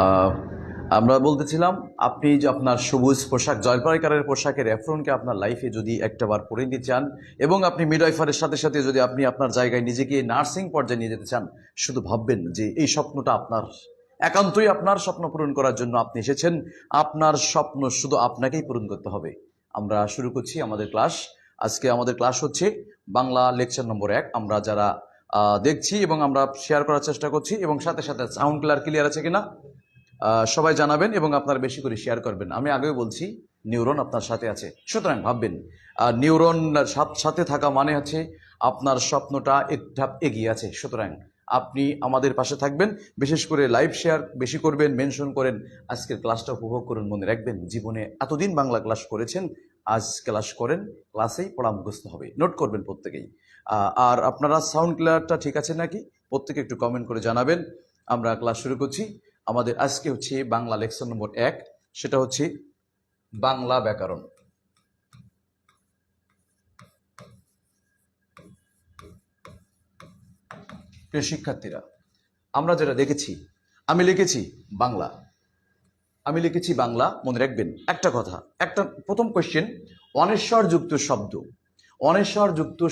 আহ, আমরা বলতেছিলাম আপনি যে আপনার সবুজ পোশাক জলপাই কালারের পোশাকের অ্যাফ্রনকে আপনার লাইফে যদি একটাবার পরে নিতে চান এবং আপনি মিডওয়াইফারের সাথে সাথে যদি আপনি আপনার জায়গায় নিজেকে নার্সিং পর্যায়ে নিয়ে যেতে চান, শুধু ভাববেন যে এই স্বপ্নটা আপনার, একান্তই আপনার স্বপ্ন পূরণ করার জন্য আপনি এসেছেন। আপনার স্বপ্ন শুধু আপনাকেই পূরণ করতে হবে। আমরা শুরু করছি আমাদের ক্লাস। আজকে আমাদের ক্লাস হচ্ছে বাংলা লেকচার নম্বর 1। আমরা যারা দেখছি এবং আমরা শেয়ার করার চেষ্টা করছি এবং সাথে সাথে সাউন্ড ক্লিয়ার আছে কিনা সবাই জানাবেন এবং আপনারা বেশি করে শেয়ার করবেন। আমি আগেও বলছি নিউরন আপনার সাথে আছে, সুতরাং ভাববেন নিউরন সাথে থাকা মানে হচ্ছে আপনার স্বপ্নটা এক ধাপ এগিয়ে আছে। সুতরাং আপনি আমাদের পাশে থাকবেন, বিশেষ করে লাইভ শেয়ার বেশি করবেন, মেনশন করেন, আজকের ক্লাসটা উপভোগ করুন। মনে রাখবেন জীবনে এতদিন বাংলা ক্লাস করেছেন, আজ ক্লাস করেন, ক্লাসেই পড়া মুখস্থ হবে। নোট করবেন প্রত্যেকেই। আর আপনারা সাউন্ড ক্লিয়ারটা ঠিক আছে নাকি প্রত্যেকে একটু কমেন্ট করে জানাবেন। আমরা ক্লাস শুরু করছি। আমাদের আজকে হচ্ছে বাংলা লেকচার নম্বর 1, সেটা হচ্ছে বাংলা ব্যাকরণ। প্রিয় শিক্ষার্থীরা, আমরা যেটা দেখেছি, আমি লিখেছি বাংলা, মনে রাখবেন একটা কথা, একটা প্রথম কোশ্চেন, অনেশ্বরযুক্ত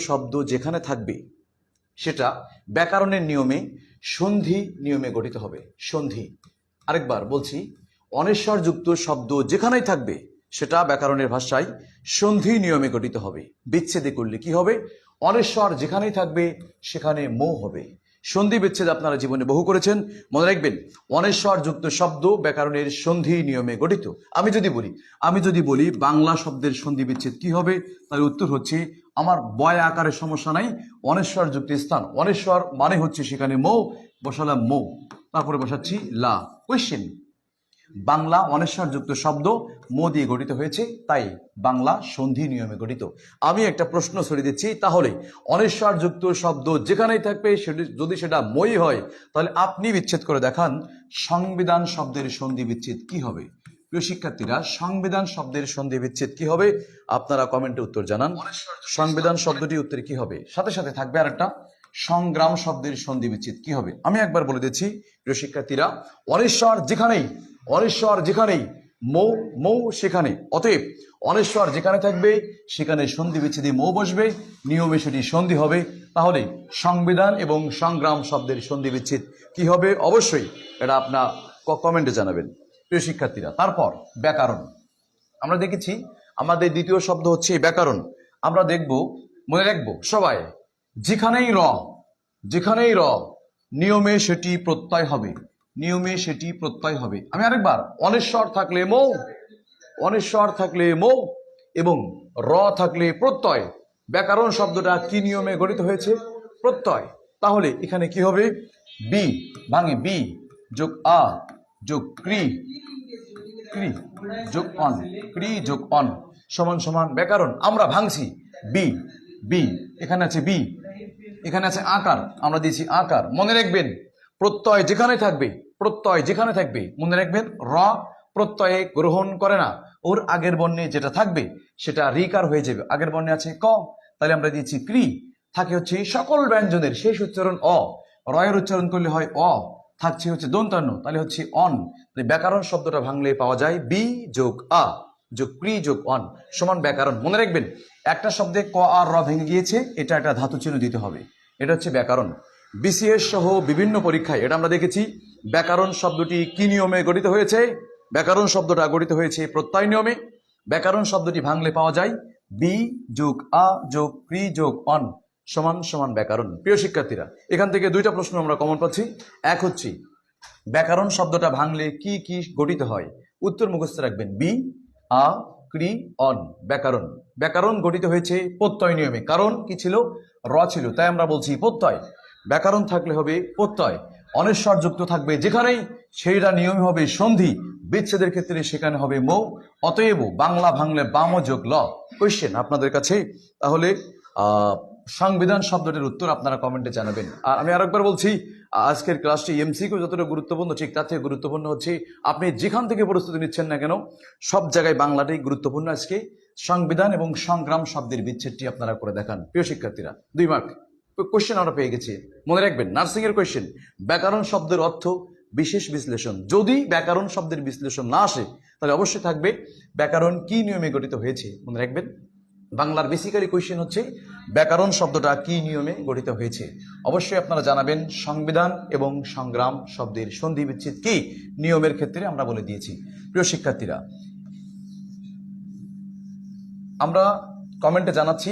শব্দ যেখানে থাকবে সেটা ব্যাকরণের নিয়মে সন্ধি নিয়মে গঠিত হবে। সন্ধি, আরেকবার বলছি, অনেশ্বরযুক্ত শব্দ যেখানেই থাকবে সেটা ব্যাকরণের ভাষায় সন্ধি নিয়মে গঠিত হবে। বিচ্ছেদে করলে কি হবে? অনেশ্বর যেখানেই থাকবে সেখানে মৌ হবে। সন্ধি বিচ্ছেদ আপনারা জীবনে বহু করেছেন, মনে রাখবেন অনেশ্বরযুক্ত শব্দ ব্যাকরণের সন্ধি নিয়মে গঠিত। আমি যদি বলি বাংলা শব্দের সন্ধি বিচ্ছেদ কি হবে, তার উত্তর হচ্ছে, আমার বয় আকারের সমস্যা নাই, অনেশ্বরযুক্ত স্থান, অনেশ্বর মানে হচ্ছে সেখানে মৌ, বসালাম মৌ, তারপরে বসাচ্ছি লা। কোয়েশ্চেন, বাংলা অনেশ্বরযুক্ত শব্দ মো দিয়ে গঠিত হয়েছে, তাই বাংলা সন্ধি নিয়মে গঠিত। আমি একটা প্রশ্ন ছড়িয়ে দিচ্ছি, তাহলে অনেশ্বরযুক্ত শব্দ যেখানেই থাকবে যদি সেটা মই হয়, তাহলে আপনি বিচ্ছেদ করে দেখান সংবিধান শব্দের সন্ধি বিচ্ছেদ কি হবে। প্রিয় শিক্ষার্থীরা, সংবিধান শব্দের সন্ধি বিচ্ছেদ কি হবে আপনারা কমেন্টে উত্তর জানান। সংবিধান শব্দটি উত্তরে কি হবে? সাথে সাথে থাকবে আরেকটা, সংগ্রাম শব্দের সন্ধি বিচ্ছেদ কি হবে। আমি একবার বলে দিচ্ছি প্রিয় শিক্ষার্থীরা, অনেশ্বর যেখানেই মৌ, মৌ সেখানে, অতএব অনেশ্বর যেখানে থাকবে সেখানে সন্ধি বিচ্ছেদে মৌ বসবে, নিয়মে সেটি সন্ধি হবে। তাহলে সংবিধান এবং সংগ্রাম শব্দের সন্ধি বিচ্ছেদ কি হবে? অবশ্যই এটা আপনার কমেন্টে জানাবেন প্রিয় শিক্ষার্থীরা। তারপর ব্যাকরণ, আমরা দেখেছি আমাদের দ্বিতীয় শব্দ হচ্ছে ব্যাকরণ। আমরা দেখব, মনে রাখবো সবাই, যেখানেই র নিয়মে সেটি প্রত্যয় হবে, আমি আরেকবার, অনেশ্বর থাকলে মৌ এবং র থাকলে প্রত্যয়। ব্যাকরণ শব্দটা কি নিয়মে গঠিত হয়েছে? প্রত্যয়। তাহলে এখানে কি হবে? বি ভাঙে, বি যোগ আ যোগ ক্রি যোগ অন সমান সমান ব্যাকরণ। আমরা ভাঙছি, বি এখানে আছে, বি এখানে আছে আকার, আমরা দিয়েছি আকার। মনে রাখবেন প্রত্যয় যেখানে থাকবে মনে রাখবেন র প্রত্যয়ে গ্রহণ করে না, ওর আগের বর্ণে যেটা থাকবে সেটা রিকার হয়ে যাবে। আগের বর্ণে আছে ক, তাহলে আমরা দিয়েছি ক্রি। থাকে হচ্ছে সকল ব্যঞ্জনের শেষ উচ্চারণ অ, রয়ের উচ্চারণ করলে হয় অ, থাকছে হচ্ছে দন্তান্ন, তাহলে হচ্ছে অন। ব্যাকরণ শব্দটা ভাঙলে পাওয়া যায় বি যোগ আ যোগ ক্রি যোগ অন সমান ব্যাকরণ। মনে রাখবেন একটা শব্দে ক আর র ভেঙে গিয়েছে, এটা একটা ধাতু চিহ্ন দিতে হবে, এটা হচ্ছে ব্যাকরণ। বিসিএস সহ বিভিন্ন পরীক্ষায় এটা আমরা দেখেছি। ব্যাকরণ শব্দটি কি নিয়মে গঠিত হয়েছে? ব্যাকরণ শব্দটা গঠিত হয়েছে প্রত্যয় নিয়মে। ব্যাকরণ শব্দটি ভাঙলে পাওয়া যায় বি যোগ আ যোগ ক্রি যোগ অন সমান সমান ব্যাকরণ। প্রিয় শিক্ষার্থীরা, এখান থেকে দুইটা প্রশ্ন আমরা কমন পাচ্ছি। এক হচ্ছে ব্যাকরণ শব্দটা ভাঙলে কি কি গঠিত হয়? উত্তর মুখস্থ রাখবেন, বি আ ক্রি অন। ব্যাকরণ গঠিত হয়েছে প্রত্যয় নিয়মে। কারণ কি ছিল? র ছিল, তাই আমরা বলছি প্রত্যয়। ব্যাকরণ থাকলে হবে প্রত্যয়, অনেশ্বর যুক্ত থাকবে যেখানেই সেইটা নিয়ম হবে সন্ধি, বিচ্ছেদের ক্ষেত্রে সেখানে হবে মৌ। অতএব বাংলা ভাঙলে বাম যোগ ল। কোয়েশ্চেন আপনাদের কাছে, তাহলে সংবিধান শব্দটির উত্তর আপনারা কমেন্টে জানাবেন। আর আমি আরেকবার বলছি, আজকের ক্লাসটি এমসিকিউ যতটা গুরুত্বপূর্ণ, ঠিক তার থেকে গুরুত্বপূর্ণ হচ্ছে আপনি যেখান থেকে প্রস্তুতি নিচ্ছেন না কেন, সব জায়গায় বাংলাটাই গুরুত্বপূর্ণ। আজকে সংবিধান এবং সংগ্রাম শব্দের বিচ্ছেদটি আপনারা করে দেখান প্রিয় শিক্ষার্থীরা। 2 মার্ক কোয়েশ্চেন আমরা পেয়ে গেছি। মনে রাখবেন নার্সিং এর কোয়েশ্চেন, ব্যাকরণ শব্দের অর্থ বিশেষ বিশ্লেষণ। যদি ব্যাকরণ শব্দের বিশ্লেষণ না আসে তাহলে অবশ্যই থাকবে ব্যাকরণ কি নিয়মে গঠিত হয়েছে। মনে রাখবেন, বাংলার বেসিক্যালি কোয়েশ্চেন হচ্ছে ব্যাকরণ শব্দটা কি নিয়মে গঠিত হয়েছে। অবশ্যই আপনারা জানাবেন সংবিধান এবং সংগ্রাম শব্দের সন্ধি বিচ্ছেদ কি নিয়মের ক্ষেত্রে আমরা বলে দিয়েছি। প্রিয় শিক্ষার্থীরা, আমরা কমেন্টে জানাচ্ছি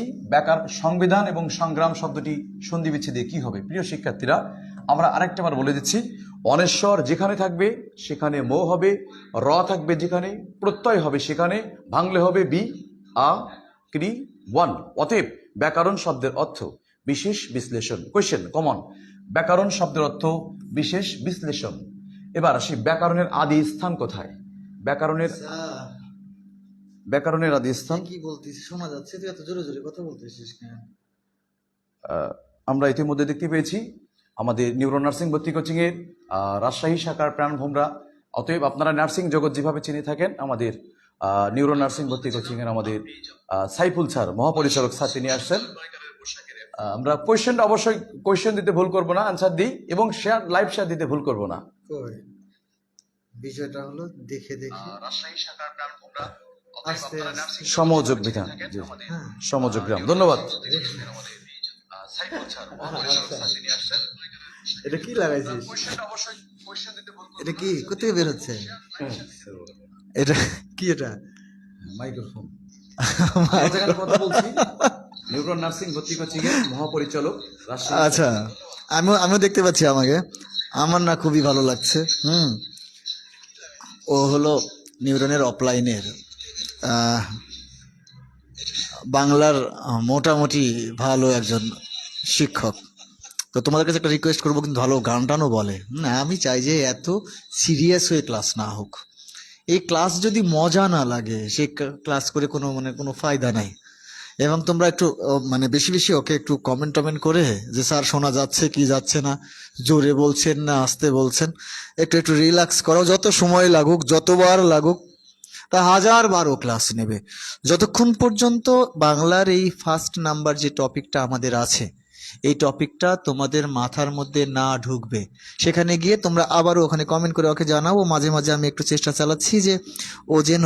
সংবিধান এবং সংগ্রাম শব্দটি সন্ধি বিচ্ছেদে কি হবে। প্রিয় শিক্ষার্থীরা, আমরা আরেকটা বার বলে দিচ্ছি, অনেশ্বর যেখানে থাকবে সেখানে মো হবে, র থাকবে যেখানে, প্রত্যয় হবে সেখানে, ভাঙলে হবে বি আ ক্রি ওয়ান। অতএব ব্যাকরণ শব্দের অর্থ বিশেষ বিশ্লেষণ। কোয়েশ্চেন কমন, ব্যাকরণ শব্দের অর্থ বিশেষ বিশ্লেষণ। এবার আসি, ব্যাকরণের আদি স্থান কোথায়? ব্যাকরণের আদি স্থান কি বলতিস, শোনা যাচ্ছে, তুই এত জোরে জোরে কথা বলতেছিস কেন? আমরা ইতিমধ্যে দেখতে পেয়েছি আমাদের নিউরো নার্সিং ভর্তি কোচিং এর রাজশাহী শাখার প্রাণভোমরা। অতএব আপনারা নার্সিং জগৎ যেভাবে চিনে থাকেন, আমাদের নিউরো নার্সিং ভর্তি কোচিং এর আমাদের সাইফুল স্যার মহাপরিচালক স্যার তিনি আসছেন। আমরা কোয়েশ্চেনটা অবশ্যই কোয়েশ্চেন দিতে ভুল করব না, আনসার দিই, এবং শেয়ার লাইভ শেয়ার দিতে ভুল করব না। বিষয়টা হলো দেখে দেখে রাজশাহী শাখার প্রাণভোমরা আস্তে আস্তে সমযোগ বিধান, সমযোগ গ্রাম। ধন্যবাদ। এটা কি লাগাইছিস? এটা কি কোথেকে বের হচ্ছে? এটা কি? এটা মাইক্রোফোন। কথা বলছি নিউরো নার্সিং ভর্তি কোচিং এর মহাপরিচালক রাজশাহী। আচ্ছা, আমিও দেখতে পাচ্ছি, আমার না খুবই ভালো লাগছে। ও হলো নিউরনের অফলাইনের বাংলার মোটামুটি ভালো একজন শিক্ষক। তো তোমাদের কাছে একটা রিকোয়েস্ট করবো, কিন্তু ভালো গান টানও বলে না। আমি চাই যে এত সিরিয়াস হয়ে ক্লাস না হোক। এই ক্লাস যদি মজা না লাগে, সেই ক্লাস করে কোনো ফায়দা নাই। এবং তোমরা একটু মানে বেশি বেশি ওকে একটু কমেন্ট করে যে স্যার শোনা যাচ্ছে কি যাচ্ছে না, জোরে বলছেন না আস্তে বলছেন, একটু রিল্যাক্স করো। যত সময় লাগুক, যতবার লাগুক, তা 1000বারও ক্লাস নেবে, যতক্ষণ পর্যন্ত বাংলার এই ফার্স্ট নাম্বার যে টপিকটা আমাদের আছে, এই টপিকটা তোমাদের মাথার মধ্যে না ঢুকবে। সেখানে গিয়ে তোমরা আবারও ওখানে কমেন্ট করে ওকে জানাও। মাঝে মাঝে আমি একটু চেষ্টা চালাচ্ছি যে ও যেন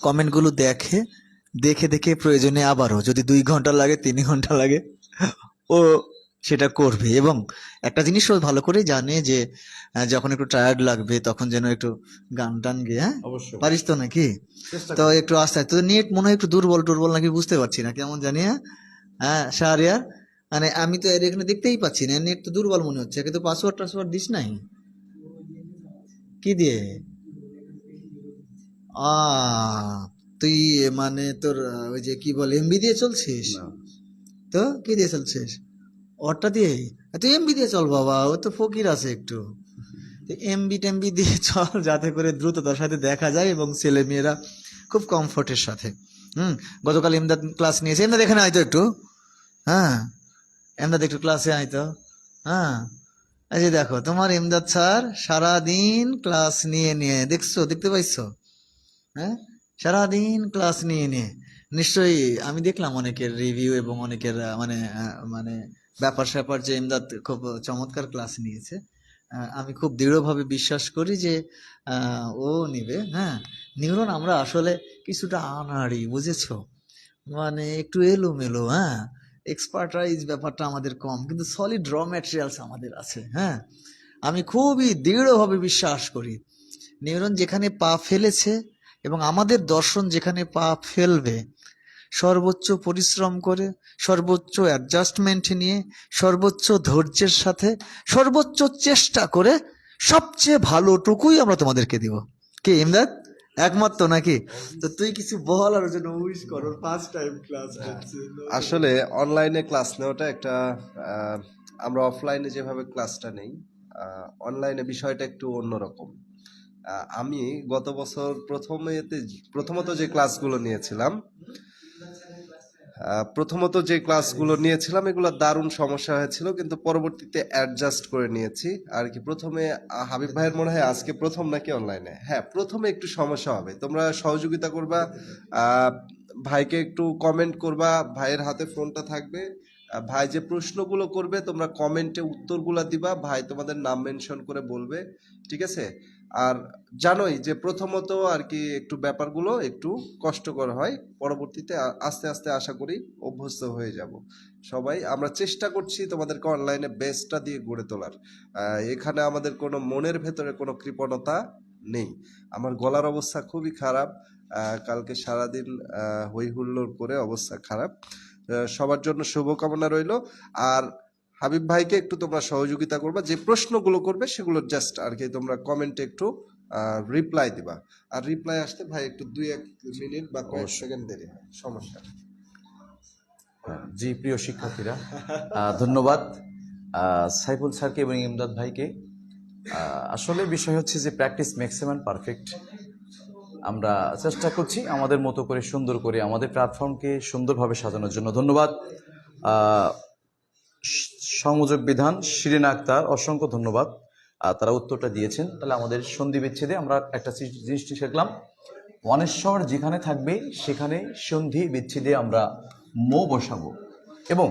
কমেন্টগুলো দেখে দেখে প্রয়োজনে আবারও যদি 2 ঘন্টা লাগে, 3 ঘন্টা লাগে, ও সেটা করবে। এবং একটা জিনিস ও ভালো করে জানে যে যখন একটু টায়ার্ড লাগবে তখন যেন একটু গান টান গিয়ে, হ্যাঁ অবশ্যই পারিস তো নাকি? তো একটু আস্তে আস্তে, তো নেট মনে হয় একটু দুর্বল নাকি বুঝতে পারছি না, কেমন জানি। হ্যাঁ শাহরিয়ার, মানে আমি তো এর এখানে দেখতেই পাচ্ছি না, নেট তো দুর্বল মনে হচ্ছে। কিন্তু পাসওয়ার্ড দিস নাই? কি দিয়ে? আ তুই মানে তোর ওই যে কি বলে এমবি দিয়ে চলছিস? তো কি দিয়ে চলছিস? ওরটা দিয়ে? তুই এমবি দিয়ে চল বাবা, ও তো ফকির আছে একটু। এমবি টেমবি দিয়ে চল, যাতে করে দ্রুততার সাথে দেখা যায় এবং ছেলে মেয়েরা খুব কমফোর্টের সাথে। গতকাল এমদাদ ক্লাস নিয়েছে। এমদাদ এখানে আইতো একটু। হ্যাঁ, এমদাদ একটু ক্লাসে আইতো। হ্যাঁ, এই যে দেখো তোমার এমদাদ স্যার সারাদিন ক্লাস নিয়ে দেখতে পাইছো? হ্যাঁ, সারাদিন ক্লাস নিয়ে নিশ্চয়ই আমি দেখলাম অনেকের রিভিউ এবং অনেকের মানে ব্যাপার স্যাপার যে ইমদাদ খুব চমৎকার ক্লাস নিয়েছে। আমি খুব দৃঢ়ভাবে বিশ্বাস করি যে ও নিবে। হ্যাঁ, নিউরন আমরা আসলে কিছুটা আনাড়ি, বুঝেছো? মানে একটু এলোমেলো। হ্যাঁ, এক্সপার্টাইজ ব্যাপারটা আমাদের কম, কিন্তু সলিড র ম্যাটেরিয়ালস আমাদের আছে। হ্যাঁ, আমি খুবই দৃঢ়ভাবে বিশ্বাস করি নিউরন যেখানে পা ফেলেছে এবং আমাদের দর্শন যেখানে পা ফেলবে, সর্বোচ্চ পরিশ্রম করে, সর্বোচ্চ অ্যাডজাস্টমেন্ট নিয়ে, সর্বোচ্চ ধৈর্যের সাথে, সর্বোচ্চ চেষ্টা করে সবচেয়ে ভালোটুকুই আমরা তোমাদেরকে দিব। কি ইমদাদ, একমত তো নাকি? তো তুই কিছু বল, আর জন্য উইশ কর, ফার্স্ট টাইম ক্লাস হচ্ছে। আসলে অনলাইনে ক্লাস নেওয়াটা একটা আমরা অফলাইনে যেভাবে ক্লাসটা নেই, অনলাইনে বিষয়টা একটু অন্যরকম। আমি গত বছর প্রথমত যে ক্লাসগুলো নিয়েছিলাম এগুলো দারুণ সমস্যা হয়েছিল, কিন্তু পরবর্তীতে অ্যাডজাস্ট করে নিয়েছি আর কি। প্রথমে হাবিব ভাইয়ের মনে হয় আজকে প্রথম নাকি অনলাইনে? হ্যাঁ, প্রথমে একটু সমস্যা হবে, তোমরা সহযোগিতা করবা, ভাইকে একটু কমেন্ট করবা, ভাইয়ের হাতে ফোনটা থাকবে, ভাই যে প্রশ্নগুলো করবে তোমরা কমেন্টে উত্তরগুলো দিবা, ভাই তোমাদের নাম মেনশন করে বলবে, ঠিক আছে? আর জানোই যে প্রথমত আর কি একটু ব্যাপারগুলো একটু কষ্টকর হয়, পরবর্তীতে আস্তে আস্তে আশা করি অভ্যস্ত হয়ে যাব। সবাই আমরা চেষ্টা করছি তোমাদেরকে অনলাইনে বেস্টটা দিয়ে গড়ে তোলার। এখানে আমাদের কোনো মনের ভেতরে কোনো কৃপণতা নেই। আমার গলার অবস্থা খুবই খারাপ, কালকে সারাদিন হই হুল্লোড় করে অবস্থা খারাপ। সবার জন্য শুভকামনা রইল। আর হাবিব ভাইকে একটু তোমরা সহযোগিতা করবা, যে প্রশ্নগুলো করবে সেগুলো জাস্ট আর কি তোমরা কমেন্টে একটু রিপ্লাই দিবা। আর রিপ্লাই আসতে ভাই একটু 2-1 মিনিট বা কয়েক সেকেন্ড দেরি হয়, সমস্যা নেই। জি প্রিয় শিক্ষার্থীরা, ধন্যবাদ সাইফুল স্যারকে এবং ইমদাদ ভাইকে। আসলে বিষয় হচ্ছে যে প্র্যাকটিস ম্যাক্সিমাম পারফেক্ট। আমরা চেষ্টা করছি আমাদের মতো করে সুন্দর করে আমাদের প্ল্যাটফর্মকে সুন্দরভাবে সাজানোর জন্য। ধন্যবাদ সংযোগ বিধান শিরিন আক্তার, অসংখ্য ধন্যবাদ। তারা উত্তরটা দিয়েছেন। তাহলে আমাদের সন্ধি বিচ্ছেদে আমরা একটা জিনিসটি শিখলাম, অনেশ্বর যেখানে থাকবে সেখানে সন্ধি বিচ্ছেদে আমরা মো বসাবো, এবং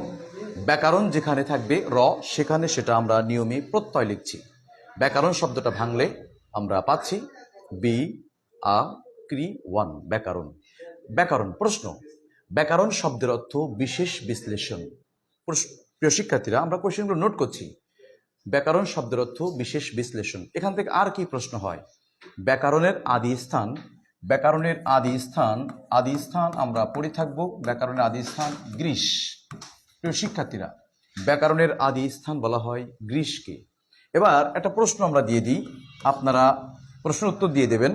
ব্যাকরণ যেখানে থাকবে র সেখানে সেটা আমরা নিয়মে প্রত্যয় লিখছি। ব্যাকরণ শব্দটা ভাঙলে আমরা পাচ্ছি বি আ ক্রি ওয়ান, ব্যাকরণ। ব্যাকরণ প্রশ্ন, ব্যাকরণ শব্দের অর্থ বিশেষ বিশ্লেষণ। প্রিয় শিক্ষার্থীরা, আমরা কোশ্চেনগুলো নোট করছি। ব্যাকরণ শব্দের অর্থ বিশেষ বিশ্লেষণ। এখান থেকে আর কি প্রশ্ন হয়? ব্যাকরণের আদি স্থান, ব্যাকরণের আদি স্থান, আদি স্থান আমরা পড়ে থাকবো। ব্যাকরণের আদি স্থান গ্রীস। প্রিয় শিক্ষার্থীরা, ব্যাকরণের আদি স্থান বলা হয় গ্রীসকে। এবার একটা প্রশ্ন আমরা দিয়ে দিই, আপনারা প্রশ্ন উত্তর দিয়ে দেবেন।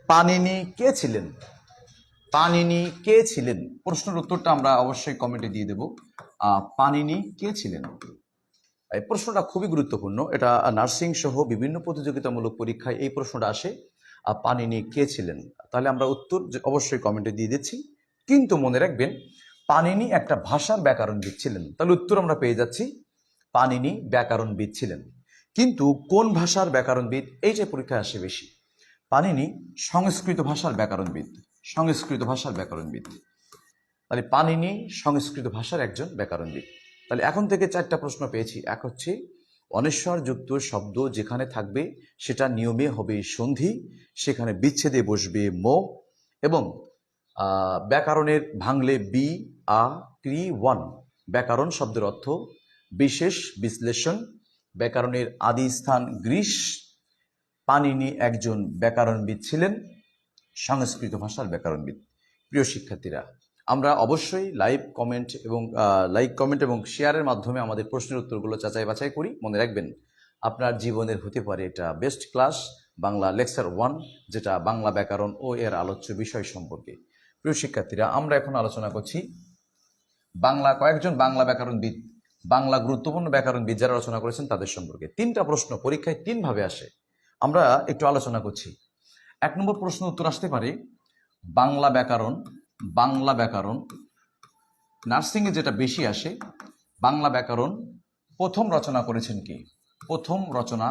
পানিনি কে ছিলেন? পানিনি কে ছিলেন? প্রশ্নের উত্তরটা আমরা অবশ্যই কমেন্টে দিয়ে দেব। পানিনি কে ছিলেন? এই প্রশ্নটা খুবই গুরুত্বপূর্ণ। এটা নার্সিং সহ বিভিন্ন প্রতিযোগিতামূলক পরীক্ষায় এই প্রশ্নটা আসে, পানিনি কে ছিলেন? তাহলে আমরা উত্তর অবশ্যই কমেন্টে দিয়ে দিচ্ছি। কিন্তু মনে রাখবেন, পানিনি একটা ভাষার ব্যাকরণবিদ ছিলেন। তাহলে উত্তর আমরা পেয়ে যাচ্ছি পানিনি ব্যাকরণবিদ ছিলেন। কিন্তু কোন ভাষার ব্যাকরণবিদ, এই যে পরীক্ষায় আসে বেশি। পানিনি সংস্কৃত ভাষার ব্যাকরণবিদ, সংস্কৃত ভাষার ব্যাকরণবিদ। তাহলে পানিনি সংস্কৃত ভাষার একজন ব্যাকরণবিদ। তাহলে এখন থেকে 4টা প্রশ্ন পেয়েছি। এক হচ্ছে অনেশ্বর যুক্ত শব্দ যেখানে থাকবে সেটা নিয়মে হবে সন্ধি, সেখানে বিচ্ছেদে বসবে মো, এবং ব্যাকরণের ভাঙলে বি আ ক্রি ওয়ান। ব্যাকরণ শব্দের অর্থ বিশেষ বিশ্লেষণ। ব্যাকরণের আদি স্থান গ্রীস। পানিনি একজন ব্যাকরণবিদ ছিলেন, সংস্কৃত ভাষার ব্যাকরণবিদ। প্রিয় শিক্ষার্থীরা, আমরা অবশ্যই লাইক কমেন্ট এবং শেয়ারের মাধ্যমে আমাদের প্রশ্নের উত্তরগুলো যাচাই বাছাই করি। মনে রাখবেন, আপনার জীবনের হতে পারে এটা বেস্ট ক্লাস, বাংলা লেকচার 1, যেটা বাংলা ব্যাকরণ ও এর আলোচ্য বিষয় সম্পর্কে। প্রিয় শিক্ষার্থীরা, আমরা এখন আলোচনা করছি কয়েকজন বাংলা ব্যাকরণবিদ, বাংলা গুরুত্বপূর্ণ ব্যাকরণবিদ যারা রচনা করেছেন তাদের সম্পর্কে। 3টা প্রশ্ন পরীক্ষায় 3 ভাবে আসে, আমরা একটু আলোচনা করছি। 1 নম্বর প্রশ্ন উত্তর আসতে পারে বাংলা ব্যাকরণ, বাংলা ব্যাকরণ নার্সিংয়ে যেটা বেশি আসে, বাংলা ব্যাকরণ প্রথম রচনা করেছেন কি? প্রথম রচনা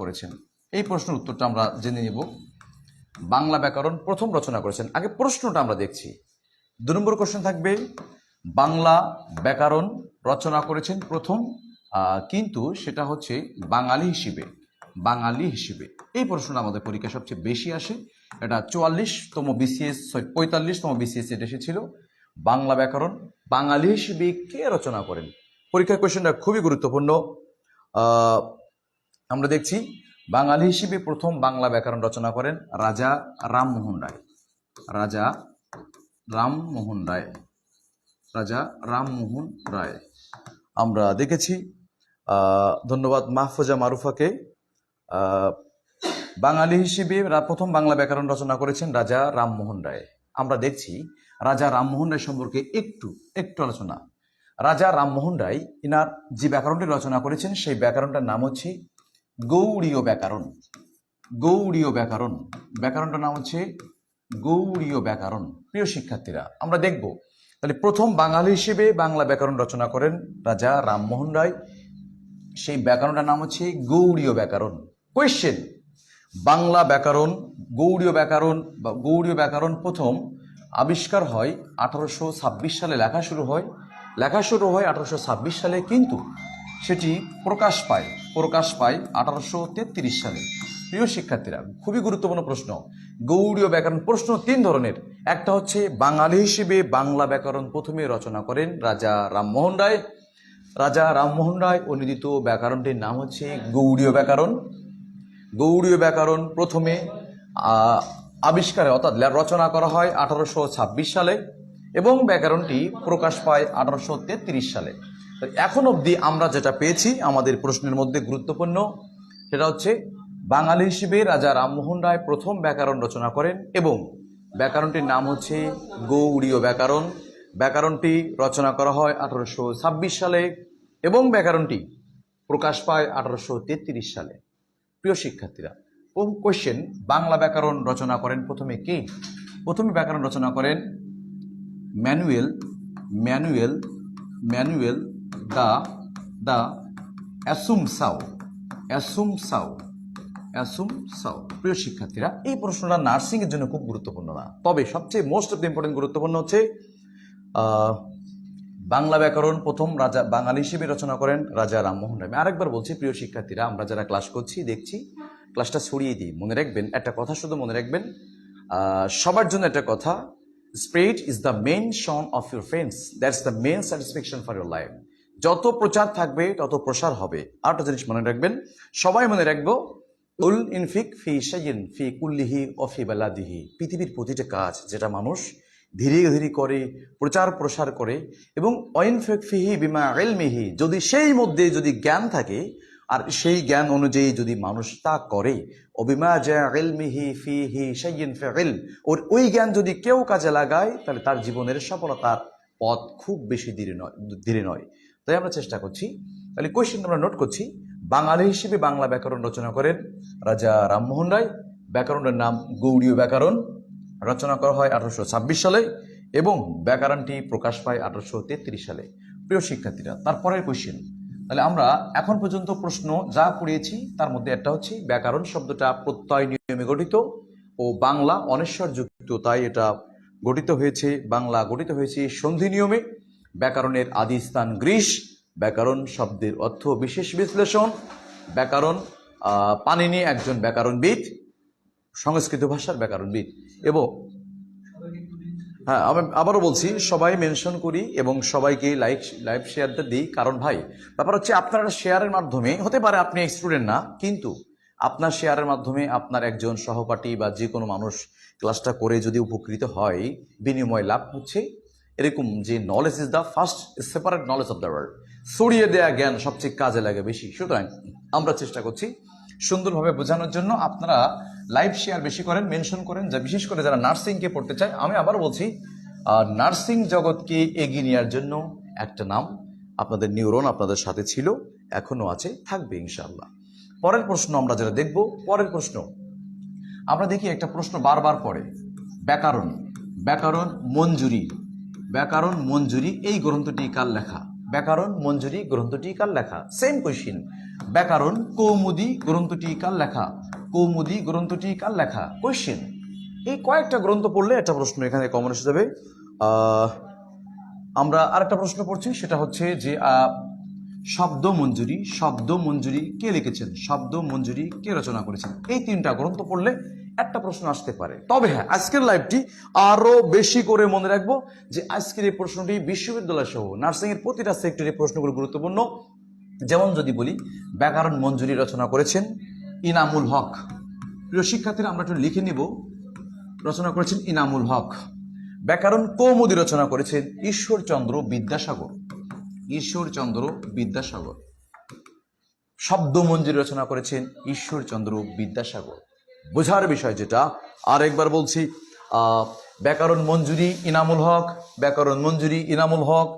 করেছেন। এই প্রশ্নের উত্তরটা আমরা জেনে নেব। বাংলা ব্যাকরণ প্রথম রচনা করেছেন। আগে প্রশ্নটা আমরা দেখছি। 2 নম্বর কোশ্চেন থাকবে বাংলা ব্যাকরণ রচনা করেছেন প্রথম, কিন্তু সেটা হচ্ছে বাঙালি হিসেবে। এই প্রশ্নটা আমাদের পরীক্ষা সবচেয়ে বেশি আসে। এটা 44তম বিসিএস 45তম বিসিএস এটা এসেছিল। বাংলা ব্যাকরণ বাঙালি হিসেবে কে রচনা করেন? পরীক্ষার কোশ্চেনটা খুবই গুরুত্বপূর্ণ। আমরা দেখছি বাঙালি হিসেবে প্রথম বাংলা ব্যাকরণ রচনা করেন রাজা রামমোহন রায়। রাজা রামমোহন রায় আমরা দেখেছি। ধন্যবাদ মাহফুজা মারুফাকে। বাঙালি হিসেবে প্রথম বাংলা ব্যাকরণ রচনা করেছেন রাজা রামমোহন রায়। আমরা দেখছি রাজা রামমোহন রায় সম্পর্কে একটু আলোচনা। রাজা রামমোহন রায় ইনার যে ব্যাকরণটি রচনা করেছেন সেই ব্যাকরণটার নাম হচ্ছে গৌড়ীয় ব্যাকরণ। ব্যাকরণটার নাম হচ্ছে গৌড়ীয় ব্যাকরণ। প্রিয় শিক্ষার্থীরা, আমরা দেখব তাহলে প্রথম বাঙালি হিসেবে বাংলা ব্যাকরণ রচনা করেন রাজা রামমোহন রায়। সেই ব্যাকরণটার নাম হচ্ছে গৌড়ীয় ব্যাকরণ। কোয়েশ্চেন, বাংলা ব্যাকরণ গৌড়ীয় ব্যাকরণ প্রথম আবিষ্কার হয় 1826 সালে, লেখা শুরু হয় 1826 সালে, কিন্তু সেটি প্রকাশ পায় 1833 সালে। প্রিয় শিক্ষার্থীরা, খুবই গুরুত্বপূর্ণ প্রশ্ন। গৌড়ীয় ব্যাকরণ প্রশ্ন 3 ধরনের। একটা হচ্ছে বাঙালি হিসেবে বাংলা ব্যাকরণ প্রথমে রচনা করেন রাজা রামমোহন রায়। রাজা রামমোহন রায় অনুদিত ব্যাকরণটির নাম হচ্ছে গৌড়ীয় ব্যাকরণ। গৌড়ীয় ব্যাকরণ প্রথমে আবিষ্কারে অর্থাৎ রচনা করা হয় 1826 সালে এবং ব্যাকরণটি প্রকাশ পায় 1833 সালে। এখন অবধি আমরা যেটা পেয়েছি আমাদের প্রশ্নের মধ্যে গুরুত্বপূর্ণ, সেটা হচ্ছে বাঙালি হিসেবে রাজা রামমোহন রায় প্রথম ব্যাকরণ রচনা করেন এবং ব্যাকরণটির নাম হচ্ছে গৌড়ীয় ব্যাকরণ। ব্যাকরণটি রচনা করা হয় 1826 সালে এবং ব্যাকরণটি প্রকাশ পায় 1833 সালে। প্রিয় শিক্ষার্থীরা, কোশ্চেন, বাংলা ব্যাকরণ রচনা করেন প্রথমে কে? প্রথমে ব্যাকরণ রচনা করেন ম্যানুয়েল ম্যানুয়েল ম্যানুয়েল দা অ্যাসুমসাও অ্যাসুমসাও অ্যাসুমসাও। প্রিয় শিক্ষার্থীরা, এই প্রশ্নটা নার্সিং এর জন্য খুব গুরুত্বপূর্ণ না, তবে সবচেয়ে মোস্ট অফ দ্য ইম্পর্টেন্ট গুরুত্বপূর্ণ হচ্ছে বাংলা ব্যাকরণ প্রথম রাজা বাঙালি হিসেবে রচনা করেন রাজা রামমোহন রায়। আমি আরেকবার বলছি প্রিয় শিক্ষার্থীরা, আমরা যারা ক্লাস করছি দেখছি, ক্লাসটা ছড়িয়ে দিই। মনে রাখবেন একটা কথা, শুধু মনে রাখবেন, সবার জন্য একটা কথা, spread is the main shun of your friends, that's the main satisfaction for your life. যত প্রচার থাকবে তত প্রসার হবে। আর একটা জিনিস মনে রাখবেন, সবাই মনে রাখবো, উল ইনফিক ফি শাইইন ফি কুল্লিহি ওয়া ফি বালাদিহি। পৃথিবীর প্রতিটা কাজ যেটা মানুষ ধীরে ধীরে করে, প্রচার প্রসার করে, এবং ওয়াইনফিক ফিহি বিমা ইলমিহি, যদি সেই মধ্যে যদি জ্ঞান থাকে আর সেই জ্ঞান অনুযায়ী যদি মানুষ তা করে, অবিমা জা ইলমিহি ফিহি শাইইন ফাইল, ওই জ্ঞান যদি কেউ কাজে লাগায় তাহলে তার জীবনের সফলতার পথ খুব বেশি ধীরে নয়। তাই আমরা চেষ্টা করছি। তাহলে কোয়েশ্চেন আমরা নোট করছি, বাঙালি হিসেবে বাংলা ব্যাকরণ রচনা করেন রাজা রামমোহন রায়। ব্যাকরণের নাম গৌড়ীয় ব্যাকরণ, রচনা করা হয় 1826 সালে এবং ব্যাকরণটি প্রকাশ পায় 1833 সালে। প্রিয় শিক্ষার্থীরা, তারপরের কোয়েশ্চেন, তাহলে আমরা এখন পর্যন্ত প্রশ্ন যা পড়িয়েছি তার মধ্যে একটা হচ্ছে ব্যাকরণ শব্দটা প্রত্যয় নিয়মে গঠিত ও বাংলা অনেশ্বর যুক্ত, তাই এটা গঠিত হয়েছে, বাংলা গঠিত হয়েছে সন্ধি নিয়মে। ব্যাকরণের আদি স্থান গ্রিস। ব্যাকরণ শব্দের অর্থ বিশেষ বিশ্লেষণ। ব্যাকরণ পাণিনি একজন ব্যাকরণবিদ, সংস্কৃত ভাষার ব্যাকরণবিদ। এবং হ্যাঁ, আমি আবারও বলছি, সবাই মেনশন করি এবং সবাইকে লাইভ শেয়ারটা দিই, কারণ ভাই ব্যাপার হচ্ছে আপনারা শেয়ারের মাধ্যমে, হতে পারে আপনি স্টুডেন্ট না, কিন্তু আপনার শেয়ারের মাধ্যমে আপনার একজন সহপাঠী বা যে কোনো মানুষ ক্লাসটা করে যদি উপকৃত হয়, বিনিময় লাভ হচ্ছে। এরকম যে knowledge is the first separate knowledge of the world, ছড়িয়ে দেয়া জ্ঞান সবচেয়ে কাজে লাগে বেশি। সুতরাং আমরা চেষ্টা করছি সুন্দরভাবে বোঝানোর জন্য। আপনারা লাইভ শেয়ার বেশি করেন, মেনশন করেন, যা বিশেষ করে যারা নার্সিংকে পড়তে চায়। আমি আবার বলছি, নার্সিং জগৎকে এগিয়ে নেওয়ার জন্য একটা নাম, আপনাদের নিউরন আপনাদের সাথে ছিল, এখনো আছে, থাকবে ইনশাআল্লাহ। পরের প্রশ্ন আমরা যেটা দেখব, পরের প্রশ্ন আমরা দেখি, একটা প্রশ্ন বারবার পড়ে, ব্যাকরণ ব্যাকরণ মঞ্জুরি। ব্যাকরণ মঞ্জুরি এই গ্রন্থটি কার লেখা? ব্যাকরণ মঞ্জুরি গ্রন্থটি কার লেখা? সেম কোয়েশ্চেন, ব্যাকরণ কৌমুদি গ্রন্থটি কার লেখা? কৌমুদি গ্রন্থটি কার লেখা? কোয়েশ্চেন, এই কয়েকটা গ্রন্থ পড়লে একটা প্রশ্ন এখানে কমন এসে যাবে। আমরা আরেকটা প্রশ্ন পড়ছি, সেটা হচ্ছে যে শব্দ মঞ্জুরি। শব্দ মঞ্জুরি কে লিখেছেন? শব্দ মঞ্জুরি কে রচনা করেছেন? এই 3টা গ্রন্থ পড়লে একটা প্রশ্ন আসতে পারে। তবে হ্যাঁ, আজকের লাইভটি আরো বেশি করে মনে রাখবো যে আজকের এই প্রশ্নটি বিশ্ববিদ্যালয় সহ নার্সিং এর প্রতিটা সেক্টরে প্রশ্নগুলো গুরুত্বপূর্ণ। যেমন যদি বলি, ব্যাকরণ মঞ্জুরি রচনা করেছেন ইনামুল হক। প্রিয় শিক্ষার্থীরা, আমরা একটু লিখে নিব, রচনা করেছেন ইনামুল হক। ব্যাকরণ কৌমুদি রচনা করেছেন ঈশ্বরচন্দ্র বিদ্যাসাগর। ঈশ্বরচন্দ্র বিদ্যাসাগর। শব্দ মঞ্জুরি রচনা করেছেন ঈশ্বরচন্দ্র বিদ্যাসাগর। বোঝার বিষয় যেটা, আর একবার বলছি, ব্যাকরণ মঞ্জুরি ইনামুল হক, ব্যাকরণ মঞ্জুরি ইনামুল হক,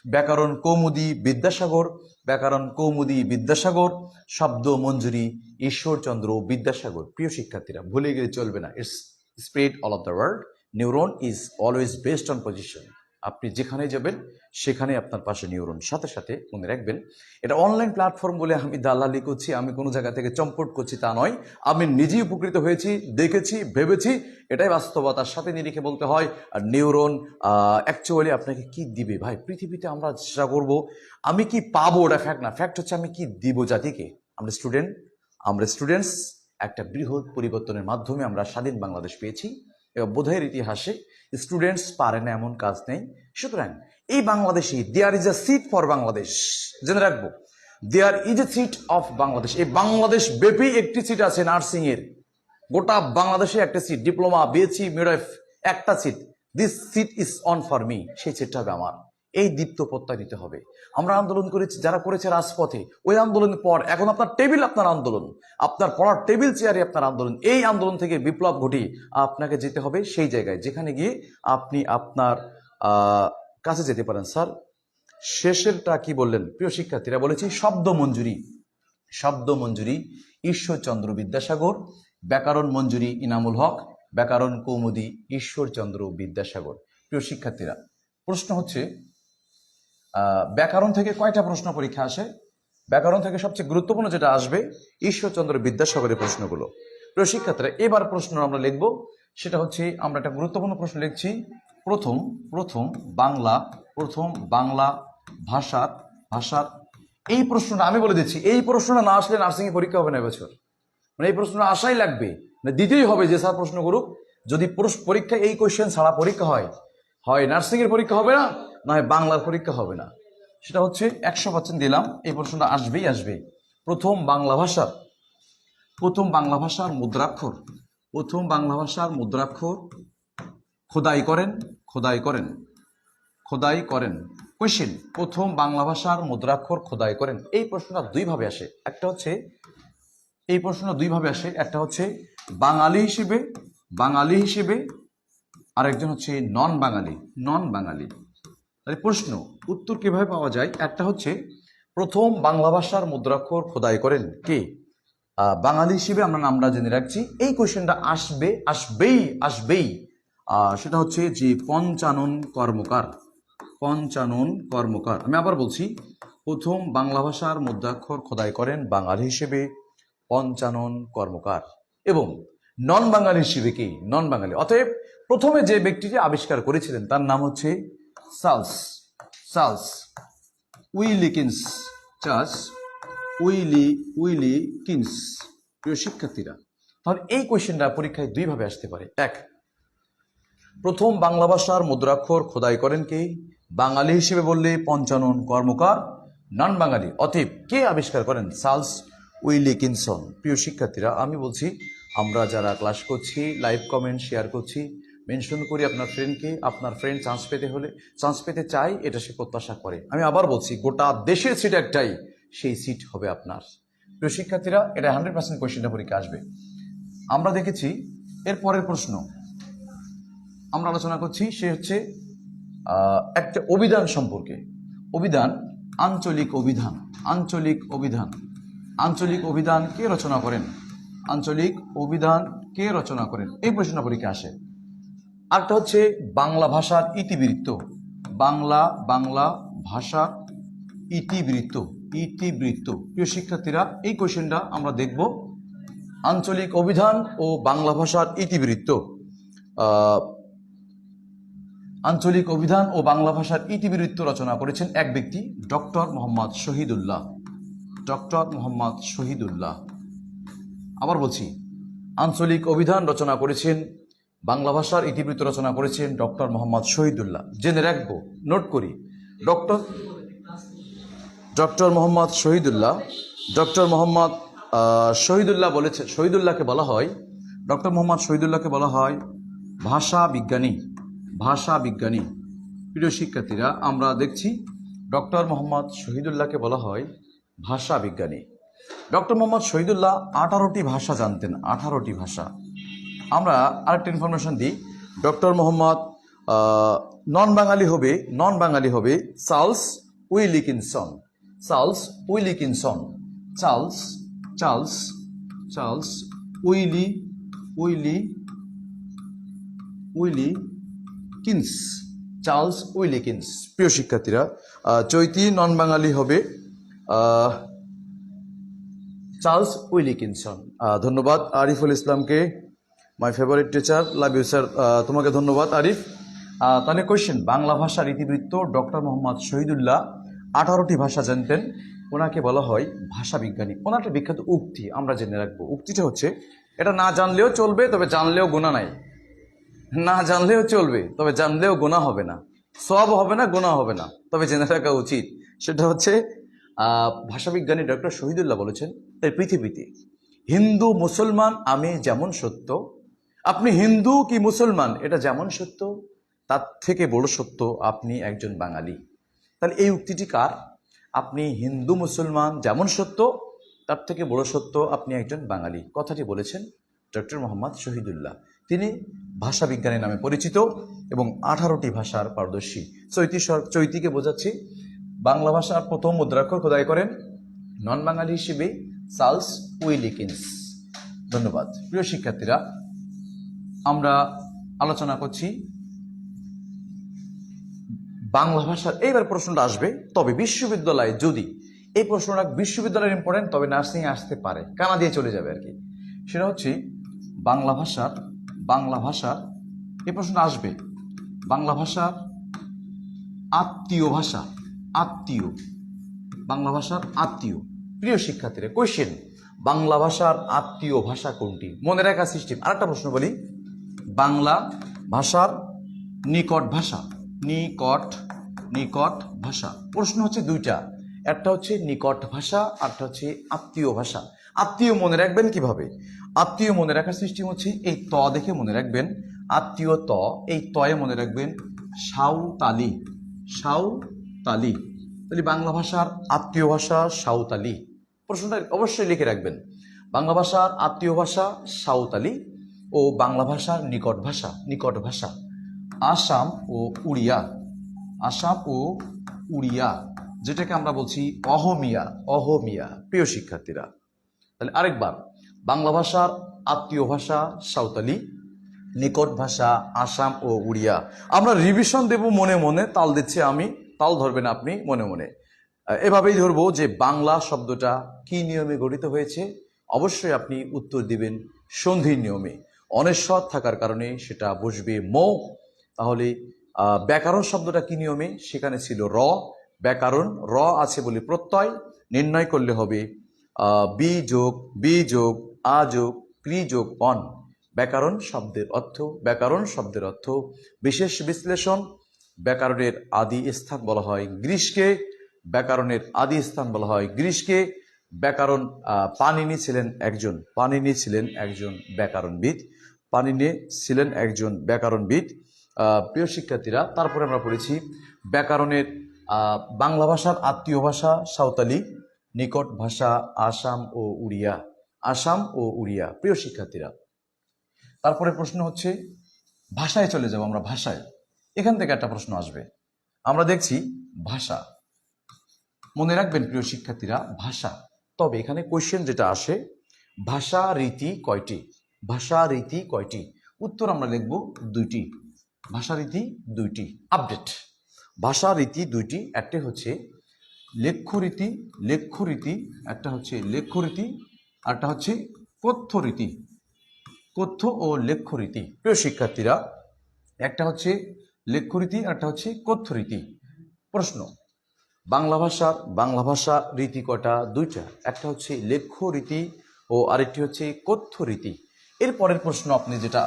ব্যাকরণ কৌমুদি বিদ্যাসাগর, ব্যাকরণ কৌমুদি বিদ্যাসাগর, শব্দ মঞ্জুরি ঈশ্বরচন্দ্র বিদ্যাসাগর। প্রিয় শিক্ষার্থীরা, ভুলে গেলে চলবে না, it's spread all of the world. Neuron is always based on position. আপনি যেখানে যাবেন সেখানে আপনার পাশে নিউরন। সাথে সাথে মনে রাখবেন, এটা অনলাইন প্ল্যাটফর্ম বলে আমি দালালি করছি, আমি কোনো জায়গা থেকে চম্পট করছি তা নয়। আমি নিজেই উপকৃত হয়েছি, দেখেছি, ভেবেছি, এটাই বাস্তবতার সাথে নিরিখে বলতে হয়। আর নিউরন অ্যাকচুয়ালি আপনাকে কি দিবে ভাই? পৃথিবীতে আমরা চেষ্টা করব আমি কি পাবো, ওটা ফ্যাক্ট না, ফ্যাক্ট হচ্ছে আমি কি দিব জাতিকে। আমরা স্টুডেন্টস একটা বৃহৎ পরিবর্তনের মাধ্যমে আমরা স্বাধীন বাংলাদেশ পেয়েছি এবং বোধহয়ের ইতিহাসে স্টুডেন্টস পারে না এমন কাজ নেই। সুতরাং এই বাংলাদেশে there is a seat for Bangladesh, জেনে রাখবো, there is a seat of Bangladesh. এই বাংলাদেশ ব্যাপী একটি সিট আছে নার্সিং এর, গোটা বাংলাদেশে একটা সিট, ডিপ্লোমা, বিএসসি, মিডওয়াইফ, একটা seat. This seat is on for me, সেই সিটটা হবে আমার। এই দীপ্ত প্রত্যয় নিতে হবে। আমরা আন্দোলন করেছি, যারা করেছে রাজপথে, ওই আন্দোলনের পর এখন আপনার টেবিল আপনার আন্দোলন, আপনার পড়ার টেবিল চেয়ারে আপনার আন্দোলন। এই আন্দোলন থেকে বিপ্লব ঘটিয়ে আপনাকে যেতে হবে সেই জায়গায় যেখানে গিয়ে আপনি আপনার কাছে যেতে পারেন। স্যার শেষেরটা কি বললেন? প্রিয় শিক্ষার্থীরা, বলেছি শব্দ মঞ্জুরি ঈশ্বরচন্দ্র বিদ্যাসাগর, ব্যাকরণ মঞ্জুরি ইনামুল হক, ব্যাকরণ কৌমুদী ঈশ্বরচন্দ্র বিদ্যাসাগর। প্রিয় শিক্ষার্থীরা, প্রশ্ন হচ্ছে ব্যাকরণ থেকে কয়টা প্রশ্ন পরীক্ষা আসে? ব্যাকরণ থেকে সবচেয়ে গুরুত্বপূর্ণ যেটা আসবে ঈশ্বরচন্দ্র বিদ্যাসাগরের প্রশ্নগুলো। প্রিয় শিক্ষার্থীরা, এবার প্রশ্ন আমরা লিখব, সেটা হচ্ছে আমরা একটা গুরুত্বপূর্ণ প্রশ্ন লিখছি। প্রথম বাংলা ভাষার এই প্রশ্নটা আমি বলে দিচ্ছি, এই প্রশ্নটা না আসলে নার্সিং এ পরীক্ষা হবে না এবছর। মানে এই প্রশ্নটা আসাই লাগবে, মানে দিতেই হবে যে স্যার প্রশ্ন করুক। যদি পরীক্ষা এই কোয়েশ্চেন ছাড়া পরীক্ষা হয় নার্সিং এর পরীক্ষা হবে না, না হয় বাংলার পরীক্ষা হবে না। সেটা হচ্ছে 100% দিলাম, এই প্রশ্নটা আসবে। প্রথম বাংলা ভাষার মুদ্রাক্ষর খোদাই করেন। কোয়েশ্চেন, প্রথম বাংলা ভাষার মুদ্রাক্ষর খোদাই করেন। এই প্রশ্নটা দুইভাবে আসে, একটা হচ্ছে একটা হচ্ছে বাঙালি হিসেবে, আরেকজন হচ্ছে নন বাঙালি। তাহলে প্রশ্ন উত্তর কিভাবে পাওয়া যায়? একটা হচ্ছে প্রথম বাংলা ভাষার মুদ্রাক্ষর খোদাই করেন কে? বাঙালি হিসেবে আমরা জেনে রাখছি। এই কোয়েশ্চেনটা আসবেই। সেটা হচ্ছে যে পঞ্চানন কর্মকার। আমি আবার বলছি, প্রথম বাংলা ভাষার মুদ্রাক্ষর খোদাই করেন বাঙালি হিসেবে পঞ্চানন কর্মকার। এবং নন বাঙালি হিসেবে কি? নন বাঙালি। অতএব প্রথমে যে ব্যক্তিটি আবিষ্কার করেছিলেন তার নাম হচ্ছে চার্লস উইলিকিন্স। প্রিয় শিক্ষার্থীরা, তাহলে এই কোয়েশ্চেনটা পরীক্ষায় দুইভাবে আসতে পারে। এক, প্রথম বাংলা ভাষার মুদ্রাক্ষর খোদাই করেন কে? বাঙালি হিসেবে বললে পঞ্চানন কর্মকার, নন বাঙালি। অতএব কে আবিষ্কার করেন? চার্লস উইলিকিনসন। প্রিয় শিক্ষার্থীরা, আমি বলছি, আমরা যারা ক্লাস করছি, লাইভ কমেন্ট শেয়ার করছি, মেনশন করি আপনার ফ্রেন্ডকে। আপনার ফ্রেন্ড চান্স পেতে চাই, এটা সে প্রত্যাশা করে। আমি আবার বলছি, গোটা দেশের সিট একটাই, সেই সিট হবে আপনার। প্রিয় শিক্ষার্থীরা, এটা 100% কোয়েশ্চেনটা পরীক্ষা আসবে। আমরা দেখেছি এর পরের প্রশ্ন আমরা আলোচনা করছি, সে হচ্ছে একটা অভিধান সম্পর্কে। আঞ্চলিক অভিধান কে রচনা করেন? এই প্রশ্ন পরীক্ষা আসে। আরেকটা হচ্ছে বাংলা ভাষার ইতিবৃত্ত, বাংলা ভাষার ইতিবৃত্ত। প্রিয় শিক্ষার্থীরা, এই কোয়েশ্চেনটা আমরা দেখব। আঞ্চলিক অভিধান ও বাংলা ভাষার ইতিবৃত্ত। আঞ্চলিক অভিধান ও বাংলা ভাষার ইতিবৃত্ত রচনা করেছেন এক ব্যক্তি, ডক্টর মোহাম্মদ শহীদুল্লাহ। আবার বলছি, আঞ্চলিক অভিধান রচনা করেছেন, বাংলা ভাষার ইতিবৃত্ত রচনা করেছেন ডক্টর মোহাম্মদ শহীদুল্লাহ। জেনে রাখবো, নোট করি, ডক্টর মোহাম্মদ শহীদুল্লাহ বলেছেন, শহীদুল্লাহকে বলা হয়, ডক্টর মোহাম্মদ শহীদুল্লাহকে বলা হয় ভাষা বিজ্ঞানী। প্রিয় শিক্ষার্থীরা, আমরা দেখছি ডক্টর মোহাম্মদ শহীদুল্লাহকে বলা হয় ভাষা বিজ্ঞানী। ডক্টর মোহাম্মদ শহীদুল্লাহ 18টি ভাষা জানতেন, 18টি ভাষা। আমরা আরেকটা ইনফরমেশন দিই, ডক্টর মোহাম্মদ নন বাঙালি হবে চার্লস উইলিকিনসন। চার্লস উইলিকিন্স। চার্লস উইলিকিন্স। প্রিয় শিক্ষার্থীরা, চৈতি নন বাঙালি হবে চার্লস উইলিকিনসন। ধন্যবাদ আরিফুল ইসলামকে, my favourite teacher, love you sir. তোমাকে ধন্যবাদ আরিফ। তাহলে কোয়েশ্চেন, বাংলা ভাষার ইতিবৃত্ত, ডক্টর মোহাম্মদ শহীদুল্লাহ 18টি ভাষা জানতেন, ওনাকে বলা হয় ভাষা বিজ্ঞানী। ওনার একটা বিখ্যাত উক্তি আমরা জেনে রাখবো। উক্তিটা হচ্ছে, এটা না জানলেও চলবে তবে জানলেও গুনাহ নাই, না জানলেও চলবে তবে জানলেও গুনাহ হবে না, সওয়াব হবে না, গুনাহ হবে না, তবে জেনে রাখা উচিত। সেটা হচ্ছে ভাষাবিজ্ঞানী ডক্টর শহীদুল্লাহ বলেছেন, এই পৃথিবীতে হিন্দু মুসলমান আমি যেমন সত্য, আপনি হিন্দু কি মুসলমান এটা যেমন সত্য, তার থেকে বড় সত্য আপনি একজন বাঙালি। তাহলে এই উক্তিটি কার? আপনি হিন্দু মুসলমান যেমন সত্য, তার থেকে বড় সত্য আপনি একজন বাঙালি, কথাটি বলেছেন ডক্টর মোহাম্মদ শহীদুল্লাহ। তিনি ভাষা বিজ্ঞানী নামে পরিচিত এবং 18টি ভাষার পারদর্শী। চৈতিকে বোঝাচ্ছি। বাংলা ভাষার প্রথম মুদ্রাক্ষর খোদাই করেন নন বাঙালি হিসেবে চার্লস উইলিকিন্স। ধন্যবাদ। প্রিয় শিক্ষার্থীরা, আমরা আলোচনা করছি বাংলা ভাষার। এইবার প্রশ্নটা আসবে, তবে বিশ্ববিদ্যালয়ে যদি এই প্রশ্নটা বিশ্ববিদ্যালয়ের ইম্পর্টেন্ট, তবে নার্সিংয়ে আসতে পারে, কানা দিয়ে চলে যাবে আর কি। সেটা হচ্ছে বাংলা ভাষার এই প্রশ্নটা আসবে, বাংলা ভাষার আত্মীয় ভাষা, আত্মীয়, বাংলা ভাষার আত্মীয়। প্রিয় শিক্ষার্থীরা, কোয়েশ্চেন, বাংলা ভাষার আত্মীয় ভাষা কোনটি? মনে রাখা সিস্টেম। আরেকটা প্রশ্ন বলি, বাংলা ভাষার নিকট ভাষা, নিকট ভাষা। প্রশ্ন হচ্ছে দুইটা, একটা হচ্ছে নিকট ভাষা, আরটা হচ্ছে আত্মীয় ভাষা। আত্মীয় মনে রাখবেন কিভাবে? আত্মীয় মনে রাখার সিস্টেম হচ্ছে, এই ত দেখে মনে রাখবেন, আত্মীয় ত, এই তয়ে মনে রাখবেন সাঁওতালি, সাঁওতালি। তাহলে বাংলা ভাষার আত্মীয় ভাষা সাঁওতালি। প্রশ্নটা অবশ্যই লিখে রাখবেন, বাংলা ভাষার আত্মীয় ভাষা সাঁওতালি ও বাংলা ভাষার নিকট ভাষা আসাম ও উড়িয়া, যেটাকে আমরা বলছি অহমিয়া। প্রিয় শিক্ষার্থীরা, তাহলে আরেকবার, বাংলা ভাষার আত্মীয় ভাষা সাঁওতালি, নিকট ভাষা আসাম ও উড়িয়া। আমরা রিভিশন দেব মনে মনে, তাল দিচ্ছে আমি, তাল ধরবেন আপনি মনে মনে। এভাবেই ধরবো যে বাংলা শব্দটা কি নিয়মে গঠিত হয়েছে। অবশ্যই আপনি উত্তর দিবেন সন্ধির নিয়মে। অনেশ্বর থাকার কারণে সেটা বসবে মৌ। তাহলে ব্যাকরণ শব্দটা কি নিয়মে? সেখানে ছিল র, ব্যাকরণ, র আছে বলে প্রত্যয় নির্ণয় করলে হবে বি যোগ আ যোগ ক্রি যোগ অন। ব্যাকরণ শব্দের অর্থ বিশেষ বিশ্লেষণ। ব্যাকরণের আদি স্থান বলা হয় গ্রীসকে, ব্যাকরণ পাণিনি ছিলেন একজন ব্যাকরণবিদ। প্রিয় শিক্ষার্থীরা, তারপরে আমরা পড়েছি ব্যাকরণের বাংলা ভাষার আত্মীয় ভাষা সাঁওতালি, নিকট ভাষা আসাম ও উড়িয়া। প্রিয় শিক্ষার্থীরা, তারপরে প্রশ্ন হচ্ছে, ভাষায় চলে যাব আমরা। ভাষায় এখান থেকে একটা প্রশ্ন আসবে। আমরা দেখছি ভাষা, মনে রাখবেন প্রিয় শিক্ষার্থীরা, ভাষা। তবে এখানে কোয়েশ্চেন যেটা আসে, ভাষা রীতি কয়টি? উত্তর আমরা লিখব দুইটি। ভাষা রীতি দুইটি। আপডেট, ভাষা রীতি দুইটি। একটা হচ্ছে লেখ্যরীতি, একটা হচ্ছে লেখ্যরীতি, আরটা হচ্ছে কথ্যরীতি, কথ্য ও লেখ্যরীতি। প্রিয় শিক্ষার্থীরা, একটা হচ্ছে লেখ্যরীতি, একটা হচ্ছে কথ্যরীতি। প্রশ্ন, বাংলা ভাষা রীতি কটা? দুইটা। একটা হচ্ছে লেখ্যরীতি ও আরেকটি হচ্ছে কথ্যরীতি। এর পরের প্রশ্ন আপনি যেটা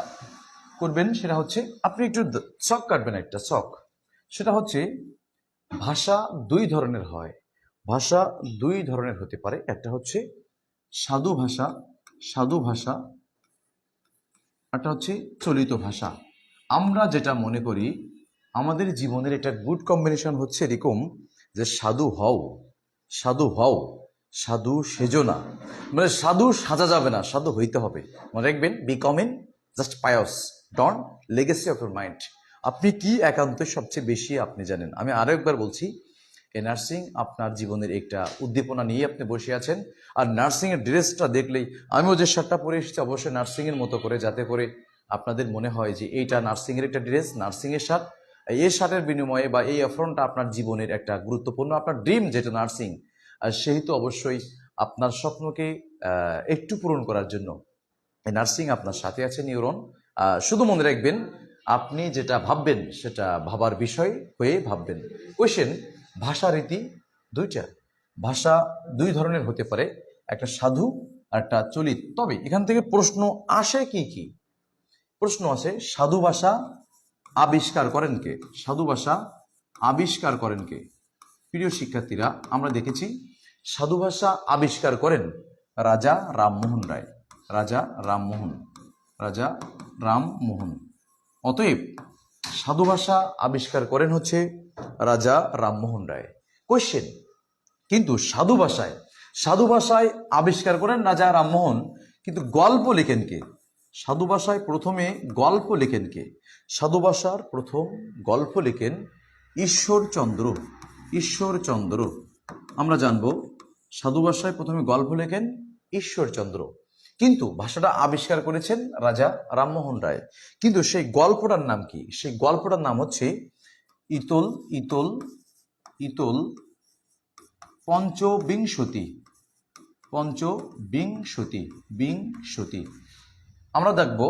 করবেন সেটা হচ্ছে, আপনি একটু ছক কাটবেন, একটা ছক। সেটা হচ্ছে, ভাষা দুই ধরনের হয়, ভাষা দুই ধরনের হতে পারে। একটা হচ্ছে সাধু ভাষা, একটা হচ্ছে চলিত ভাষা। আমরা যেটা মনে করি আমাদের জীবনের একটা গুড কম্বিনেশন হচ্ছে এরকম যে সাধু হও, সাধু সেজো না, মানে সাধু সাজা যাবে না, সাধু হইতে হবে। মনে রাখবেন, বিকামিং জাস্ট পায়স, don't legacy of your mind. আপনি কি একান্ত সবচেয়ে বেশি আপনি জানেন। আমি আরো একবার বলছি, এই নার্সিং আপনার জীবনের একটা উদ্দীপনা নিয়ে আপনি বসে আছেন। আর নার্সিং এর ড্রেসটা দেখলেই, আমিও যে শার্টটা পরে এসেছি অবশ্যই নার্সিং এর মতো করে, যাতে করে আপনাদের মনে হয় যে এইটা নার্সিং এর একটা ড্রেস, নার্সিং এর শার্ট। এই শার্টের বিনিময়ে বা এই অ্যাফ্রনটা আপনার জীবনের একটা গুরুত্বপূর্ণ, আপনার ড্রিম যেটা নার্সিং, সেহেতু অবশ্যই আপনার স্বপ্নকে একটু পূরণ করার জন্য এই নার্সিং আপনার সাথে আছে নিউরন। শুধু মনে রাখবেন, আপনি যেটা ভাববেন সেটা ভাবার বিষয় হয়ে ভাববেন। কোয়েশ্চেন, ভাষা রীতি দুইটা, ভাষা দুই ধরনের হতে পারে, একটা সাধু আর একটা চলিত। তবে এখান থেকে প্রশ্ন আসে কি কি? প্রশ্ন আছে সাধু ভাষা আবিষ্কার করেন কে? সাধু ভাষা আবিষ্কার করেন কে? প্রিয় শিক্ষার্থীরা, আমরা দেখেছি সাধু ভাষা আবিষ্কার করেন রাজা রামমোহন রায়। রাজা রামমোহন, রাজা রামমোহন। অতএব সাধু ভাষা আবিষ্কার করেন হচ্ছে রাজা রামমোহন রায়। কোয়েশ্চেন, কিন্তু সাধু ভাষায় আবিষ্কার করেন রাজা রামমোহন, কিন্তু গল্প লেখেন কে? সাধু ভাষায় প্রথমে গল্প লেখেন কে? সাধু ভাষার প্রথম গল্প লেখেন ঈশ্বরচন্দ্র। ঈশ্বরচন্দ্র। আমরা জানব সাধু ভাষায় প্রথমে গল্প লেখেন ঈশ্বরচন্দ্র, কিন্তু ভাষাটা আবিষ্কার করেছেন রাজা রামমোহন রায়। কিন্তু সেই গল্পটার নাম কি? সেই গল্পটার নাম হচ্ছে ইতল ইতল ইতল পঞ্চবিংশতি। পঞ্চবিংশতি, বিংশতি। আমরা দেখব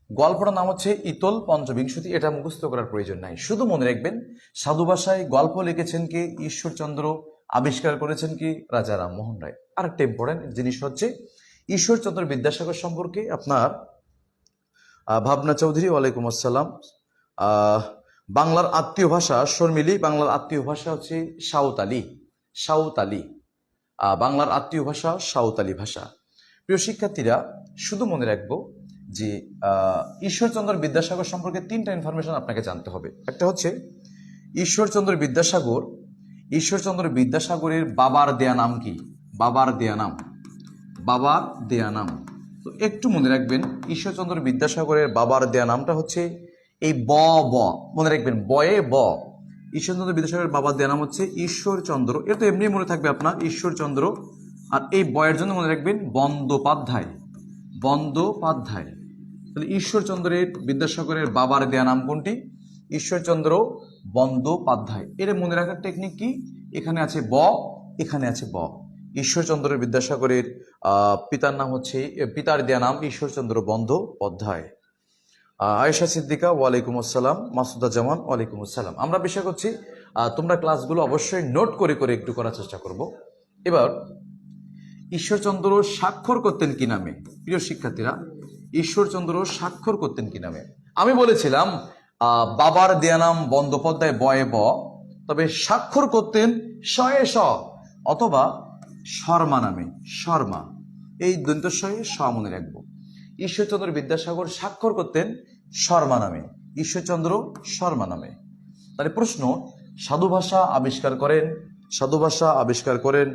গল্পটার নাম হচ্ছে ইতল পঞ্চবিংশতি। এটা মুখস্থ করার প্রয়োজন নাই, শুধু মনে রাখবেন সাধু ভাষায় গল্প লিখেছেন কি ঈশ্বরচন্দ্র, আবিষ্কার করেছেন কি রাজা রামমোহন রায়। আর একটা ইম্পর্টেন্ট জিনিস হচ্ছে ঈশ্বরচন্দ্র বিদ্যাসাগর সম্পর্কে আপনার ভাবনা চৌধুরী, ওয়ালাইকুম আসসালাম। বাংলার আত্মীয় ভাষা শর্মিলি, বাংলার আত্মীয় ভাষা হচ্ছে সাঁওতালি। সাঁওতালি, বাংলার আত্মীয় ভাষা সাঁওতালি ভাষা। প্রিয় শিক্ষার্থীরা, শুধু মনে রাখবো যে ঈশ্বরচন্দ্র বিদ্যাসাগর সম্পর্কে তিনটা ইনফরমেশন আপনাকে জানতে হবে। একটা হচ্ছে ঈশ্বরচন্দ্র বিদ্যাসাগর, ঈশ্বরচন্দ্র বিদ্যাসাগরের বাবার দেয়া নাম কি? বাবার দেয়া নাম, বাবার দেয়া নাম। তো একটু মনে রাখবেন ঈশ্বরচন্দ্র বিদ্যাসাগরের বাবার দেয়া নামটা হচ্ছে এই ব ব, মনে রাখবেন বয়ে ব। ঈশ্বরচন্দ্র বিদ্যাসাগরের বাবার দেয়া নাম হচ্ছে ঈশ্বরচন্দ্র। এটা তো এমনি মনে থাকবে আপনার ঈশ্বরচন্দ্র, আর এই বয়ের জন্য মনে রাখবেন বন্দ্যোপাধ্যায়। বন্দ্যোপাধ্যায়। তাহলে ঈশ্বরচন্দ্রের বিদ্যাসাগরের বাবার দেয়া নাম কোনটি? ঈশ্বরচন্দ্র বন্দ্যোপাধ্যায়। এর মনে রাখার টেকনিক কি? এখানে আছে ব, এখানে আছে ব। ঈশ্বরচন্দ্র বিদ্যাসাগরের পিতার নাম হচ্ছে, পিতার দেয়া নাম ঈশ্বরচন্দ্র বন্দ্যোপাধ্যায়। আয়েশা সিদ্দিকা, ওয়ালাইকুম আসসালাম। মাসুদা জামান, ওয়ালাইকুম আসসালাম। আমরা বিষয় করছি, তোমরা ক্লাসগুলো অবশ্যই নোট করে করে একটু করার চেষ্টা করব। এবার ঈশ্বরচন্দ্র স্বাক্ষর করতেন কি নামে? প্রিয় শিক্ষার্থীরা, ঈশ্বরচন্দ্র স্বাক্ষর করতেন কি নামে? আমি বলেছিলাম বাবার দেয়া নাম বন্দ্যোপাধ্যায় বয়ে ব, তবে স্বাক্ষর করতেন শয়ে স অথবা শর্মা নামে। শর্মা, এই দন্তস্বয়ে স মনে রাখবো। ঈশ্বরচন্দ্র বিদ্যাসাগর স্বাক্ষর করতেন শর্মা নামে, ঈশ্বরচন্দ্র শর্মা নামে। তাহলে প্রশ্ন, সাধু ভাষা আবিষ্কার করেন, সাধু ভাষা আবিষ্কার করেন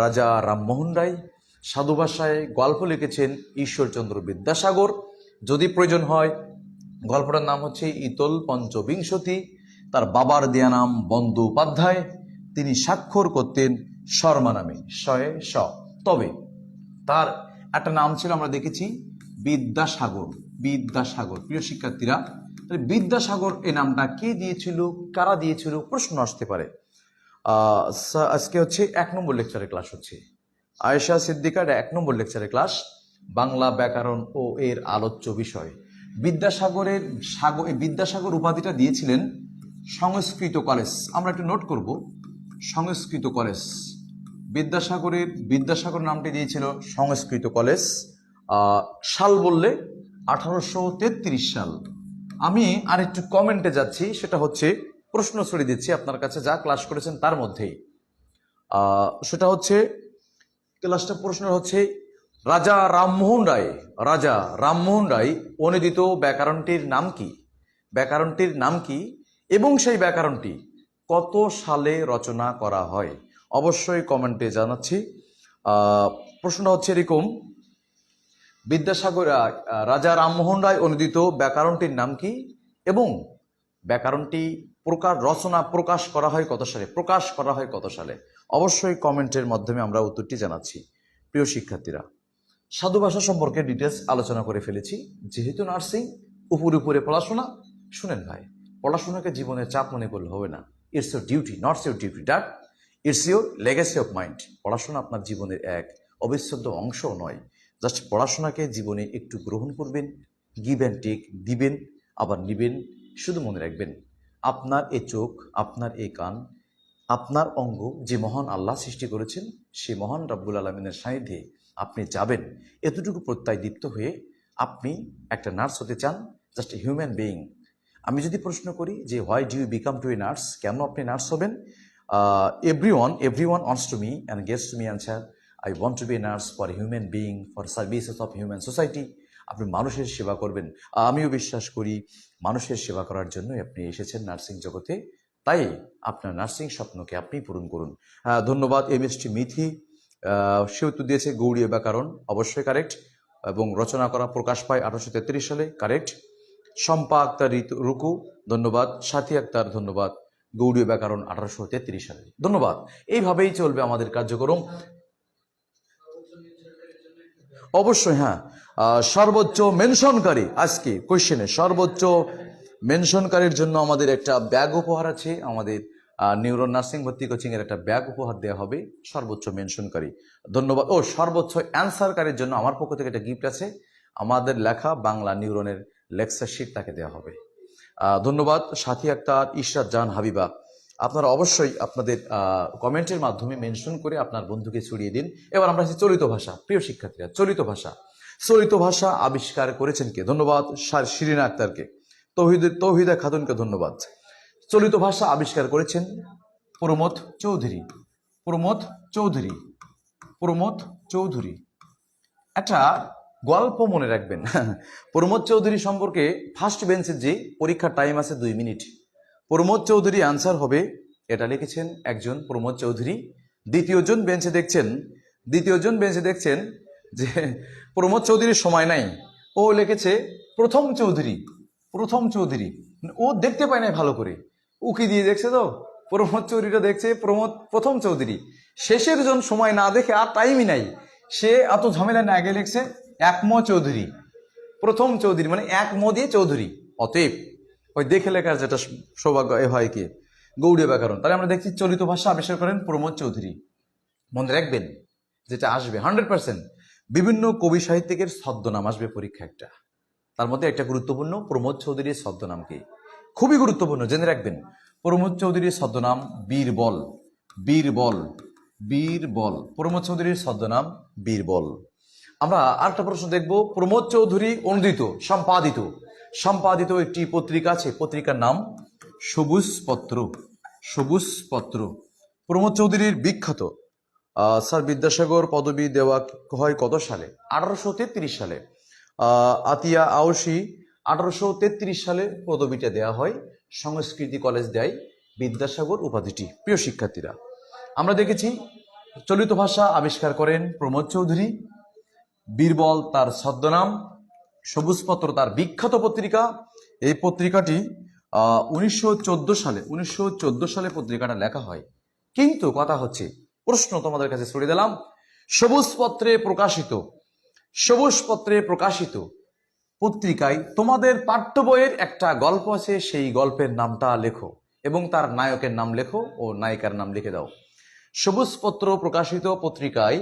রাজা রামমোহন রায়। সাধু ভাষায় গল্প লিখেছেন ঈশ্বরচন্দ্র বিদ্যাসাগর। যদি প্রয়োজন হয় গল্পটার নাম হচ্ছে ইতল পঞ্চবিংশতি। তার বাবার দেয়া নাম বন্দ্যোপাধ্যায়। তিনি স্বাক্ষর করতেন শর্মা নামে, শয়ে স। তবে তার একটা নাম ছিল, আমরা দেখেছি বিদ্যাসাগর। বিদ্যাসাগর। প্রিয় শিক্ষার্থীরা, বিদ্যাসাগর এই নামটা কে দিয়েছিল, কারা দিয়েছিল, প্রশ্ন আসতে পারে। আজকে হচ্ছে 1 নম্বর লেকচারের ক্লাস হচ্ছে। আয়েশা সিদ্দিকার 1 নম্বর লেকচারের ক্লাস, বাংলা ব্যাকরণ ও এর আলোচ্য বিষয়। বিদ্যাসাগরের বিদ্যাসাগর উপাধিটা দিয়েছিলেন সংস্কৃত কলেজ। আমরা একটু নোট করব, সংস্কৃত কলেজ। বিদ্যাসাগর নামটি দিয়েছিল সংস্কৃত কলেজ। সাল বললে 1833 সাল। আমি আরেকটু কমেন্টে যাচ্ছি, সেটা হচ্ছে প্রশ্ন ছড়িয়ে দিচ্ছি আপনার কাছে যা ক্লাস করেছেন তার মধ্যেই। সেটা হচ্ছে ক্লাসটা, প্রশ্ন হচ্ছে রাজা রামমোহন রায় অনুদিত ব্যাকরণটির নাম কি? ব্যাকরণটির নাম কি এবং সেই ব্যাকরণটি কত সালে রচনা করা হয়? অবশ্যই কমেন্টে জানাচ্ছি। প্রশ্নটা হচ্ছে এরকম, রাজা রামমোহন রায় অনুদিত ব্যাকরণটির নাম কি এবং ব্যাকরণটি প্রকাশ করা হয় কত সালে? অবশ্যই কমেন্টের মাধ্যমে আমরা উত্তরটি জানাচ্ছি। প্রিয় শিক্ষার্থীরা, সাধু ভাষা সম্পর্কে ডিটেলস আলোচনা করে ফেলেছি। যেহেতু নার্সিং উপরে পড়াশোনা, শুনেন ভাই, পড়াশোনাকে জীবনের চাপ মনে করলে হবে না। It's your duty, not your duty, that it's your legacy of mind. পড়াশোনা আপনার জীবনের এক অবিচ্ছেদ্য অংশও নয়। জাস্ট পড়াশোনাকে জীবনে একটু গ্রহণ করবেন, গিভ অ্যান্ড টেক, দিবেন আবার নিবেন। শুধু মনে রাখবেন, আপনার এই চোখ, আপনার এই কান, আপনার অঙ্গ যে মহান আল্লাহ সৃষ্টি করেছেন, সেই মহান রব্বুল আলমিনের সান্নিধ্যে আপনি যাবেন, এতটুকু প্রত্যয় দীপ্ত হয়ে আপনি একটা নার্স হতে চান, জাস্ট এ হিউম্যান বিইং। আমি যদি প্রশ্ন করি যে why do you become to a nurse, কেন আপনি নার্স হবেন? Everyone wants to me and gets to me answer, I want to be a nurse for human being, for services of human society. আপনি মানুষের সেবা করবেন। আমিও বিশ্বাস করি মানুষের সেবা করার জন্যই আপনি এসেছেন নার্সিং জগতে, তাই আপনার নার্সিং স্বপ্নকে আপনি পূরণ করুন। ধন্যবাদ এমএসটি মিথি, সে উত্তর দিয়েছে গৌড়ীয় ব্যাকরণ, অবশ্যই কারেক্ট, এবং রচনা করা প্রকাশ পায় 1833 সালে, কারেক্ট। শম্পা আক্তার রুকু, ধন্যবাদ। সাথী আক্তার, ধন্যবাদ। গৌড়ীয় ব্যাকরণ 1833 সালে, ধন্যবাদ। এইভাবেই চলবে আমাদের কার্যক্রম। অবশ্যই হ্যাঁ, সর্বোচ্চ মেনশনকারী, আজকে কোয়েশ্চেনে সর্বোচ্চ মেনশনকারীর জন্য আমাদের একটা ব্যাগ উপহার আছে। আমাদের নিউরো নার্সিং ভর্তি কোচিং এর একটা ব্যাগ উপহার দেওয়া হবে সর্বোচ্চ মেনশনকারী, ধন্যবাদ। ও সর্বোচ্চ অ্যান্সারকারীর জন্য আমার পক্ষ থেকে একটা গিফট আছে, আমাদের লেখা বাংলা নিউরনের লেকচার শিট তাকে দেওয়া হবে। ধন্যবাদ। সাথী আক্তার, ইশরাত জাহান হাবিবা, আপনারা অবশ্যই আপনাদের কমেন্টের মাধ্যমে মেনশন করে আপনার বন্ধুকে ছড়িয়ে দিন। এবার আমরা আছি চলিত ভাষা। প্রিয় শিক্ষার্থীরা, চলিত ভাষা আবিষ্কার করেছেন কে? ধন্যবাদ শিরিনা আক্তারকে। তৌহিদা খাতুনকে ধন্যবাদ। চলিত ভাষা আবিষ্কার করেছেন প্রমথ চৌধুরী। একটা গল্প মনে রাখবেন। প্রমথ চৌধুরী সম্পর্কে ফার্স্ট বেঞ্চের যে পরীক্ষার টাইম আছে 2 মিনিট। প্রমথ চৌধুরী আনসার হবে, এটা লিখেছেন একজন প্রমথ চৌধুরী। দ্বিতীয়জন বেঞ্চে দেখছেন যে প্রমথ চৌধুরীর সময় নাই, ও লিখেছে প্রথম চৌধুরী। ও দেখতে পায় নাই ভালো করে, উকি দিয়ে দেখছে, তো প্রমথ চৌধুরীটা দেখছে প্রথম চৌধুরী। শেষের জন সময় না দেখে আর টাইমই নাই, সে এত ঝামেলা না আগে লিখছে একম চৌধুরী, প্রথম চৌধুরী মানে এক ম দিয়ে চৌধুরী। অতএব ওই দেখে লেখার যেটা সৌভাগ্য এ হয় কি গৌড়ীয় ব্যাকরণ। তাহলে আমরা দেখছি চলিত ভাষা আবিষ্কার করেন প্রমথ চৌধুরী। মনে রাখবেন যেটা আসবে 100%, বিভিন্ন কবি সাহিত্যিকের ছদ্মনাম আসবে পরীক্ষা একটা, তার মধ্যে একটা গুরুত্বপূর্ণ প্রমথ চৌধুরীর ছদ্মনাম কি, খুবই গুরুত্বপূর্ণ, জেনে রাখবেন। প্রমথ চৌধুরীর ছদ্মনাম বীরবল। প্রমথ চৌধুরীর ছদ্মনাম বীরবল। আমরা আরেকটা প্রশ্ন দেখব। প্রমথ চৌধুরী অনুদিত সম্পাদিত একটি পত্রিকা আছে, পত্রিকার নাম সবুজ পত্র। প্রমথ চৌধুরীর বিখ্যাত স্যার বিদ্যাসাগর পদবী দেওয়া হয় কত সালে? 1833 সালে। আতিয়া আউসি 1833 সালে পদবিটা দেওয়া হয়, সংস্কৃতি কলেজ দেয় বিদ্যাসাগর উপাধিটি। প্রিয় শিক্ষার্থীরা, আমরা দেখেছি চলিত ভাষা আবিষ্কার করেন প্রমথ চৌধুরী, বীরবল তার ছদ্মনাম, সবুজপত্র তার বিখ্যাত পত্রিকা। এই পত্রিকাটি 1914 সালে পত্রিকাটা লেখা হয়। কিন্তু কথা হচ্ছে, প্রশ্ন তোমাদের কাছে ছড়িয়ে দিলাম, সবুজপত্রে প্রকাশিত পত্রিকায় তোমাদের পাঠ্য বইয়ের একটা গল্প আছে, সেই গল্পের নামটা লেখো এবং তার নায়কের নাম লেখো ও নায়িকার নাম লিখে দাও। সবুজপত্র প্রকাশিত পত্রিকায়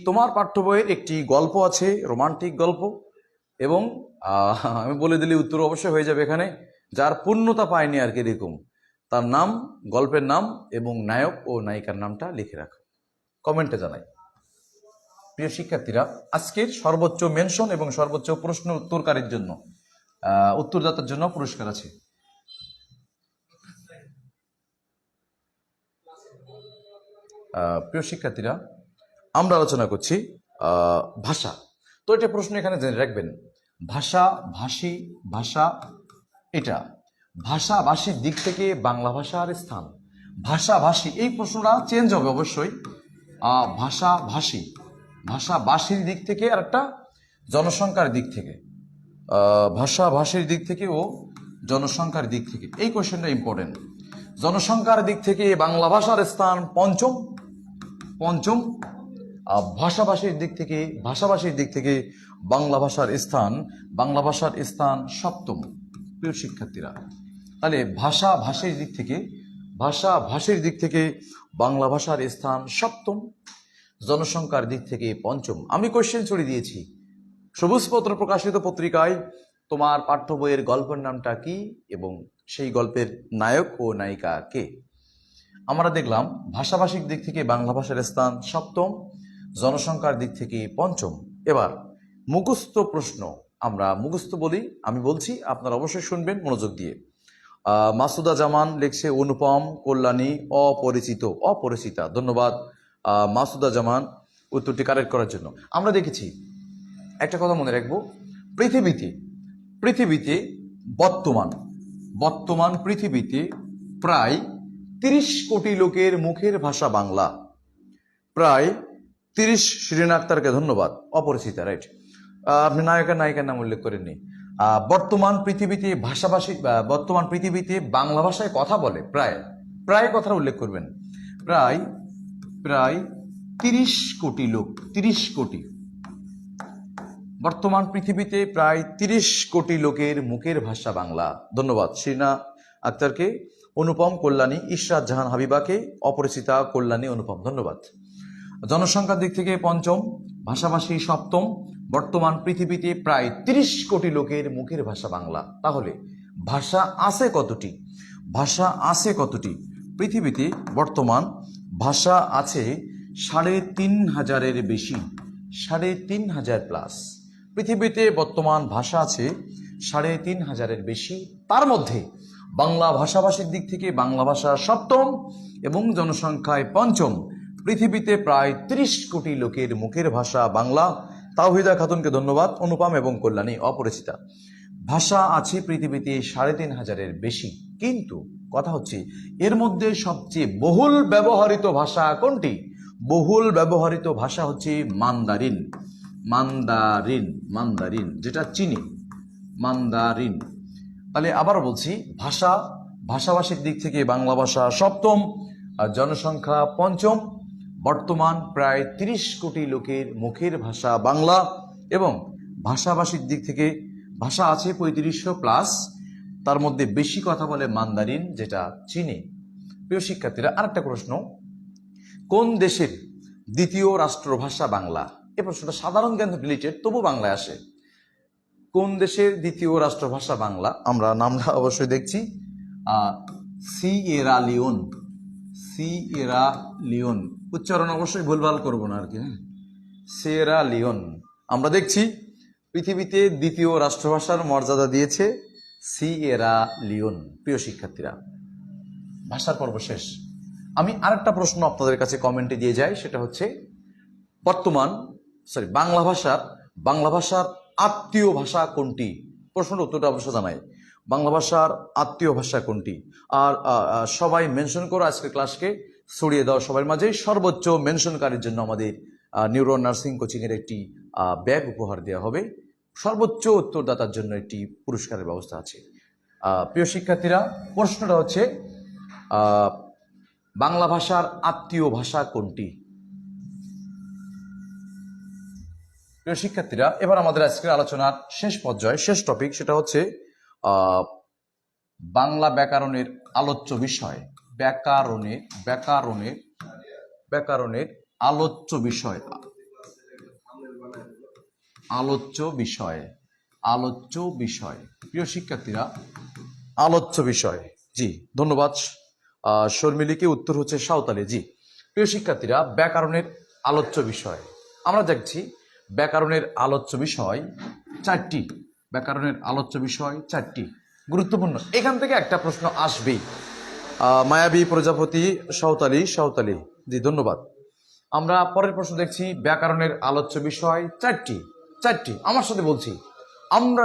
তোমার পাঠ্য বইয়ের একটি গল্প আছে, রোমান্টিক গল্প, এবং আমি বলে দিলে উত্তর অবশ্যই হয়ে যাবে এখানে, যার পূর্ণতা পায়নি আর কি এরকম, তার নাম, গল্পের নাম এবং নায়ক ও নায়িকার নামটা লিখে রাখো, কমেন্টে জানাই। প্রিয় শিক্ষার্থীরা, আজকের সর্বোচ্চ মেনশন এবং সর্বোচ্চ প্রশ্ন উত্তরকারীর জন্য উত্তরদাতার জন্য পুরস্কার আছে। প্রিয় শিক্ষার্থীরা, আমরা আলোচনা করছি ভাষা। তো এটা প্রশ্ন এখানে জেনে রাখবেন, ভাষা এটা ভাষাভাষীর দিক থেকে বাংলা ভাষার স্থান, ভাষাভাষী, এই প্রশ্নটা চেঞ্জ হবে অবশ্যই। ভাষাভাষীর দিক থেকে আর একটা জনসংখ্যার দিক থেকে, ভাষাভাষীর দিক থেকে ও জনসংখ্যার দিক থেকে, এই কোয়েশ্চেনটা ইম্পর্টেন্ট। জনসংখ্যার দিক থেকে বাংলা ভাষার স্থান পঞ্চম, ভাষাভাষীর দিক থেকে বাংলা ভাষার স্থান সপ্তম। প্রিয় শিক্ষার্থীরা, তাহলে ভাষার দিক থেকে বাংলা ভাষার স্থান সপ্তম, জনসংখ্যার দিক থেকে পঞ্চম। আমি কোশ্চেন ছড়িয়ে দিয়েছি, সবুজপত্র প্রকাশিত পত্রিকায় তোমার পাঠ্য বইয়ের গল্পের নামটা কি এবং সেই গল্পের নায়ক ও নায়িকা কে? আমরা দেখলাম ভাষাভাষিক দিক থেকে বাংলা ভাষার স্থান সপ্তম, জনসংখ্যার দিক থেকে পঞ্চম। এবার মুখস্থ প্রশ্ন, আমরা মুখস্থ বলি, আমি বলছি, আপনারা অবশ্যই শুনবেন মনোযোগ দিয়ে। মাসুদা জামান লিখছে অনুপম, কল্যাণী, অপরিচিতা। ধন্যবাদ মাসুদা জামান উত্তরটি কারেক্ট করার জন্য। আমরা দেখেছি, একটা কথা মনে রাখবো, পৃথিবীতে বর্তমান পৃথিবীতে প্রায় 30 কোটি লোকের মুখের ভাষা বাংলা। প্রায় 30। শিরিন আক্তারকে ধন্যবাদ, অপরিচিতা, রাইট। আপনি নায়িকার নাম উল্লেখ করেননি। বর্তমান পৃথিবীতে বাংলা ভাষায় কথা বলে প্রায় কথাটা উল্লেখ করবেন, প্রায় 30 কোটি লোক। 30 কোটি। বর্তমান পৃথিবীতে প্রায় 30 কোটি লোকের মুখের ভাষা বাংলা। ধন্যবাদ শিরিনা আক্তারকে, অনুপম, কল্যাণী, ইশরাত জাহান হাবিবাকে, অপরিচিতা, কল্যাণী, অনুপম, ধন্যবাদ। জনসংখ্যার দিক থেকে পঞ্চম, ভাষাভাষী সপ্তম, বর্তমান পৃথিবীতে প্রায় 30 কোটি লোকের মুখের ভাষা বাংলা। তাহলে ভাষা আছে কতটি? পৃথিবীতে বর্তমান ভাষা আছে 3,500-এর বেশি, 3,500 প্লাস। পৃথিবীতে বর্তমান ভাষা আছে 3,500-এর বেশি। তার মধ্যে বাংলা ভাষাভাষীর দিক থেকে বাংলা ভাষা সপ্তম এবং জনসংখ্যায় পঞ্চম। পৃথিবীতে প্রায় 30 কোটি লোকের মুখের ভাষা বাংলা। তাওহিদা খাতুনকে ধন্যবাদ, অনুপম এবং কল্যাণী, অপরিচিতা। ভাষা আছে পৃথিবীতে 3,500-এর বেশি, কিন্তু কথা হচ্ছে এর মধ্যে সবচেয়ে বহুল ব্যবহৃত ভাষা কোনটি? বহুল ব্যবহৃত ভাষা হচ্ছে মান্দারিন, যেটা চীনি, মান্দারিন। তাহলে আবার বলছি, ভাষাভাষিক দিক থেকে বাংলা ভাষা সপ্তম আর জনসংখ্যা পঞ্চম। বর্তমান প্রায় 30 কোটি লোকের মুখের ভাষা বাংলা এবং ভাষাভাষিক দিক থেকে ভাষা আছে 3500 প্লাস। তার মধ্যে বেশি কথা বলে মান্দারিন, যেটা চীনে। প্রিয় শিক্ষার্থীরা, আরেকটা প্রশ্ন, কোন দেশের দ্বিতীয় রাষ্ট্রভাষা বাংলা? এই প্রশ্নটা সাধারণ জ্ঞান রিলেটেড, তবু বাংলায় আসে। কোন দেশের দ্বিতীয় রাষ্ট্রভাষা বাংলা? আমরা নামটা অবশ্যই দেখছি, সিয়েরা লিওন। উচ্চারণ অবশ্যই ভুলভাল করবো না আর কি, হ্যাঁ, সিয়েরা লিওন। আমরা দেখছি পৃথিবীতে দ্বিতীয় রাষ্ট্রভাষার মর্যাদা দিয়েছে সিয়েরা লিওন। প্রিয় শিক্ষার্থীরা, ভাষার পর্ব শেষ। আমি আরেকটা প্রশ্ন আপনাদের কাছে কমেন্টে দিয়ে যাই, সেটা হচ্ছে বাংলা ভাষার আত্মীয় ভাষা কোনটি? প্রশ্নের উত্তরটা অবশ্য জানাই, বাংলা ভাষার আত্মীয় ভাষা কোনটি? আর সবাই মেনশন করো, আজকের ক্লাসকে ছড়িয়ে দাও সবার মাঝে। সর্বোচ্চ মেনশনকারীর জন্য আমাদের নিউরো নার্সিং কোচিংয়ের একটি ব্যাগ উপহার দেওয়া হবে। সর্বোচ্চ উত্তরদাতার জন্য একটি পুরস্কারের ব্যবস্থা আছে। প্রিয় শিক্ষার্থীরা, প্রশ্নটা হচ্ছে বাংলা ভাষার আত্মীয় ভাষা কোনটি? প্রিয় শিক্ষার্থীরা, এবার আমাদের আজকের আলোচনার শেষ পর্যায়ে, শেষ টপিক, সেটা হচ্ছে বাংলা ব্যাকরণের আলোচ্য বিষয়। ব্যাকরণের আলোচ্য বিষয়। প্রিয় শিক্ষার্থীরা, আলোচ্য বিষয়, জি ধন্যবাদ শর্মিলীকে, উত্তর হচ্ছে সাঁওতালি, জি। প্রিয় শিক্ষার্থীরা, ব্যাকরণের আলোচ্য বিষয় আমরা দেখছি। ব্যাকরণের আলোচ্য বিষয় 4টি। গুরুত্বপূর্ণ। এখান থেকে একটা প্রশ্ন আসবেই। মায়াবী প্রজাপতি, সাঁওতালি, জি ধন্যবাদ। আমরা পরের প্রশ্ন দেখছি, ব্যাকরণের আলোচ্য বিষয় 4টি। আমার সাথে বলছি, আমরা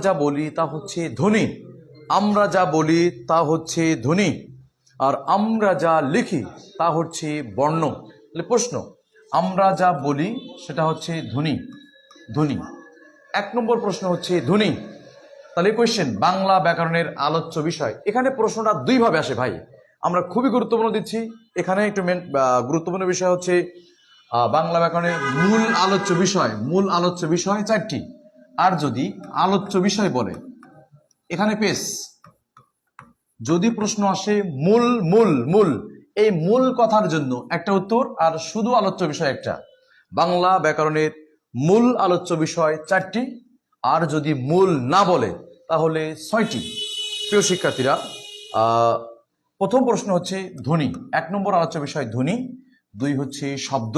যা বলি তা হচ্ছে ধ্বনি, আর আমরা যা লিখি তা হচ্ছে বর্ণ। তাহলে প্রশ্ন, আমরা যা বলি সেটা হচ্ছে ধ্বনি। 1 নম্বর প্রশ্ন হচ্ছে ধ্বনি। তাহলে কোয়েশ্চেন, বাংলা ব্যাকরণের আলোচ্য বিষয়। এখানে প্রশ্নটা 2 ভাবে আসে ভাই, আমরা খুবই গুরুত্বপূর্ণ দিচ্ছি। এখানে একটু গুরুত্বপূর্ণ বিষয় হচ্ছে বাংলা ব্যাকরণের মূল আলোচ্য বিষয় 4টি। আর যদি আলোচ্য বিষয় বলে, এখানে পেস যদি প্রশ্ন আসে মূল মূল মূল, এই মূল কথার জন্য একটা উত্তর, আর শুধু আলোচ্য বিষয় একটা। বাংলা ব্যাকরণের মূল আলোচ্য বিষয় 4টি, আর যদি মূল না বলে তাহলে 6টি। প্রিয় শিক্ষার্থীরা, প্রথম প্রশ্ন হচ্ছে ধ্বনি। 1 নম্বর আলোচ্য বিষয় ধ্বনি, 2 হচ্ছে শব্দ,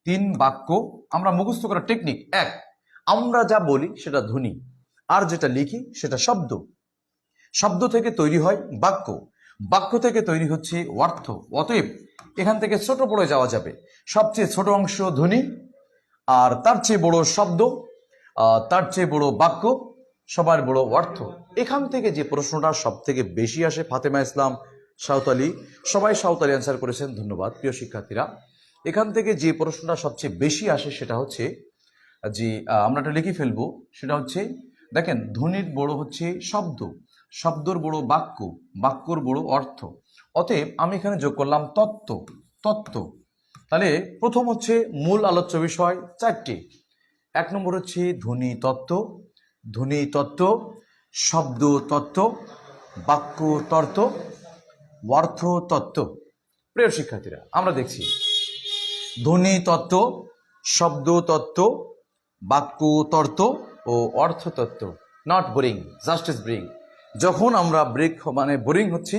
3 বাক্য। আমরা মুখস্থ করার টেকনিক: 1, আমরা যা বলি সেটা ধ্বনি, আর যেটা লিখি সেটা শব্দ। শব্দ থেকে তৈরি হয় বাক্য, বাক্য থেকে তৈরি হচ্ছে অর্থ। অতএব এখান থেকে ছোট বড় যাওয়া যাবে। সবচেয়ে ছোট অংশ ধ্বনি, আর তার চেয়ে বড় শব্দ, তার চেয়ে বড় বাক্য, সবার বড় অর্থ। এখান থেকে যে প্রশ্নটা সব থেকে বেশি আসে, ফাতেমা ইসলাম সাঁওতালি, সবাই সাঁওতালি অ্যান্সার করেছেন, ধন্যবাদ প্রিয় শিক্ষার্থীরা। এখান থেকে যে প্রশ্নটা সবচেয়ে বেশি আসে সেটা হচ্ছে যে আমরা এটা লিখে ফেলবো, সেটা হচ্ছে দেখেন, ধ্বনির বড় হচ্ছে শব্দ, শব্দর বড় বাক্য, বাক্যর বড় অর্থ। অতএব আমি এখানে যোগ করলাম তত্ত্ব, তত্ত্ব। তাহলে প্রথম হচ্ছে মূল আলোচ্য বিষয় 4টি। 1 নম্বর হচ্ছে ধ্বনি তত্ত্ব, ধ্বনি তত্ত্ব, শব্দ তত্ত্ব, বাক্য তত্ত্ব, অর্থ তত্ত্ব। প্রিয় শিক্ষার্থীরা, আমরা দেখছি ধ্বনি তত্ত্ব, শব্দ তত্ত্ব, বাক্য তত্ত্ব ও অর্থ তত্ত্ব। Not boring, just is bring. যখন আমরা বোরিং হচ্ছি,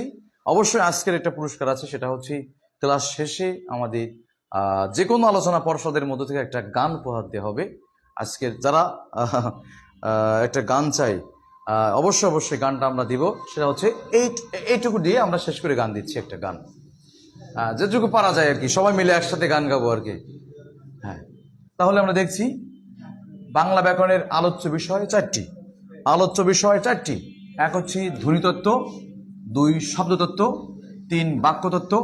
অবশ্যই আজকের একটা পুরস্কার আছে, সেটা হচ্ছে ক্লাস শেষে আমাদের যে কোনো আলোচনা পর্ষদের মধ্য থেকে একটা গান উপহার দেওয়া হবে। আজকের যারা একটা গান চাই, অবশ্যই অবশ্যই গানটা আমরা দিব। সেটা হচ্ছে এইটুকু দিয়ে আমরা শেষ করে গান দিচ্ছি, একটা গান যেটুকু পারা যায় আর কি, সবাই মিলে একসাথে গান গাবো আর কি। হ্যাঁ, তাহলে আমরা দেখছি বাংলা ব্যাকরণের আলোচ্য বিষয় 4টি। আলোচ্য বিষয় 4টি: 1 হচ্ছে ধ্বনিতত্ত্ব, 2 শব্দতত্ত্ব, 3 বাক্যতত্ত্ব,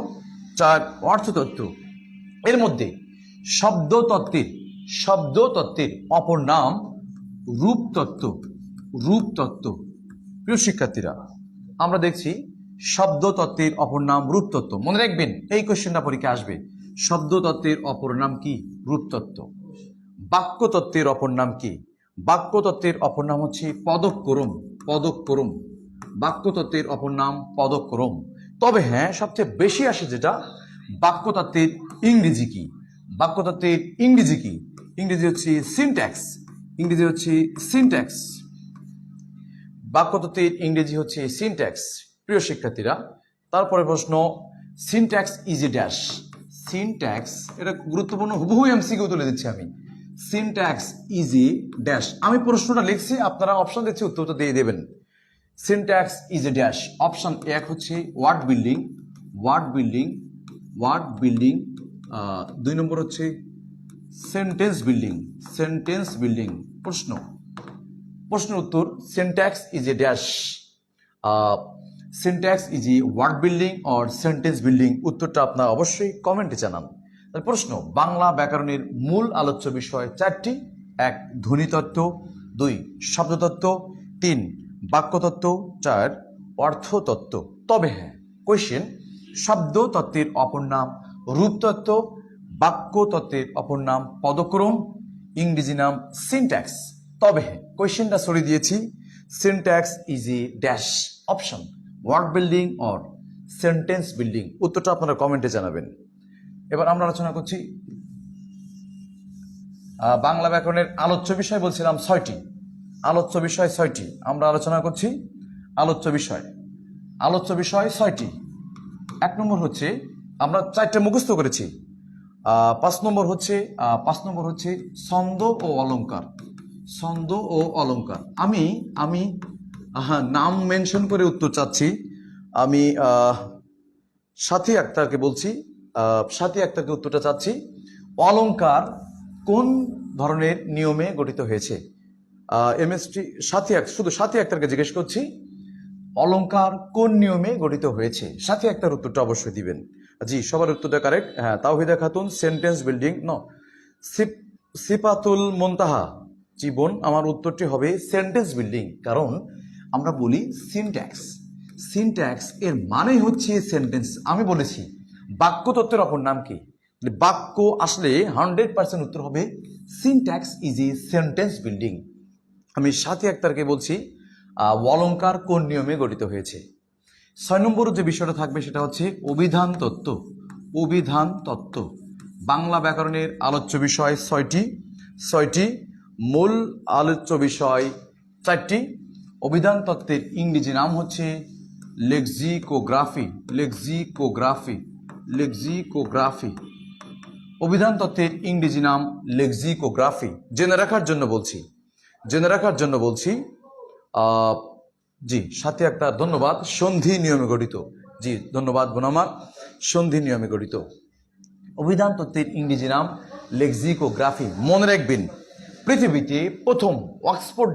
4 অর্থতত্ত্ব। এর মধ্যে শব্দতত্ত্বের অপর নাম রূপতত্ত্ব, রূপতত্ত্ব। প্রিয় শিক্ষার্থীরা, আমরা দেখছি শব্দতত্ত্বের অপর নাম রূপতত্ত্ব। মনে রাখবেন, এই কোশ্চেনটা পরীক্ষা আসবে। শব্দতত্ত্বের অপর নাম কি? রূপতত্ত্ব। বাক্যতত্ত্বের অপর নাম কি? বাক্যতত্ত্বের অপর নাম হচ্ছে পদক্রম, পদক্রম। বাক্যতত্ত্বের অপর নাম পদক্রম। তবে হ্যাঁ, সবচেয়ে বেশি আসে যেটা, বাক্যতত্ত্বের ইংরেজি কি? বাক্যতত্ত্বের ইংরেজি কি? ইংরেজি হচ্ছে সিনট্যাক্স, ইংরেজি হচ্ছে সিনট্যাক্স। বাক্যতত্ত্বের ইংরেজি হচ্ছে সিনট্যাক্স। প্রিয় শিক্ষার্থীরা, তারপরে প্রশ্ন, syntax is a dash. Syntax, এটা গুরুত্বপূর্ণ, হুবহু এমসিকিউ তুলে দিচ্ছি আমি। Syntax is a dash. আমি প্রশ্নটা লিখছি, আপনারা অপশন দিচ্ছি, উত্তরটা দিয়ে দেবেন। Syntax is a dash. Option 1 হচ্ছে word building, word building, word building. 2 number হচ্ছে সেন্টেন্স বিল্ডিং, সেন্টেন্স বিল্ডিং। প্রশ্নের উত্তর, syntax is a dash. Syntax is a word building or sentence building. উত্তরটা আপনারা অবশ্যই কমেন্টে জানান। প্রশ্ন, বাংলা ব্যাকরণের মূল আলোচ্য বিষয় 4টি: 1 ধ্বনিতত্ত্ব, 2 শব্দতত্ত্ব, 3 বাক্যতত্ত্ব, 4 অর্থতত্ত্ব। তবে হ্যাঁ, কোয়েশ্চেন, শব্দতত্ত্বের অপর নাম রূপতত্ত্ব, বাক্যতত্ত্বের অপর নাম পদক্রম, ইংরেজি নাম সিনট্যাক্স। তবে হ্যাঁ, কোয়েশ্চেনটা সরিয়ে দিয়েছি। Syntax is a dash. Option word building or sentence building. উত্তরটা আপনারা কমেন্টে জানাবেন। এবার আমরা আলোচনা করছি বাংলা ব্যাকরণের আলোচ্য বিষয়, বলছিলাম 6টি। আলোচ্য বিষয় 6টি, আমরা আলোচনা করছি আলোচ্য বিষয়। আলোচ্য বিষয় 6টি। 1 নম্বর হচ্ছে, আমরা 4টে মুখস্থ করেছি। 5 নম্বর হচ্ছে ছন্দ ও অলংকার, ছন্দ ও অলংকার। আমি নাম মেনশন করে উত্তর চাচ্ছি। আমি সাথী আক্তারকে বলছি, সাথী আক্তারকে উত্তরটা চাচ্ছি। অলংকার কোন ধরনের নিয়মে গঠিত হয়েছে? এমএসটি শুধু সাথী আক্তারকে জিজ্ঞেস করছি, অলংকার কোন নিয়মে গঠিত হয়েছে? সাথী আক্তার উত্তরটা অবশ্যই দিবেন। জি, সবার উত্তরটা কারেক্ট। হ্যাঁ, তাওহিদা খাতুন সেন্টেন্স বিল্ডিং। সিফাতুল মুনতাহা জীবন, আমার উত্তরটি হবে সেন্টেন্স বিল্ডিং। কারণ আমরা বলি সিনট্যাক্স, সিনট্যাক্স এর মানে হচ্ছে সেন্টেন্স। আমি বলেছি বাক্যতত্ত্বের অপর নাম কি? বাক্য আসলে 100% উত্তর হবে syntax is a sentence building. আমি সাথী আক্তারকে বলছি অলংকার কোন নিয়মে গঠিত হয়েছে? 6 নম্বর যে বিষয়টা থাকবে সেটা হচ্ছে অভিধান তত্ত্ব। অভিধান তত্ত্ব বাংলা ব্যাকরণের আলোচ্য বিষয় 6টি, মূল আলোচ্য বিষয় 4টি। অভিধান তত্ত্বের ইংরেজি নাম হচ্ছে লেক্সিকোগ্রাফি। লেক্সিকোগ্রাফি অভিধান তত্ত্বের ইংরেজি নাম লেক্সিকোগ্রাফি। জেনে রাখার জন্য বলছি জি, সাথে একটা ধন্যবাদ। সন্ধি নিয়মে গঠিত। জি, ধন্যবাদ বোন আমার। সন্ধি নিয়মে গঠিত অভিধান তত্ত্বের ইংরেজি নাম লেক্সিকোগ্রাফি। মনে রাখবেন, পৃথিবীতে প্রথম অক্সফোর্ড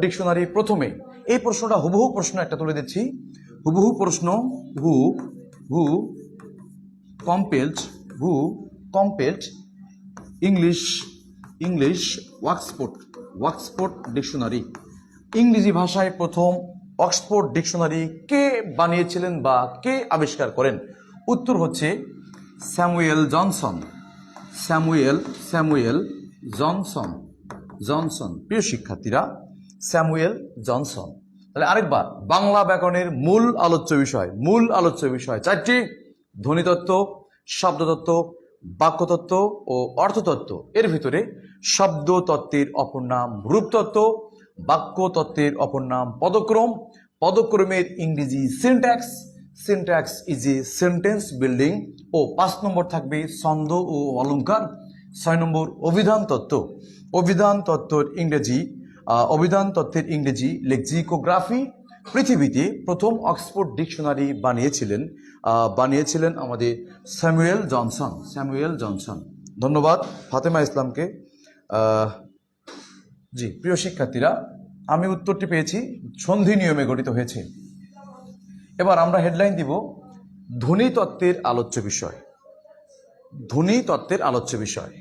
ডিকশনারি প্রথমে। এই প্রশ্নটা হুবহু প্রশ্ন একটা তুলে দিচ্ছি। হুবহু প্রশ্ন, হু কম্পেলড ইংলিশ অক্সফোর্ড ডিকশনারি। ইংরেজি ভাষায় প্রথম অক্সফোর্ড ডিকশনারি কে বানিয়েছিলেন বা কে আবিষ্কার করেন? উত্তর হচ্ছে স্যামুয়েল জনসন। প্রিয় শিক্ষার্থীরা, স্যামুয়েল জনসন। তাহলে আরেকবার, বাংলা ব্যাকরণের মূল আলোচ্য বিষয় 4টি: ধ্বনিতত্ত্ব, শব্দতত্ত্ব, বাক্যতত্ত্ব ও অর্থতত্ত্ব। এর ভিতরে শব্দতত্ত্বের অপর নাম রূপতত্ত্ব, বাক্যতত্ত্বের অপর নাম পদক্রম, পদক্রমের ইংরেজি syntax is a sentence building. ও 5 নম্বর থাকবে ছন্দ ও অলংকার। 6 নম্বর অভিধান তত্ত্বের ইংরেজি লেক্সিকোগ্রাফি। পৃথিবীতে প্রথম অক্সফোর্ড ডিকশনারি বানিয়েছিলেন আমাদের স্যামুয়েল জনসন। ধন্যবাদ ফাতেমা ইসলামকে। জি, প্রিয় শিক্ষার্থীরা, আমি উত্তরটি পেয়েছি, সন্ধি নিয়মে গঠিত হয়েছে। এবার আমরা হেডলাইন দিব ধ্বনিতত্ত্বের আলোচ্য বিষয়। ধ্বনিতত্ত্বের আলোচ্য বিষয়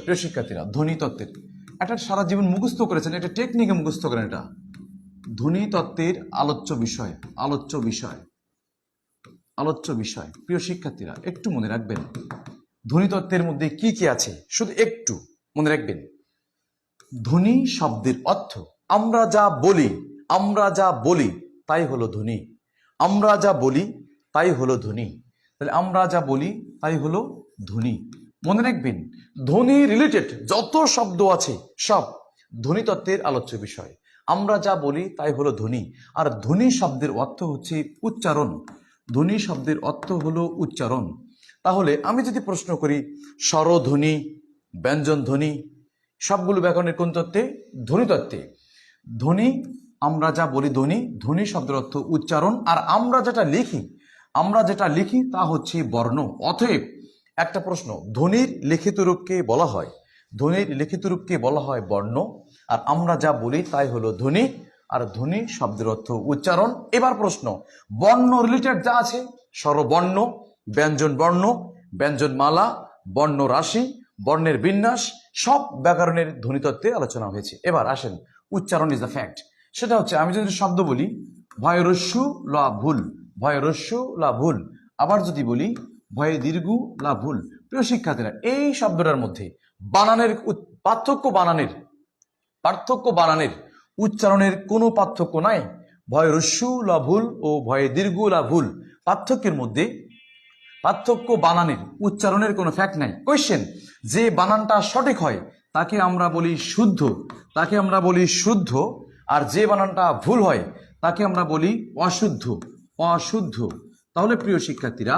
প্রিয় শিক্ষার্থীরা, ধ্বনিতত্ত্বের একটা সারা জীবন মুখস্থ করেছেন, এটা টেকনিকে মুখস্থ করেন। এটা ধ্বনিতত্ত্বের আলোচ্য বিষয়। প্রিয় শিক্ষার্থীরা, একটু মনে রাখবেন ধ্বনিতত্ত্বের মধ্যে কি কি আছে, শুধু একটু মনে রাখবেন। ধ্বনি শব্দের অর্থ, আমরা যা বলি তাই হলো ধ্বনি। তাহলে আমরা যা বলি তাই হলো ধ্বনি। মনে রাখবেন, ধ্বনি রিলেটেড যত শব্দ আছে সব ধ্বনিতত্ত্বের আলোচ্য বিষয়। আমরা যা বলি তাই হলো ধ্বনি। আর ধ্বনি শব্দের অর্থ হচ্ছে উচ্চারণ। তাহলে আমি যদি প্রশ্ন করি, স্বরধ্বনি, ব্যঞ্জন ধ্বনি সবগুলো ব্যাকরণের কোন তত্ত্বে? ধ্বনিতত্ত্বে। ধ্বনি, আমরা যা বলি ধ্বনি শব্দের অর্থ উচ্চারণ। আর আমরা যেটা লিখি তা হচ্ছে বর্ণ। অতএব একটা প্রশ্ন, ধ্বনির লিখিত রূপকে বলা হয় বর্ণ, আর আমরা যা বলি তাই হলো ধ্বনি। আর ধ্বনি শব্দের অর্থ উচ্চারণ। এবার প্রশ্ন, বর্ণ রিলেটেড যা আছে, স্বরবর্ণ, ব্যঞ্জন বর্ণ, ব্যঞ্জনমালা, বর্ণ রাশি, বর্ণের বিন্যাস, সব ব্যাকরণের ধ্বনিতত্ত্বে আলোচনা হয়েছে। এবার আসেন, উচ্চারণ ইজ দ্য ফ্যাক্ট। সেটা হচ্ছে, আমি যদি শব্দ বলি ভয়রস্যু লা ভুল, আবার যদি বলি ভয়ে দীর্ঘ লা ভুল। প্রিয় শিক্ষার্থীরা, এই শব্দটার মধ্যে পার্থক্য বানানের উচ্চারণের কোনো পার্থক্য নাই। ভয়রস্যু লা ভুল ও ভয়ে দীর্ঘ লা ভুল, পার্থক্য বানানের উচ্চারণের কোনো ফ্যাক্ট নাই। কোয়েশ্চেন, যে বানানটা সঠিক হয় তাকে আমরা বলি শুদ্ধ, আর যে বানানটা ভুল হয় তাকে আমরা বলি অশুদ্ধ। তাহলে প্রিয় শিক্ষার্থীরা,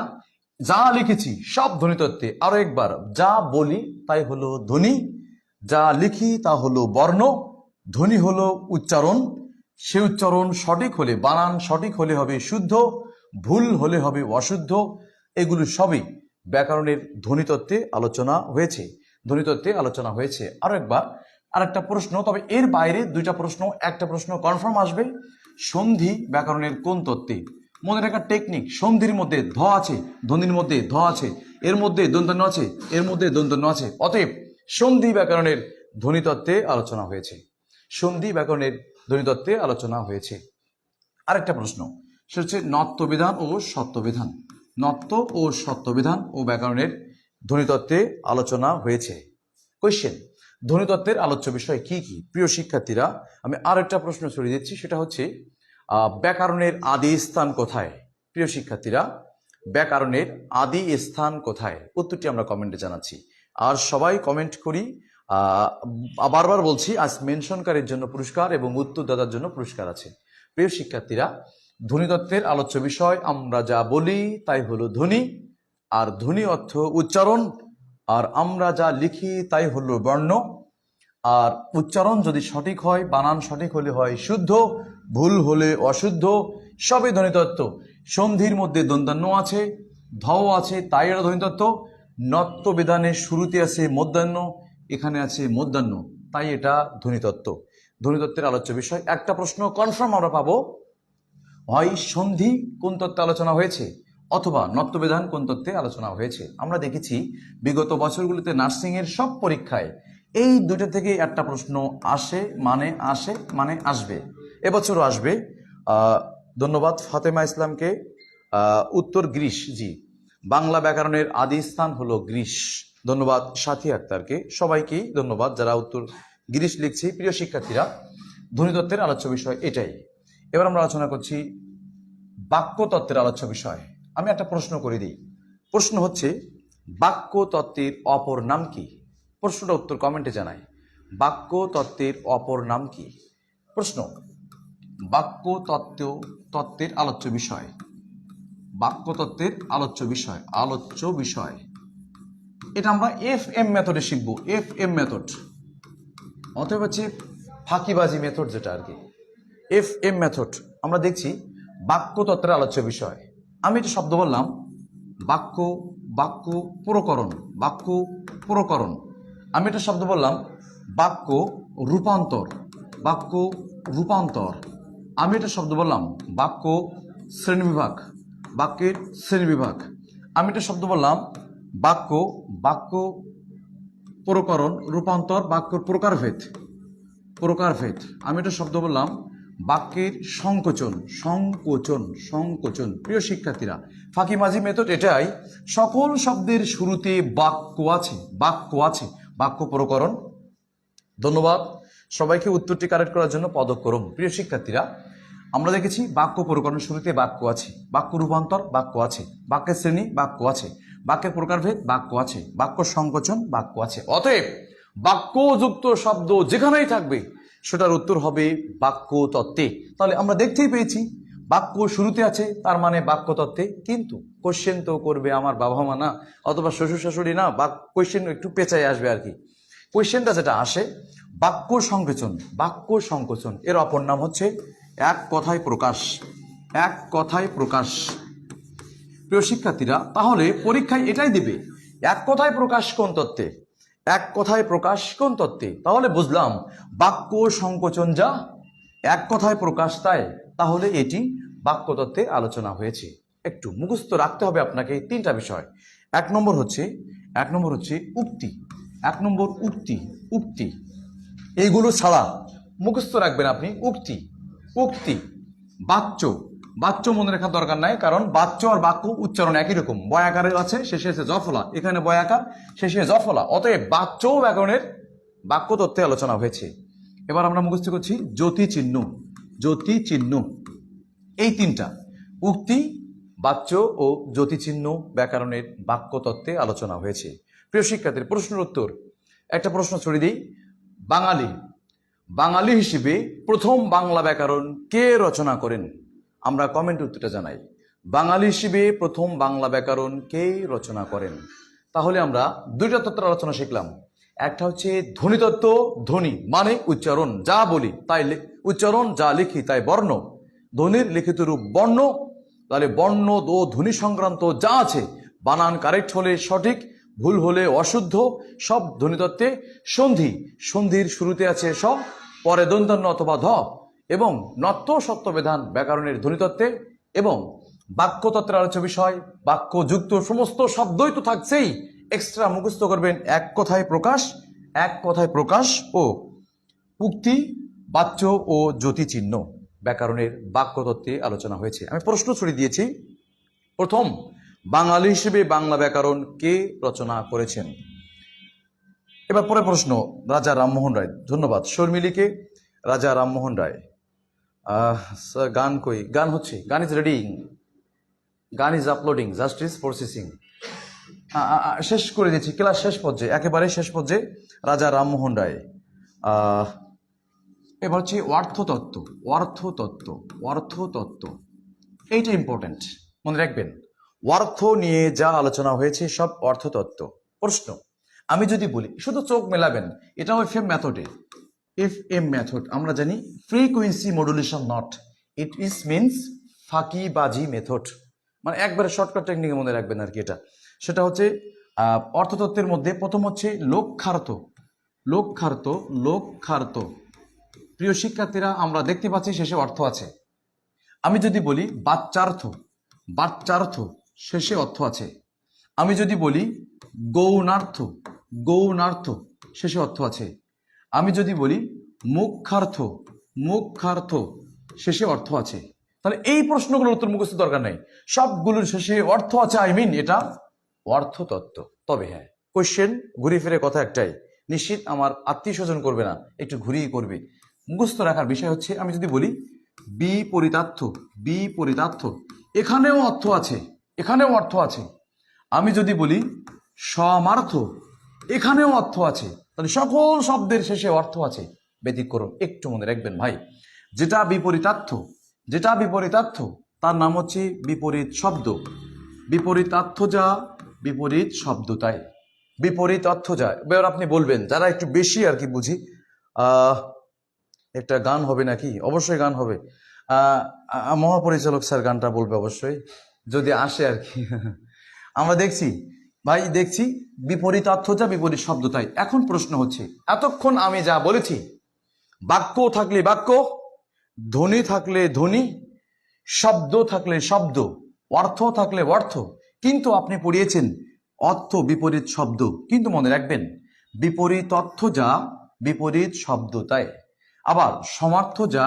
যা লিখেছি সব ধ্বনিতত্ত্বে। আরো একবার, যা বলি তাই হলো ধ্বনি, যা লিখি তা হলো বর্ণ, ধ্বনি হলো উচ্চারণ। সে উচ্চারণ সঠিক হলে, বানান সঠিক হলে হবে শুদ্ধ, ভুল হলে হবে অশুদ্ধ। এগুলো সবই ব্যাকরণের ধ্বনিতত্ত্বে আলোচনা হয়েছে। আরো একবার, আরেকটা প্রশ্ন, তবে এর বাইরে দুইটা প্রশ্ন, একটা প্রশ্ন কনফার্ম আসবে। সন্ধি ব্যাকরণের কোন তত্ত্বে? মনে রাখার টেকনিক, সন্ধির মধ্যে ধ আছে, ধ্বনির মধ্যে ধ আছে, এর মধ্যে দন্তন্য আছে, এর মধ্যে দন্তন্য আছে। অতএব সন্ধি ব্যাকরণের ধ্বনিতত্ত্বে আলোচনা হয়েছে। আরেকটা প্রশ্ন, সেটা হচ্ছে নত্ব বিধান ও সত্য বিধান ও ব্যাকরণের ধ্বনিতত্ত্বে আলোচনা হয়েছে। কোয়েশ্চেন, ধ্বনিতত্ত্বের আলোচ্য বিষয় কি কি? প্রিয় শিক্ষার্থীরা, আমি আর একটা প্রশ্ন ছড়িয়ে দিচ্ছি, সেটা হচ্ছে ব্যাকরণের আদি স্থান কোথায়? প্রিয় শিক্ষার্থীরা, ব্যাকরণের আদি স্থান কোথায়? উত্তরটি আমরা কমেন্টে জানাচ্ছি। আর সবাই কমেন্ট করি। বারবার বলছি, আজ মেনশনকারীর জন্য পুরস্কার এবং উত্তরদাতার জন্য পুরস্কার আছে। প্রিয় শিক্ষার্থীরা, ধ্বনিতত্ত্বের আলোচ্য বিষয় আমরা যা বলি তাই হলো ধ্বনি, আর ধ্বনি অর্থ উচ্চারণ, আর আমরা যা লিখি তাই হলো বর্ণ। আর উচ্চারণ যদি সঠিক হয়, বানান সঠিক হলে হয় শুদ্ধ, ভুল হলে অশুদ্ধ। সবই ধ্বনিতত্ত্ব। সন্ধির মধ্যে দন্তান্ন আছে, ধও আছে, তাই এটা ধ্বনিতত্ত্ব। নত্ব বিধানের শুরুতে আছে মধ্যাহ্ন, এখানে আছে মধ্যাহ্ন, তাই এটা ধ্বনিতত্ত্ব। ধ্বনিতত্ত্বের আলোচ্য বিষয় একটা প্রশ্ন কনফার্ম আমরা পাবো, হয় সন্ধি কোন তত্ত্বে আলোচনা হয়েছে, অথবা নত্যবিধান কোন তত্ত্বে আলোচনা হয়েছে। আমরা দেখেছি বিগত বছরগুলিতে নার্সিংয়ের সব পরীক্ষায় এই দুটো থেকে একটা প্রশ্ন আসে মানে আসবে, এবছরও আসবে। ধন্যবাদ ফাতেমা ইসলামকে। উত্তর গ্রীস। জি, বাংলা ব্যাকরণের আদি স্থান হলো গ্রীস। ধন্যবাদ সাথী আক্তারকে। সবাইকেই ধন্যবাদ যারা উত্তর গ্রীস লিখছি। প্রিয় শিক্ষার্থীরা, ধ্বনিতত্ত্বের আলোচ্য বিষয় এটাই। এবার আমরা আলোচনা করছি বাক্যতত্ত্বের আলোচ্য বিষয়। আমি একটা প্রশ্ন করে দিই। প্রশ্ন হচ্ছে, বাক্যতত্ত্বের অপর নাম কি? প্রশ্নটা উত্তর কমেন্টে জানাই। বাক্যতত্ত্বের অপর নাম কি? প্রশ্ন, বাক্যতত্ত্বের আলোচ্য বিষয়। বাক্যতত্ত্বের আলোচ্য বিষয় এটা আমরা FM মেথডে শিখবো। FM মেথড অতএব হচ্ছে ফাঁকিবাজি মেথড, যেটা আর কি FM মেথড। আমরা দেখছি বাক্যতত্ত্বের আলোচ্য বিষয়। আমি একটা শব্দ বললাম বাক্য প্রকরণ। আমি একটা শব্দ বললাম বাক্য রূপান্তর। আমি একটা শব্দ বললাম বাক্যের শ্রেণীবিভাগ। আমি একটা শব্দ বললাম বাক্য প্রকরণ, রূপান্তর, বাক্যের প্রকারভেদ। আমি একটা শব্দ বললাম বাক্যের সংকোচন। প্রিয় শিক্ষার্থীরা, ফাঁকিবাজি মেথড এটাই, সকল শব্দের শুরুতে বাক্য আছে। বাক্য প্রকরণ। ধন্যবাদ সবাইকে উত্তরটি কারেক্ট করার জন্য পদক্রম। প্রিয় শিক্ষার্থীরা, আমরা দেখেছি বাক্য প্রকরণের শুরুতে বাক্য আছে, বাক্য রূপান্তর বাক্য আছে, বাক্যের শ্রেণী বাক্য আছে, বাক্যের প্রকারভেদ বাক্য আছে, বাক্য সংকোচন বাক্য আছে। অতএব বাক্যযুক্ত শব্দ যেখানেই থাকবে সেটার উত্তর হবে বাক্যতত্ত্বে। তাহলে আমরা দেখতেই পেয়েছি বাক্য শুরুতে আছে, তার মানে বাক্যতত্ত্বে। কিন্তু কোশ্চেন তো করবে আমার বাবা মা না, অথবা শ্বশুর শাশুড়ি না, কোশ্চেন একটু পেঁচাই আসবে আর কি। কোশ্চেনটা যেটা আসে বাক্য সংকোচন, এর অপর নাম হচ্ছে এক কথায় প্রকাশ। প্রিয় শিক্ষার্থীরা, তাহলে পরীক্ষায় এটাই দিবে, এক কথায় প্রকাশ কোন তত্ত্বে। তাহলে বুঝলাম বাক্য সংকোচন যা এক কথায় প্রকাশ, তাহলে এটি বাক্যতত্ত্বে আলোচনা হয়েছে। একটু মুখস্থ রাখতে হবে আপনাকে তিনটা বিষয়। এক নম্বর হচ্ছে উক্তি। এইগুলো ছাড়া মুখস্থ রাখবেন আপনি উক্তি। বাচ্য মনে রাখার দরকার নাই, কারণ বাচ্য আর বাক্য উচ্চারণ একই রকম। বয়াকারের আছে, শেষে আছে জফলা, এখানে বয়াকার, শেষে জফলা। অতএব বাচ্য ব্যাকরণের বাক্যতত্ত্বে আলোচনা হয়েছে। এবার আমরা মুখস্থ করছি জ্যোতিচিহ্ন। এই তিনটা উক্তি, বাচ্য ও জ্যোতিচিহ্ন ব্যাকরণের বাক্যতত্ত্বে আলোচনা হয়েছে। প্রিয় শিক্ষার্থীর, প্রশ্নের উত্তর একটা প্রশ্ন ছড়িয়ে দিই। বাঙালি হিসেবে প্রথম বাংলা ব্যাকরণ কে রচনা করেন? আমরা কমেন্ট উত্তরটা জানাই। বাঙালি হিসেবে প্রথম বাংলা ব্যাকরণ কে রচনা করেন? তাহলে আমরা দুইটা তত্ত্বের আলোচনা শিখলাম। একটা হচ্ছে ধ্বনিতত্ত্ব। ধ্বনি মানে উচ্চারণ, যা বলি তাই উচ্চারণ, যা লিখি তাই বর্ণ। ধ্বনির লিখিত রূপ বর্ণ। তাহলে বর্ণ ও ধ্বনি সংক্রান্ত যা আছে, বানান কারেক্ট হলে সঠিক, ভুল হলে অশুদ্ধ, সব ধ্বনিতত্ত্বে। সন্ধির শুরুতে আছে স, পরে দন্তান্ন অথবা ধ, এবং নত্ব সত্যবিধান ব্যাকরণের ধ্বনিতত্ত্বে। এবং বাক্যতত্ত্বের আলোচ্য বিষয় বাক্যযুক্ত সমস্ত শব্দই তো থাকছেই, এক্সট্রা মুখস্থ করবেন এক কথায় প্রকাশ ও উক্তি, বাচ্য ও জ্যোতিচিহ্ন ব্যাকরণের বাক্যতত্ত্বে আলোচনা হয়েছে। আমি প্রশ্ন ছড়িয়ে দিয়েছি, প্রথম বাঙালি হিসেবে বাংলা ব্যাকরণ কে রচনা করেছেন? এবার পরে প্রশ্ন, রাজা রামমোহন রায়। ধন্যবাদ শর্মিলীকে। রাজা রামমোহন রায়। স্যার গান কই? গান হচ্ছে, গান ইজ রেডিং, গান is uploading, just is processing. শেষ করে দিচ্ছি, ক্লাস শেষ পর্যায়ে, একেবারে শেষ পর্যায়ে রাজা রামমোহন রায়। এবার হচ্ছে অর্থতত্ত্ব। অর্থতত্ত্ব, অর্থতত্ত্ব এইটা ইম্পর্টেন্ট, মনে রাখবেন। অর্থ নিয়ে যা আলোচনা হয়েছে সব অর্থতত্ত্ব। প্রশ্ন, আমি যদি বলি, শুধু চোখ মেলাবেন, এটা এফএম মেথডে। এফএম মেথড আমরা জানি, frequency modulation not, it is means ফাঁকিবাজি মেথড, মানে একবারে শর্টকাট টেকনিকে মনে রাখবেন আর কি। এটা সেটা হচ্ছে অর্থতত্ত্বের মধ্যে প্রথম হচ্ছে লক্ষ্যার্থ। লক্ষ্যার্থ, লক্ষ্যার্থ। প্রিয় শিক্ষার্থীরা, আমরা দেখতে পাচ্ছি শেষে অর্থ আছে। আমি যদি বলি বাচ্চার্থ, বাচ্চার্থ শেষে অর্থ আছে। আমি যদি বলি গৌণার্থ, গৌণার্থ শেষে অর্থ আছে। আমি যদি বলি মুখ্যার্থ, মুখ্যার্থ শেষে অর্থ আছে। তাহলে এই প্রশ্নগুলোর উত্তর মুখস্থ দরকার নেই, সবগুলোর শেষে অর্থ আছে। আই মিন এটা অর্থতত্ত্ব। তবে হ্যাঁ, কোশ্চেন ঘুরে ফিরে কথা একটাই, নিশ্চিত আমার আত্মীয় স্বজন করবে না, একটু ঘুরিয়ে করবে। মুখস্থ রাখার বিষয় হচ্ছে, আমি যদি বলি বিপরীতার্থ, বিপরীতার্থ এখানেও অর্থ আছে, এখানেও অর্থ আছে। আমি যদি বলি সমার্থ, এখানেও অর্থ আছে। তাহলে সকল শব্দের শেষে অর্থ আছে, ব্যতিক্রম একটু মনে রাখবেন ভাই। যেটা বিপরীতার্থ, যেটা বিপরীতার্থ তার নাম হচ্ছে বিপরীত শব্দ। বিপরীতার্থ যা, বিপরীত শব্দ তাই। বিপরীত অর্থ যা। এবার আপনি বলবেন, যারা একটু বেশি আর কি বুঝি, একটা গান হবে নাকি? অবশ্যই গান হবে। মহাপরিচালক স্যার গানটা বলবে অবশ্যই, যদি আসে আর কি। আমরা দেখছি ভাই, দেখছি বিপরীত অর্থ যা, বিপরীত শব্দ তাই। এখন প্রশ্ন হচ্ছে, এতক্ষণ আমি যা বলেছি, বাক্য থাকলে বাক্য, ধ্বনি থাকলে ধ্বনি, শব্দ থাকলে শব্দ, অর্থ থাকলে অর্থ, কিন্তু আপনি পড়িয়েছেন অর্থ বিপরীত শব্দ। কিন্তু মনে রাখবেন, বিপরীত অর্থ যা, বিপরীত শব্দ তাই। আবার সমার্থ যা,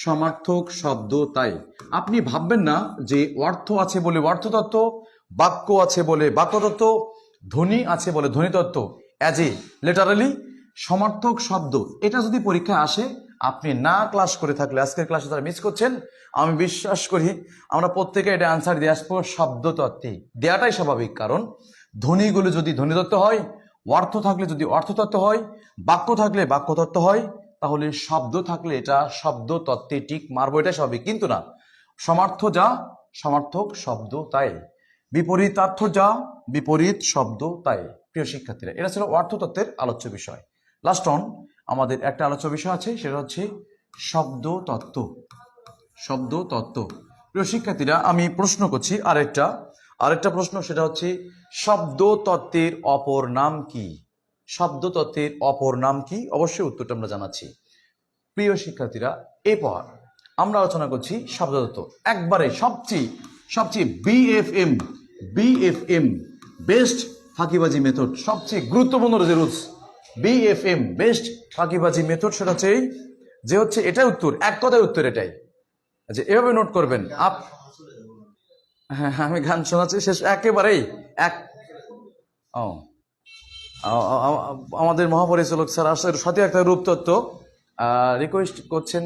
সমার্থক শব্দ তাই। আপনি ভাববেন না যে অর্থ আছে বলে অর্থতত্ত্ব, বাক্য আছে বলে বাক্যতত্ত্ব, ধ্বনি আছে বলে ধ্বনিতত্ত্ব, অ্যাজ এ লিটারালি সমার্থক শব্দ। এটা যদি পরীক্ষায় আসে, আপনি না ক্লাস করে থাকলে, আজকের ক্লাসে যারা মিস করছেন, আমি বিশ্বাস করি আমরা প্রত্যেকে এটা অ্যান্সার দিয়ে আসবো শব্দতত্ত্বে। দেওয়াটাই স্বাভাবিক, কারণ ধ্বনিগুলো যদি ধ্বনিতত্ত্ব হয়, অর্থ থাকলে যদি অর্থতত্ত্ব হয়, বাক্য থাকলে বাক্যতত্ত্ব হয়, তাহলে শব্দ থাকলে এটা শব্দতত্ত্বে টিক মারবো, এটা স্বাভাবিক। কিন্তু না, সমার্থ যা, সমার্থক শব্দ তাই। বিপরীতার্থ যা, বিপরীত শব্দ তাই। প্রিয় শিক্ষার্থীরা, এটা ছিল অর্থতত্ত্বের আলোচ্য বিষয়। লাস্ট অন আমাদের একটা আলোচ্য বিষয় আছে, সেটা হচ্ছে শব্দতত্ত্ব। শব্দতত্ত্ব। প্রিয় শিক্ষার্থীরা, আমি প্রশ্ন করছি আরেকটা প্রশ্ন, সেটা হচ্ছে শব্দতত্ত্বের অপর নাম কি? শব্দতত্ত্বের অপর নাম কি? অবশ্যই উত্তরটা আমরা জানাচ্ছি। প্রিয় শিক্ষার্থীরা, এরপর আমরা আলোচনা করছি শব্দতত্ত্ব, একবারে সবচেয়ে বিএফএম, বিএফএম বেস্ট ফাঁকিবাজি মেথড, সবচেয়ে গুরুত্বপূর্ণ যে রুলস, বিএফএম বেস্ট ফাঁকিবাজি মেথড, সেটা হচ্ছে যে হচ্ছে এটাই উত্তর, এক কথায় উত্তর এটাই। আচ্ছা, এভাবে নোট করবেন। হ্যাঁ, আমি গান শোনাচ্ছি শেষ একেবারেই এক। ও, আমাদের মহাপরিচালক স্যার আসলে সাথে একটা রূপতত্ত্ব রিকোয়েস্ট করছেন।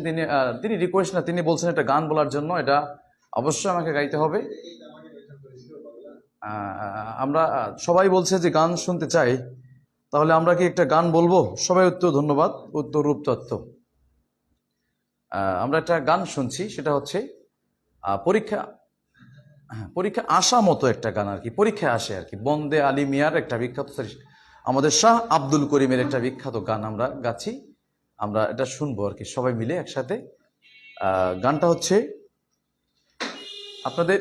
তিনি রিকোয়েস্ট না, তিনি বলছেন একটা গান বলার জন্য। এটা অবশ্যই আমাকে গাইতে হবে। আমরা সবাই বলছে যে গান শুনতে চাই, তাহলে আমরা কি একটা গান বলবো? সবাই উত্তর, ধন্যবাদ, উত্তর রূপতত্ত্ব। আমরা একটা গান শুনছি, সেটা হচ্ছে পরীক্ষা আসা মতো একটা গান আর কি, পরীক্ষায় আসে আর কি। বন্দে আলী মিয়ার একটা বিখ্যাত, আমাদের শাহ আব্দুল করিমের একটা বিখ্যাত গান আমরা গাচ্ছি, আমরা এটা শুনবো আর কি সবাই মিলে একসাথে। গানটা হচ্ছে আপনাদের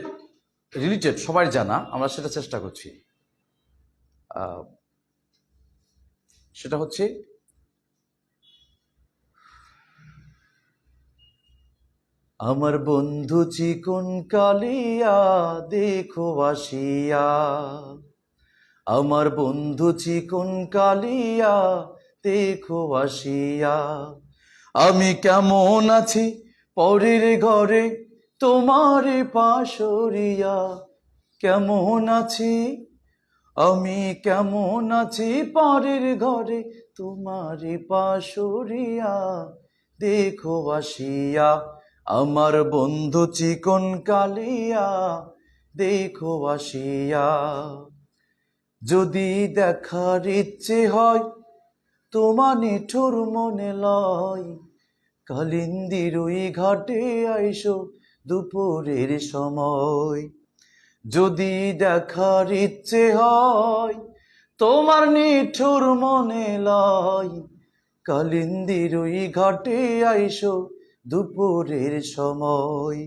রিলেটেড, সবাই জানা, আমরা সেটা চেষ্টা করছি। সেটা হচ্ছে আমার বন্ধু চিকন কালিয়া দেখো আসিয়া, আমার বন্ধু চিকন কালিয়া দেখো আসিয়া, আমি কেমন আছি পরের ঘরে তোমারে পাশরিয়া, কেমন আছি, আমি কেমন আছি পরের ঘরে তোমারই পাশুরিয়া, দেখো আসিয়া আমার বন্ধু চিকন কালিয়া, দেখো আসিয়া। যদি দেখার ইচ্ছে হয় তোমার নিঠুর মনে লয়, কালিন্দির ওই ঘাটে আইসো দুপুরের সময়। যদি দেখার ইচ্ছে হয় তোমার নিঠুর মনে লয়, কালিন্দির ওই ঘাটে আইসো দুপুরের সময়।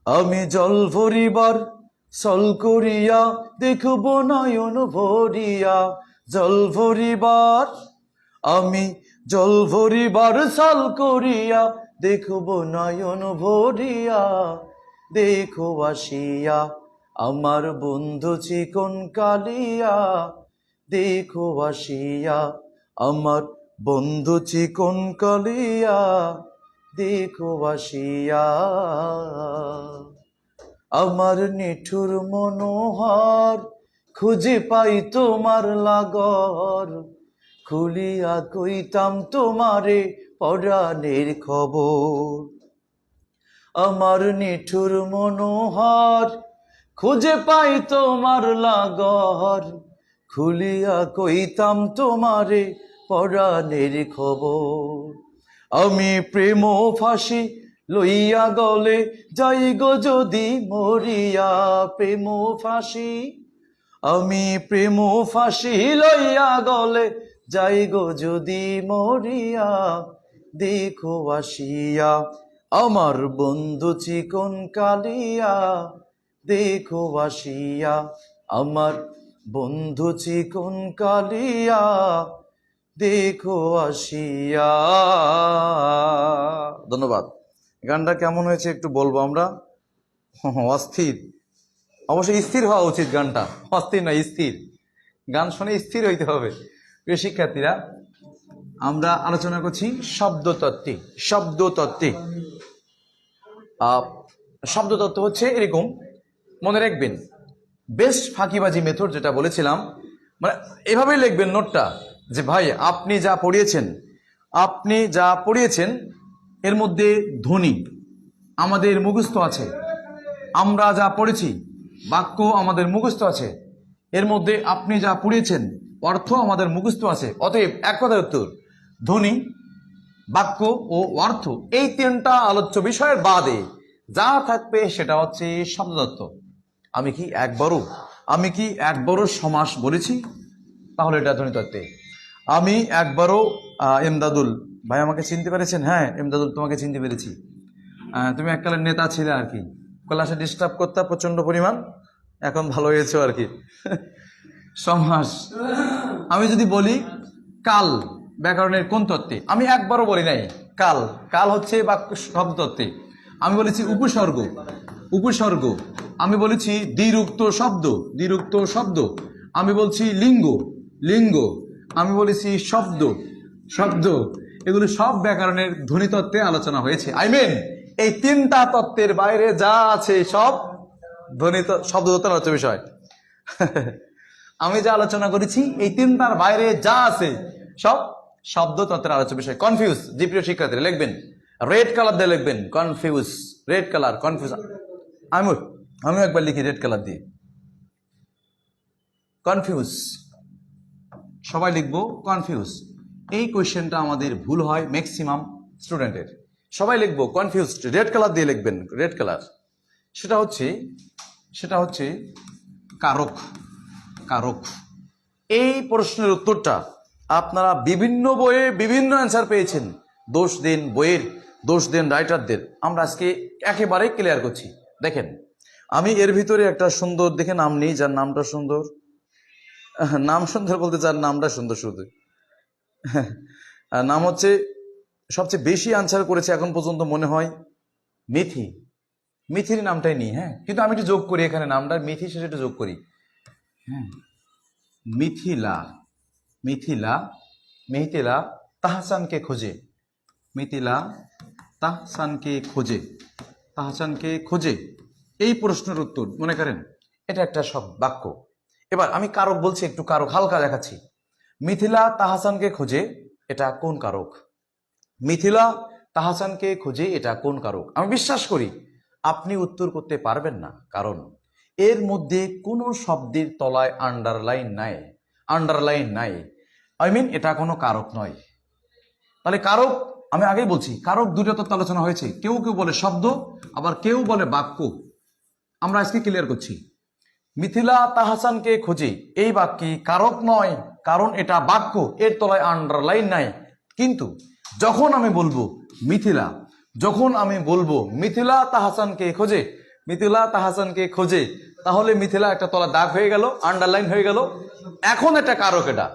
আমি জল ভরিবার সল করিয়া দেখব নয়ন ভরিয়া, জল ভরিবার আমি জল ভরিবার সল করিয়া দেখব নয়ন ভরিয়া, দেখো আসিয়া আমার বন্ধু চিকন কালিয়া, দেখো আসিয়া আমার বন্ধু চিকন কালিয়া, দেখো আসিয়া। আমার নিঠুর মনোহর খুঁজে পাই তোমার লাগর, খুলিয়া কইতাম তোমারে পরাণের খবর। আমার নিঠুর মনোহর খুঁজে পাই তোমার লাগর, খুলিয়া কইতাম তোমারে পরাণের খবর। আমি প্রেম ফাঁসি লইয়া গলে যাই গো যদি মরিয়া, প্রেম ফাঁসি আমি প্রেম ফাঁসি লইয়া গলে যাই গো যদি মরিয়া, দেখো আসিয়া আমার বন্ধু চিকন কালিয়া, দেখো আসিয়া আমার বন্ধু চিকন কালিয়া, দেখো আসিয়া। ধন্যবাদ। গানটা কেমন হয়েছে একটু বলবো আমরা। অস্থির, অবশ্যই স্থির হওয়া উচিত গানটা, অস্থির না স্থির। গান শুনে স্থির হইতে হবে। প্রিয় শিক্ষার্থীরা, আমরা আলোচনা করছি শব্দতত্ত্বে। শব্দতত্ত্বে শব্দতত্ত্ব হচ্ছে এরকম, মনে রাখবেন বেস্ট ফাঁকিবাজি মেথড যেটা বলেছিলাম, মানে এভাবেই লিখবেন নোটটা যে ভাই আপনি যা পড়িয়েছেন এর মধ্যে ধ্বনি আমাদের মুখস্থ আছে, আমরা যা পড়েছি বাক্য আমাদের মুখস্থ আছে, এর মধ্যে আপনি যা পড়িয়েছেন অর্থ আমাদের মুখস্থ আছে। অতএব এক কথার উত্তর, ধ্বনি, বাক্য ও অর্থ এই তিনটা আলোচ্য বিষয়ের বাদে যা থাকবে সেটা হচ্ছে শব্দতত্ত্ব। আমি কি একবারও সমাস বলেছি? তাহলে এটা ধ্বনিতত্ত্বে। আমি একবারও এমদাদুল ভাই আমাকে চিনতে পেরেছেন? হ্যাঁ এমদাদুল, তোমাকে চিনতে পেরেছি। তুমি এককালের নেতা ছিলে আর কি, ক্লাসে ডিস্টার্ব করতে প্রচন্ড পরিমাণ, এখন ভালো হয়েছো আর কি। সমাস আমি যদি বলি কাল ব্যাকরণের কোন তত্ত্বে, আমি একবারও বলি নাই কাল। কাল হচ্ছে বাক্য শব্দতত্ত্বে। আমি বলেছি উপসর্গ, আমি বলেছি দ্বিরুক্ত শব্দ, আমি বলছি লিঙ্গ, আমি বলেছি শব্দ, এগুলো সব ব্যাকরণের ধ্বনিতত্ত্বে আলোচনা হয়েছে। এই তিনটা তত্ত্বের বাইরে যা আছে সব শব্দতত্ত্বের আলোচ্য বিষয়। আমি যা আলোচনা করেছি এই তিনটার বাইরে যা আছে সব শব্দতত্ত্বের আলোচ্য বিষয়। কনফিউজ, জি প্রিয় শিক্ষার্থীরা লিখবেন, রেড কালার দিয়ে লিখবেন কনফিউজ, রেড কালার কনফিউজ। আমি একবার লিখি রেড কালার দিয়ে কনফিউজ, সবাই লিখবো কনফিউজ। এই কোয়েশ্চেনটা আমাদের ভুল হয় ম্যাক্সিমাম স্টুডেন্টের, সবাই লিখবো কনফিউজ, রেড কালার দিয়ে লিখবেন, রেড কালার। সেটা হচ্ছে কারক। এই প্রশ্নের উত্তরটা আপনারা বিভিন্ন বইয়ে বিভিন্ন অ্যান্সার পেয়েছেন, দোষ দিন বইয়ের, দোষ দেন রাইটারদের। আমরা আজকে একেবারে ক্লিয়ার করছি। দেখেন আমি এর ভিতরে একটা সুন্দর দেখে নাম নিই, যার নামটা সুন্দর, নাম সুন্দর বলতে যার নামটা সুন্দর, শুধু নাম হচ্ছে সবচেয়ে বেশি আনসার করেছে এখন পর্যন্ত মনে হয় মিথির নামটাই নিই। হ্যাঁ, কিন্তু আমি একটু যোগ করি এখানে, নামটা মিথি শেষে একটু যোগ করি। হ্যাঁ, মিথিলা তাহসানকে খোঁজে, এই প্রশ্নের উত্তর মনে করেন এটা একটা সব বাক্য। এবার আমি কারক বলছি, একটু কারক হালকা দেখাচ্ছি। মিথিলা তাহসানকে খোঁজে, এটা কোন কারক? মিথিলা তাহসানকে খোঁজে, এটা কোন কারক? আমি বিশ্বাস করি আপনি উত্তর করতে পারবেন না, কারণ এর মধ্যে কোনো শব্দের তলায় আন্ডারলাইন নাই, আন্ডারলাইন নাই। এটা কোনো কারক নয়। তাহলে কারক, আমি আগেই বলছি, কারক দুটো তত্ত্ব আলোচনা হয়েছে। কেউ কেউ বলে শব্দ, আবার কেউ বলে বাক্য। আমরা আজকে ক্লিয়ার করছি। মিথিলা তাহসানকে খোঁজে এই বাক্যে কারক নয়, কারণ এটা বাক্য, এর তলায় আন্ডারলাইন নাই। কিন্তু যখন আমি বলবো মিথিলা, যখন আমি বলবো মিথিলা তাহসানকে খোঁজে, মিথিলা তাহসানকে খোঁজে, তাহলে মিথিলা একটা তলা দাগ হয়ে গেল, আন্ডারলাইন হয়ে গেল। এখন একটা কারক, এটা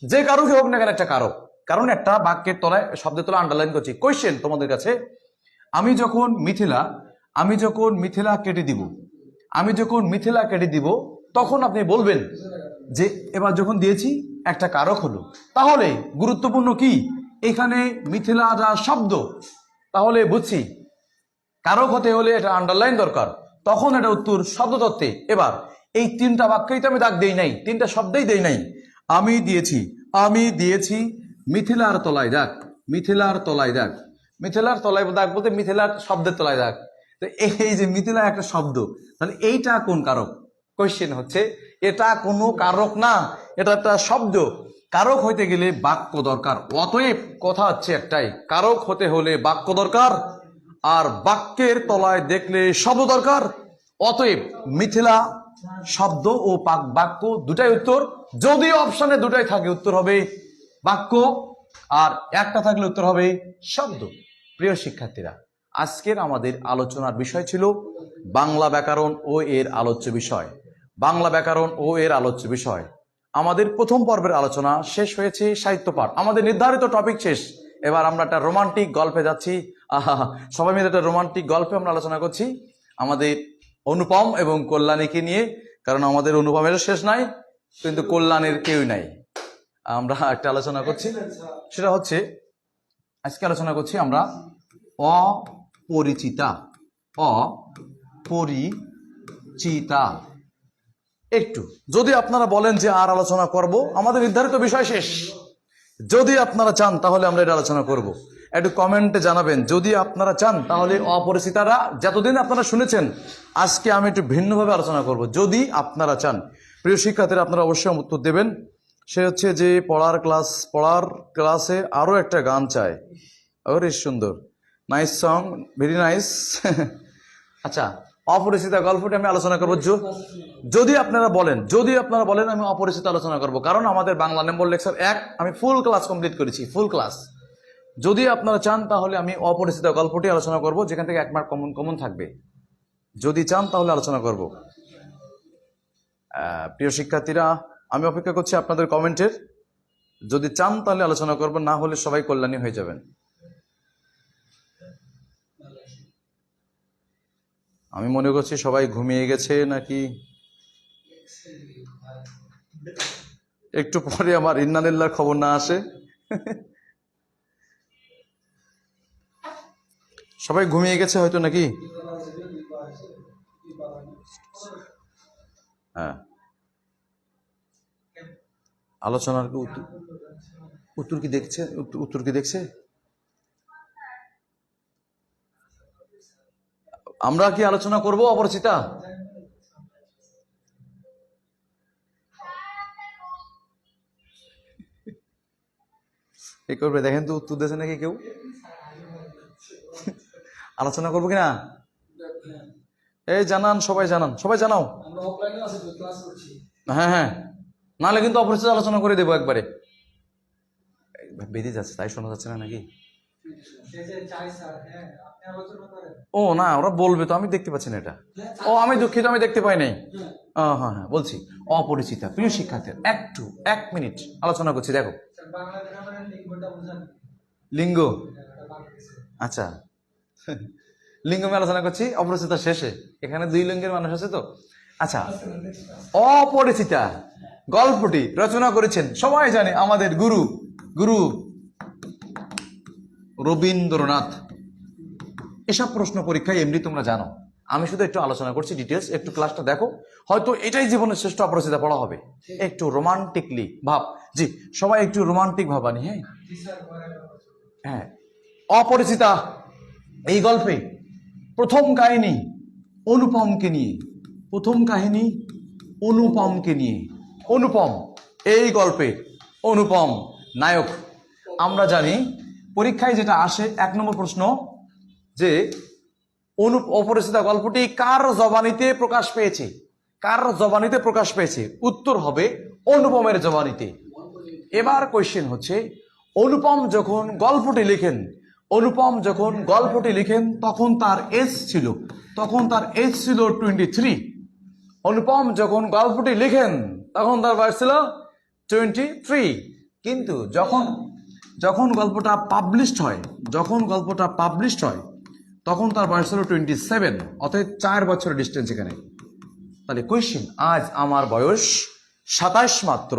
যে কারকই হোক না কেন একটা কারক, কারণ একটা বাক্যের তলায়, শব্দের তলায় আন্ডারলাইন করছি। কোয়েশ্চেন তোমাদের কাছে, আমি যখন মিথিলা কেটে দিব, আমি যখন মিথিলা কেটে দিব, তখন আপনি বলবেন যে এবার যখন দিয়েছি একটা কারক হলো। তাহলে গুরুত্বপূর্ণ কি, এখানে মিথিলা যা শব্দ, তাহলে বুঝছি কারক হতে হলে এটা আন্ডারলাইন দরকার, তখন এটা উত্তর শব্দতত্ত্বে। এবার এই তিনটা বাক্যই তো আমি দাগ দেই নাই, তিনটা শব্দেই দেই নাই। আমি দিয়েছি মিথিলার তলায় দাগ, মিথিলার তলায় দাগ, মিথিলার তলায় দাগ বলতে মিথিলার শব্দের তলায় দাগ। তো এই যে মিথিলা একটা শব্দ, তাহলে এইটা কোন কারক? কোয়েশ্চেন হচ্ছে এটা কোনো কারক না, এটা একটা শব্দ। কারক হইতে গেলে বাক্য দরকার। অতএব কথা হচ্ছে একটাই, কারক হতে হলে বাক্য দরকার, আর বাক্যের তলায় দেখলে শব্দ দরকার। অতএব মিথিলা শব্দ ও বাক্য দুটাই উত্তর। যদি অপশনে দুটাই থাকে উত্তর হবে বাক্য, আর একটা থাকলে উত্তর হবে শব্দ। প্রিয় শিক্ষার্থীরা, আজকের আমাদের আলোচনার বিষয় ছিল বাংলা ব্যাকরণ ও এর আলোচ্য বিষয়। বাংলা ব্যাকরণ ও এর আলোচ্য বিষয়। আমাদের প্রথম পর্বের আলোচনা শেষ হয়েছে, সাহিত্য পাঠ আমাদের নির্ধারিত টপিক শেষ। এবার আমরা একটা রোমান্টিক গল্পে যাচ্ছি। সবাই মিলে একটা রোমান্টিক গল্পে আমরা আলোচনা করছি আমাদের অনুপম এবং কল্যাণীকে নিয়ে, কারণ আমাদের অনুপমের শেষ নাই, কিন্তু কল্যাণের কেউই নাই। আমরা একটা আলোচনা করছি, সেটা হচ্ছে আজকে আলোচনা করছি আমরা অপরিচিতা। অপরিচিতা। একটু যদি আপনারা বলেন যে আর আলোচনা করব, আমাদের নির্ধারিত বিষয় শেষ। যদি আপনারা চান তাহলে আমরা এটা আলোচনা করব। একটু কমেন্টে জানাবেন যদি আপনারা চান, তাহলে অপরিচিতারা যতদিন আপনারা শুনেছেন, আজকে আমি একটু ভিন্নভাবে আলোচনা করব যদি আপনারা চান। প্রিয় শিক্ষার্থীরা, আপনারা অবশ্যই উত্তর দেবেন। সে হচ্ছে যে পড়ার ক্লাসে আরো একটা গান চায়। ওরে সুন্দর, নাইস সং, ভেরি নাইস। আচ্ছা, অপরিচিতা গল্পটি আমি আলোচনা করবো যদি আপনারা বলেন আমি অপরিচিত আলোচনা করব, কারণ আমাদের বাংলা নম্বর লেকচার 1 আমি ফুল ক্লাস কমপ্লিট করেছি, ফুল ক্লাস। যদি আপনারা চান তাহলে আমি অপরিচিত গল্পটি আলোচনা করব, যেখান থেকে 1 মার্ক কমন থাকবে। যদি চান তাহলে আলোচনা করব। প্রিয় শিক্ষার্থীরা, আমি অপেক্ষা করছি আপনাদের কমেন্টের। যদি চান তাহলে আলোচনা করব, না হলে সবাই কল্যাণী হয়ে যাবেন। আমি মনে করছি সবাই ঘুমিয়ে গেছে নাকি। একটু পরে আমার ইন্নালিল্লাহর খবর না আসে। সবাই ঘুমিয়ে গেছে হয়তো নাকি। হ্যাঁ, আলোচনার উত্তর কি দেখছে? উত্তর কি দেখছে? আমরা কি আলোচনা করব অপরিচিতা? এই করবে, দেখেন তো উত্তর দিয়েছে নাকি কেউ। আলোচনা করবো কিনা এই জানান, সবাই জানাও। হ্যাঁ, নাহলে কিন্তু অপরিচিত আলোচনা করে দেবো একবারে। বেঁধে যাচ্ছে, তাই শোনা যাচ্ছে না নাকি? ও না, ওরা বলবে তো, আমি দেখতে পাচ্ছি না এটা। ও আমি দুঃখিত, আমি দেখতে পাই নাই। হ্যাঁ, বলছি অপরিচিতা। প্রিয় শিক্ষার্থী, 1 মিনিট আলোচনা করছি। দেখো, লিঙ্গ, আচ্ছা, লিঙ্গ আমি আলোচনা করছি অপরিচিতা শেষে। এখানে 2 লিঙ্গের মানুষ আছে তো। আচ্ছা, অপরিচিতা গল্পটি রচনা করেছেন সবাই জানে আমাদের গুরু রবীন্দ্রনাথ। এসব প্রশ্ন পরীক্ষায় এমনি তোমরা জানো, আমি শুধু একটু আলোচনা করছি ডিটেলস, একটু ক্লাসটা দেখো, হয়তো এটাই জীবনের শ্রেষ্ঠ অপরিচিতা পড়া হবে। একটু রোমান্টিকলি ভাব, জি সবাই একটু রোমান্টিক ভাবানি। হ্যাঁ হ্যাঁ, অপরিচিতা এই গল্পে প্রথম কাহিনী অনুপমকে নিয়ে, প্রথম কাহিনী অনুপমকে নিয়ে। অনুপম এই গল্পে অনুপম নায়ক। আমরা জানি পরীক্ষায় যেটা আসে 1 নম্বর প্রশ্ন যে অপরিচিতা গল্পটি কার জবানিতে প্রকাশ পেয়েছে, কার জবানিতে প্রকাশ পেয়েছে? উত্তর হবে অনুপমের জবানিতে। এবার কোয়েশ্চেন হচ্ছে অনুপম যখন গল্পটি লিখেন, অনুপম যখন গল্পটি লিখেন তখন তার এজ ছিল, তখন তার এজ ছিল 23। অনুপম যখন গল্পটি লিখেন তখন তার বয়স ছিল 23। কিন্তু যখন যখন গল্পটা পাবলিশড হয়, যখন গল্পটা পাবলিশড হয় তখন তার বয়স ছিল 27, অর্থাৎ 4 বছরের ডিস্টেন্স এখানে। তাহলে কোয়েশ্চেন, আজ আমার বয়স 27 মাত্র,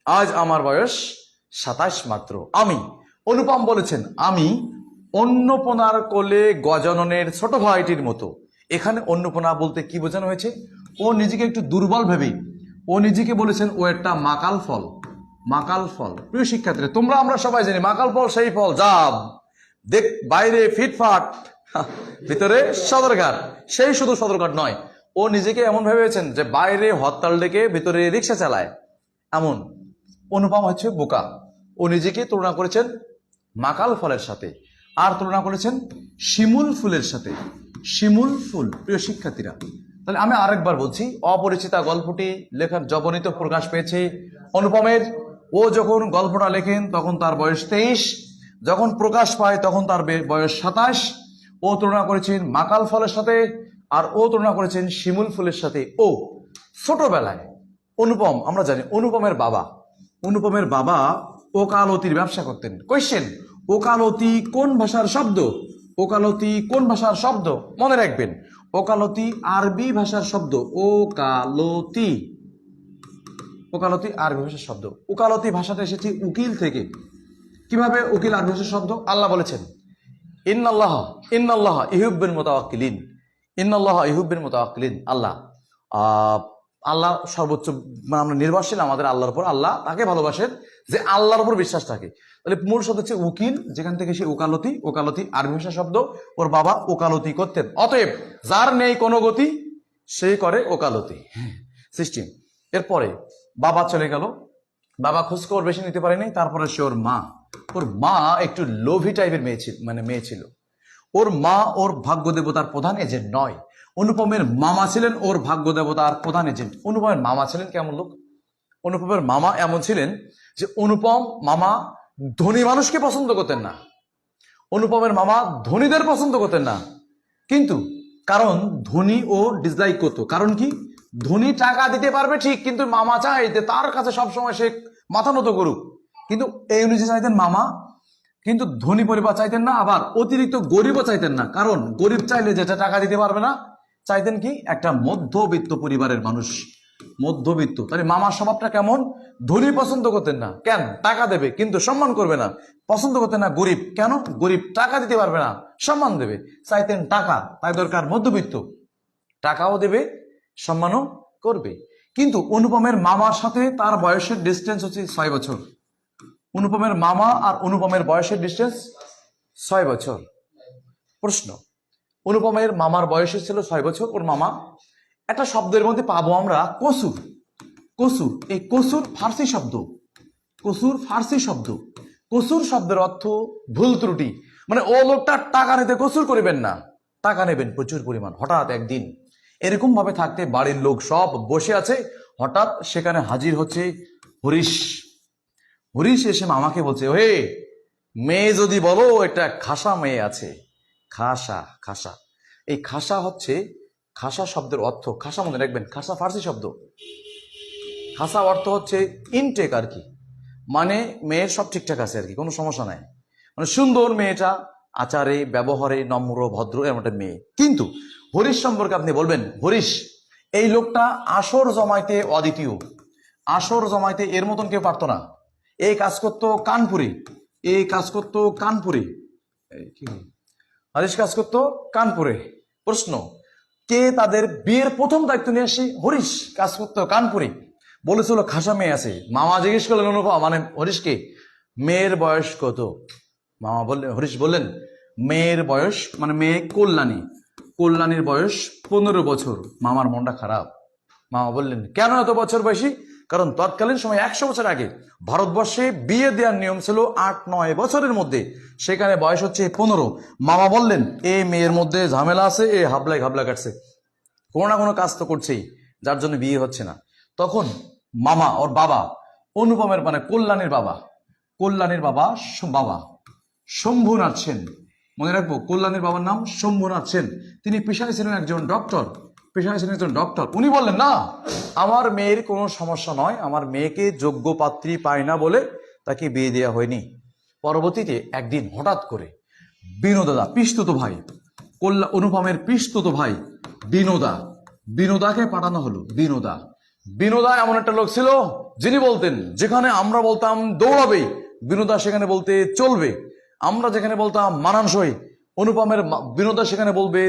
আজ আমার বয়স 27 মাত্র। আমি, অনুপম বলেছেন আমি অন্নপূর্ণার কোলে গজাননের ছোট ভাইটির মতো। এখানে অন্নপূর্ণা বলতে কি বোঝানো হয়েছে? ও নিজেকে একটু দুর্বল ভেবে ও নিজেকে বলেছেন ও একটা মাকাল ফল, মাকাল ফল। প্রিয় শিক্ষার্থীরা, তোমরা আমরা সবাই জানি মাকাল ফল সেই ফল যা দেখ বাইরে ফিটফাট ভিতরে সদরঘাট। সেই শুধু সদরঘাট নয়, ও নিজেকে এমন ভেবেছেন যে বাইরে হরতাল ডেকে ভিতরে রিক্সা চালায়, এমন। অনুপম হচ্ছে বোকা। ও নিজেকে তুলনা করেছেন মাকাল ফলের সাথে, আর তুলনা করেছেন শিমুল ফুলের সাথে, শিমুল ফুল। প্রিয় শিক্ষার্থীরা, তাহলে আমি আরেকবার বলছি, অপরিচিতা গল্পটি লেখার জবনিত প্রকাশ পেয়েছে অনুপমের। ও যখন গল্পটা লেখেন তখন তার বয়স 23, যখন প্রকাশ পায় তখন তার বয়স 27। ও তুলনা করেছেন মাকাল ফলের সাথে, আর ও তুলনা করেছেন শিমুল ফুলের সাথে। ও ছোটবেলায় অনুপম, আমরা জানি অনুপমের বাবা, অনুপমের বাবা ওকালতির ব্যবসা করতেন। কোয়েশ্চেন, ওকালতি কোন ভাষার শব্দ? ওকালতি কোন ভাষার শব্দ? মনে রাখবেন, ওকালতি আরবি ভাষার শব্দ। ওকালতি, ওকালতি আরবি ভাষার শব্দ। ওকালতি ভাষাটা এসেছে উকিল থেকে। কিভাবে উকিল আরবি ভাষার শব্দ? আল্লাহ বলেছেন ইন্নাল্লাহ ইন্নাল্লাহ ইহুব্বুল মুতাওয়াক্কিলিন, ইন্নাল্লাহ ইহুব্বুল মুতাওয়াক্কিলিন। আল্লাহ আল্লাহ সর্বোচ্চ, মানে আমরা নির্ভরশীল আমাদের আল্লাহর উপর, আল্লাহ তাকে ভালোবাসেন যে আল্লাহর উপর বিশ্বাস থাকে। তাহলে মূল শব্দ হচ্ছে উকিল, যেখান থেকে সে ওকালতি, ওকালতি আরবি ভাষা শব্দ। ওর বাবা ওকালতি করতেন। অতএব যার নেই কোনো গতি সে করে ওকালতি সিস্টেম। এরপরে বাবা চলে গেল, বাবা খোঁজখবর বেশি নিতে পারেনি। তারপরে সে ওর মা, ওর মা একটু লোভী টাইপের মেয়ে ছিল, মানে মেয়ে ছিল। ওর মা ওর ভাগ্য দেবতার প্রধান এজেন্ট নয়, অনুপমের মামা ছিলেন ওর ভাগ্য দেবতার প্রধান এজেন্ট। অনুপমের মামা ছিলেন কেমন লোক? অনুপমের মামা এমন ছিলেন যে অনুপম মামা ধনী মানুষকে পছন্দ করতেন না, অনুপমের মামা ধনীদের পছন্দ করতেন না। কিন্তু কারণ ধনী ও ডিসলাইক করতো, কারণ কি? ধনী টাকা দিতে পারবে ঠিক, কিন্তু মামা চায় যে তার কাছে সবসময় সে মাথা নত করুক। কিন্তু এই অনুযায়ী চাইতেন মামা, কিন্তু ধনী পরিবার চাইতেন না, আবার অতিরিক্ত গরিবও চাইতেন না। কারণ গরিব চাইলে যেটা টাকা দিতে পারবে না, চাইতেন কি? একটা মধ্যবিত্ত পরিবারের মানুষ, মধ্যবিত্ত। তাহলে মামার স্বভাবটা কেমন? ধনী পছন্দ করতেন না, কেন? টাকা দেবে কিন্তু সম্মান করবে না। পছন্দ করতেন না গরিব, কেন? গরিব টাকা দিতে পারবে না, সম্মান দেবে। চাইতেন টাকা, তাই দরকার মধ্যবিত্ত, টাকাও দেবে সম্মানও করবে। কিন্তু অনুপমের মামার সাথে তার বয়সের ডিস্টেন্স হচ্ছে 6 বছর। অনুপমের মামা আর অনুপমের বয়সের ডিস্টেন্স 6 বছর। প্রশ্ন, অনুপমের মামার বয়সে ছিল 6 বছর, ওর মামা। একটা শব্দের মধ্যে পাবো আমরা কসুর, কসুর। এই কসুর ফার্সি শব্দ, কসুর ফার্সি শব্দ। কসুর শব্দের অর্থ ভুল ত্রুটি, মানে ও লোকটা টাকা নিতে কসুর করিবেন না, টাকা নেবেন প্রচুর পরিমাণ। হঠাৎ একদিন এরকম ভাবে থাকতে বাড়ির লোক সব বসে আছে, হঠাৎ সেখানে হাজির হচ্ছে হরিশ। হরিশ এসে মামাকে বলছে, হে মেয়ে যদি বলো একটা খাসা মেয়ে আছে। খাসা, খাসা, এই খাসা হচ্ছে, খাসা শব্দের অর্থ, খাসা মনে রাখবেন, খাসা ফার্সি শব্দ। খাসা অর্থ হচ্ছে ইনটেক আর কি, মানে মেয়ের সব ঠিকঠাক আছে আর কি, কোনো সমস্যা নাই, মানে সুন্দর মেয়েটা, আচারে ব্যবহারে নম্র ভদ্র, এমন একটা মেয়ে। কিন্তু হরিশ সম্পর্কে আপনি বলবেন, হরিশ এই লোকটা আসর জমাইতে অদ্বিতীয়, আসর জমাইতে এর মতন কেউ পারতো না। এই কাজ করতো কানপুরে, এই কাজ করতো কানপুরে, হরিশ কাজ করতো কানপুরে। প্রশ্ন, কে তাদের বিয়ের প্রথম দায়িত্ব নিয়ে আসে? হরিশ কাজ করতো কানপুরে, বলেছিল খাসা মেয়ে আছে। মামা জিজ্ঞেস করলেন অনুপম মানে হরিশকে, মেয়ের বয়স কত? মামা বললেন, হরিশ বললেন মেয়ের বয়স মানে মেয়ে কল্যাণী, কল্যাণীর বয়স 15 বছর। মামার মনটা খারাপ। মামা বললেন কেন এত বছর বয়সী? কারণ তৎকালীন সময় 100 বছর আগে ভারতবর্ষে বিয়ে দেওয়ার নিয়ম ছিল 8-9 বছরের মধ্যে, সেখানে বয়স হচ্ছে 15। মামা বললেন এই মেয়ের মধ্যে ঝামেলা আছে, এ হাবলায় ঘাবলা কাটছে, কোনো না কোনো কাজ তো করছেই, যার জন্য বিয়ে হচ্ছে না। তখন মামা ওর বাবা অনুপমের মানে কল্যাণীর বাবা, কল্যাণীর বাবা বাবা শম্ভুনাথ সেন, মনে রাখবো কল্যাণীর বাবার নাম শম্ভুনাথ সেন। তিনি পেশায় ছিলেন একজন ডক্টর, পেশায় ছিলেন একজন ডক্টর। উনি বললেন না আমার মেয়ের কোনো সমস্যা নয়, আমার মেয়েকে যোগ্য পাত্রী পায় না বলে তাকে বিয়ে দেওয়া হয়নি। পরবর্তীতে একদিন হঠাৎ করে বিনোদা পিস্তুত ভাই, অনুপমের পিস্তুত ভাই বিনোদাকে পাঠানো হলো। বিনোদা এমন একটা লোক ছিল যিনি বলতেন যেখানে আমরা বলতাম দৌড়াবে, বিনোদা সেখানে বলতে চলবে। আমরা যেখানে বলতাম মানানসই, বিনোদা সেখানে বলবে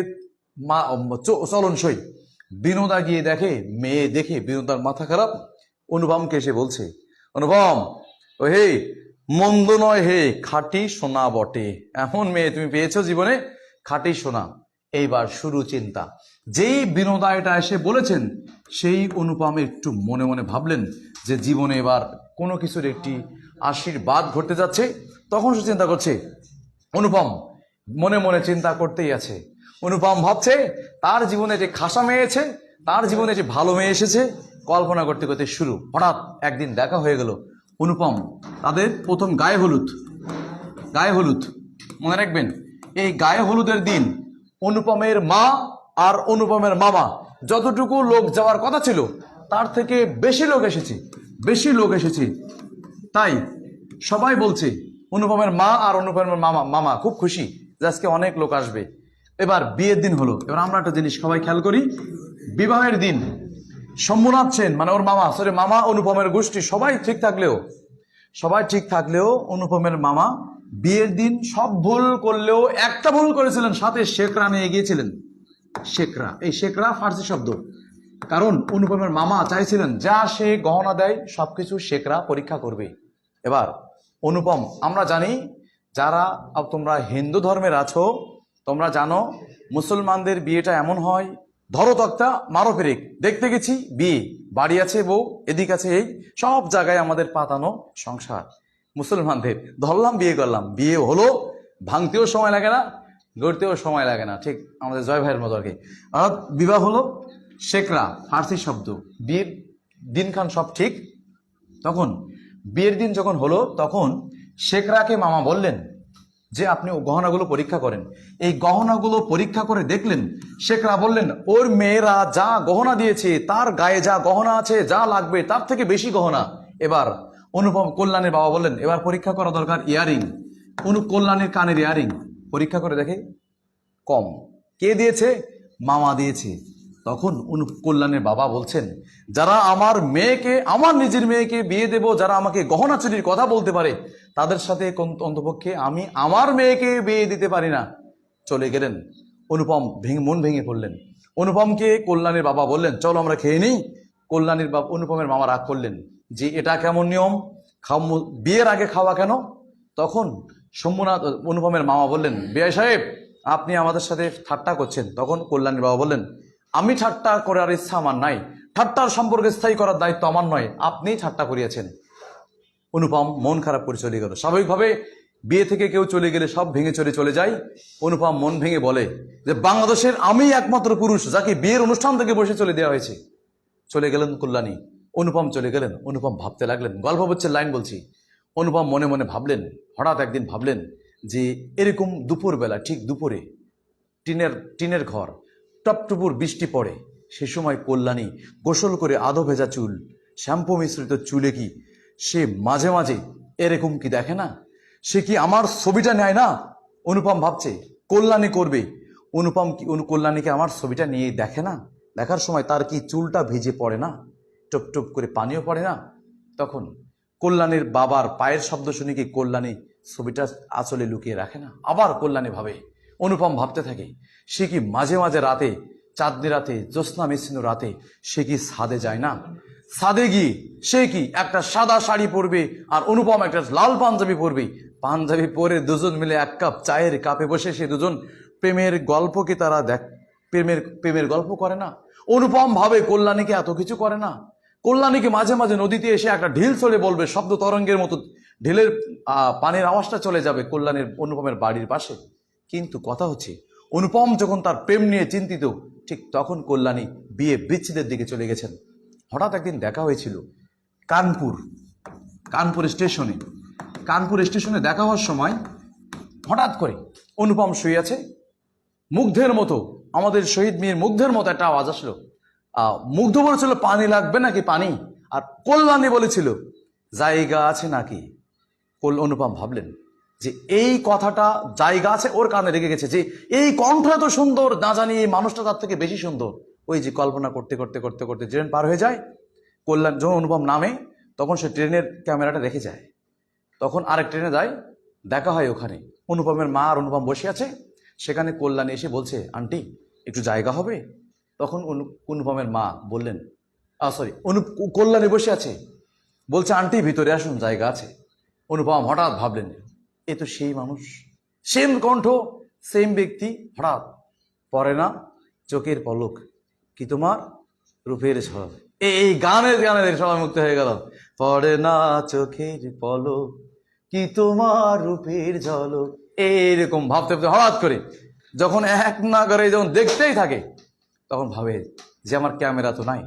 চলনসই। বিনোদা গিয়ে দেখে, মেয়ে দেখে বিনোদার মাথা খারাপ। অনুপমকে এসে বলছে, অনুপম ও হে মন্দ নয় হে, খাঁটি সোনা বটে। এমন মেয়ে তুমি পেয়েছো জীবনে, খাঁটি সোনা। এইবার শুরু চিন্তা। যেই বিনোদা এটা এসে বলেছেন, সেই অনুপম একটু মনে মনে ভাবলেন যে জীবনে এবার কোনো কিছুর একটি আশীর্বাদ ঘটতে যাচ্ছে। তখন সে চিন্তা করছে, অনুপম মনে মনে চিন্তা করতেই আছে। অনুপম ভাবছে তার জীবনে যে খাসা মেয়ে আছে, তার জীবনে যে ভালো মেয়ে এসেছে, কল্পনা করতে করতে শুরু। হঠাৎ একদিন দেখা হয়ে গেল অনুপম, তাদের প্রথম গায়ে হলুদ মনে রাখবেন। এই গায়ে হলুদের দিন অনুপমের মা আর অনুপমের মামা যতটুকু লোক যাওয়ার কথা ছিল তার থেকে বেশি লোক এসেছে। তাই সবাই বলছে অনুপমের মা আর অনুপমের মামা খুব খুশি যে আজকে অনেক লোক আসবে। এবার বিয়ের দিন হলো। এবার আমরা একটা জিনিস সবাই খেয়াল করি, বিবাহের দিন শম্ভুনাথ সেন মানে ওর মামা অনুপমের গোষ্ঠী সবাই ঠিক থাকলেও অনুপমের মামা বিয়ের দিন সব ভুল করলেও একটা ভুল করেছিলেন, সাথে শেকরা নিয়ে গিয়েছিলেন। এই শেকরা ফার্সি শব্দ। কারণ অনুপমের মামা চাইছিলেন যা সে গহনা দেয় সবকিছু শেকরা পরীক্ষা করবে। এবার অনুপম, আমরা জানি যারা তোমরা হিন্দু ধর্মের আছো তোমরা জানো মুসলমানদের বিয়েটা এমন হয়, ধরো তক্তা মারো পেরেক। দেখতে গেছি বিয়ে, বাড়ি আছে বউ, এদিক আছে এই, সব জায়গায় আমাদের পাতানো সংসার। মুসলমানদের ধরলাম বিয়ে করলাম, বিয়ে হলো, ভাঙতেও সময় লাগে না, গড়তেও সময় লাগে না, ঠিক আমাদের জয় ভাইয়ের মতো আর কি। অর্থাৎ বিবাহ হলো শেকরা ফার্সি শব্দ, বিয়ের দিনখান সব ঠিক। তখন বিয়ের দিন যখন হলো তখন শেকরাকে মামা বললেন যে আপনি গহনাগুলো পরীক্ষা করেন। এই গহনাগুলো পরীক্ষা করে দেখলেন, শেখরা বললেন ওর মেয়েরা যা গহনা দিয়েছে তার গায়ে যা গহনা আছে, যা লাগবে তার থেকে বেশি গহনা। এবার অনুপম কল্যাণীর বাবা বললেন এবার পরীক্ষা করা দরকার ইয়ারিং। কল্যাণীর কানের ইয়ারিং পরীক্ষা করে দেখে কম। কে দিয়েছে? মামা দিয়েছে। তখন কল্যাণের বাবা বলছেন যারা আমার নিজের মেয়েকে বিয়ে দেব, যারা আমাকে গহনা চুরির কথা বলতে পারে তাদের সাথে অন্তপক্ষে আমি আমার মেয়েকে বিয়ে দিতে পারি না। চলে গেলেন। অনুপম মন ভেঙে পড়লেন। অনুপমকে কল্যাণীর বাবা বললেন চলো আমরা খেয়ে নিই। অনুপমের মামা রাগ করলেন যে এটা কেমন নিয়ম, বিয়ের আগে খাওয়া কেন? তখন অনুপমের মামা বললেন বিআই সাহেব আপনি আমাদের সাথে ঠাট্টা করছেন। তখন কল্যাণীর বাবা বললেন আমি ঠাট্টা করার ইচ্ছা আমার নাই, ঠাট্টার সম্পর্ক স্থায়ী করার দায়িত্ব আমার নয়, আপনি ঠাট্টা করিয়েছেন। অনুপম মন খারাপ করে চলে গেল। স্বাভাবিকভাবে বিয়ে থেকে কেউ চলে গেলে সব ভেঙে চলে যায়। অনুপম মন ভেঙে বলে যে বাংলাদেশের আমি একমাত্র পুরুষ যাকে বিয়ের অনুষ্ঠান থেকে বসে চলে দেওয়া হয়েছে। চলে গেলেন কল্যাণী, অনুপম চলে গেলেন। অনুপম ভাবতে লাগলেন, গল্প হচ্ছে লাইন বলছি। অনুপম মনে মনে ভাবলেন, হঠাৎ একদিন ভাবলেন যে এরকম দুপুরবেলা, ঠিক দুপুরে টিনের ঘর, টপটুপুর বৃষ্টি পড়ে, সে সময় কল্যাণী গোসল করে আধো ভেজা চুল, শ্যাম্পু মিশ্রিত চুলে কি সে মাঝে মাঝে এরকম কি দেখে না? সে কি আমার ছবিটা নেয় না? অনুপম ভাবছে কল্যাণী করবে। কল্যাণীকে আমার ছবিটা নিয়ে দেখে না? দেখার সময় তার কি চুলটা ভিজে পড়ে না? টুপ করে পানিও পড়ে না? তখন কল্যাণীর বাবার পায়ের শব্দ শুনে কি কল্যাণী ছবিটা আঁচলে লুকিয়ে রাখে না? আবার কল্যাণী ভাবে, অনুপম ভাবতে থাকে সে কি মাঝে মাঝে রাতে চাঁদনি রাতে, জ্যোৎস্না মিশ্রিত রাতে সে কি ছাদে যায় না? ছাদে গিয়ে সে কি একটা সাদা শাড়ি পরবে আর অনুপম একটা লাল পাঞ্জাবি পরবে, পাঞ্জাবি পরে দুজন মিলে এক কাপ চায়ের কাপে বসে সে দুজন প্রেমের গল্পকে তারা প্রেমের গল্প করে না? অনুপম ভাবে কল্যাণীকে এত কিছু করে না? কল্যাণীকে মাঝে মাঝে নদীতে এসে একটা ঢিল চলে বলবে, শব্দ তরঙ্গের মতো ঢিলের পানির আওয়াজটা চলে যাবে কল্যাণীর অনুপমের বাড়ির পাশে। কিন্তু কথা হচ্ছে, অনুপম যখন তার প্রেম নিয়ে চিন্তিত, ঠিক তখন কল্যাণী বিয়ে বিচ্ছেদের দিকে চলে গেছেন। হঠাৎ একদিন দেখা হয়েছিল কানপুর স্টেশনে। কানপুর স্টেশনে দেখা হওয়ার সময় হঠাৎ করে অনুপম শুয়ে আছে, মুগ্ধের মতো, আমাদের শহীদ মির মুগ্ধের মতো একটা আওয়াজ আসলো। মুগ্ধ বলেছিল পানি লাগবে নাকি পানি, আর কল্যাণী বলেছিল জায়গা আছে নাকি। অনুপম ভাবলেন যে এই কথাটা জায়গা আছে ওর কানে রেগে গেছে, যে এই কণ্ঠ এত সুন্দর, না জানি এই মানুষটা তার থেকে বেশি সুন্দর। ওই যে কল্পনা করতে করতে করতে করতে ট্রেন পার হয়ে যায়, কল্যাণ যখন অনুপম নামে তখন সে ট্রেনের ক্যামেরাটা রেখে যায়, তখন আরেক ট্রেনে যায়, দেখা হয় ওখানে অনুপমের মা আর অনুপম বসে আছে। সেখানে কল্যাণী এসে বলছে, আন্টি একটু জায়গা হবে? তখন অনুপমের মা বললেন, কল্যাণী বসে আছে, বলছে আন্টি ভিতরে আসুন, জায়গা আছে। অনুপম হঠাৎ ভাবলেন, এ তো সেই মানুষ, সেম কণ্ঠ, সেম ব্যক্তি। হঠাৎ পরে না চোখের পলক কি তোমার রূপের ঝলক, এই গানের সবাই মুক্ত হয়ে গেল। পড়ে না চোখের পলক কি তোমার রূপের ঝলক, এইরকম ভাবতে ভাবতে হঠাৎ করে যখন এক না করে যখন দেখতেই থাকে, তখন ভাবে যে আমার ক্যামেরা তো নাই।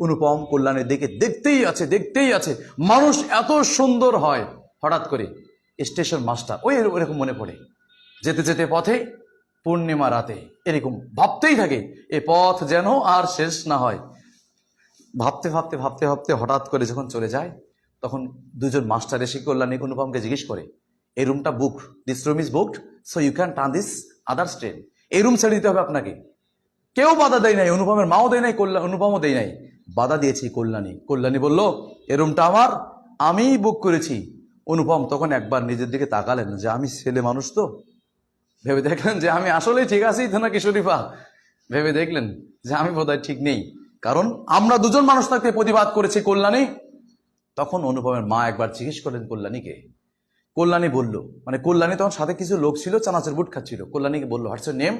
অনুপম কল্যাণের দিকে দেখতেই আছে, মানুষ এত সুন্দর হয়। হঠাৎ করে স্টেশন মাস্টার ওইরকম মনে পড়ে, যেতে যেতে পথে পূর্ণিমা রাতে, এরকম ভাবতেই থাকে এ পথ যেন আর শেষ না হয়। ভাবতে ভাবতে ভাবতে ভাবতে হঠাৎ করে যখন চলে যায়, তখন দুজন মাস্টার এসে কল্যাণী অনুপমকে জিজ্ঞেস করে, এই রুমটা book, this room is booked, so you can turn this others train. এই রুম ছেড়ে দিতে হবে আপনাকে। কেউ বাধা দেয় নাই, অনুপমের মাও দেয় নাই, অনুপমও দেয় নাই, বাধা দিয়েছি কল্যাণী বলল, এ রুমটা আমার, আমিই বুক করেছি। অনুপম তখন একবার নিজের দিকে তাকালেন যে আমি ছেলে মানুষ তো, ভেবে দেখলেন যে আমি আসলেই ঠিক আছি তো নাকি শরীফা, ভেবে দেখলেন যে আমি বোধহয় ঠিক নেই, কারণ আমরা দুজন মানুষ থাকতে প্রতিবাদ করেছি কল্যাণী। তখন অনুপমের মা একবার জিজ্ঞেস করলেন কল্যাণীকে, কল্যাণী বলল, মানে কল্যাণী তখন সাথে কিছু লোক ছিল, চানাচুর বুট খাচ্ছিল, কল্যাণীকে বললো, হোয়াটস ইওর নেম?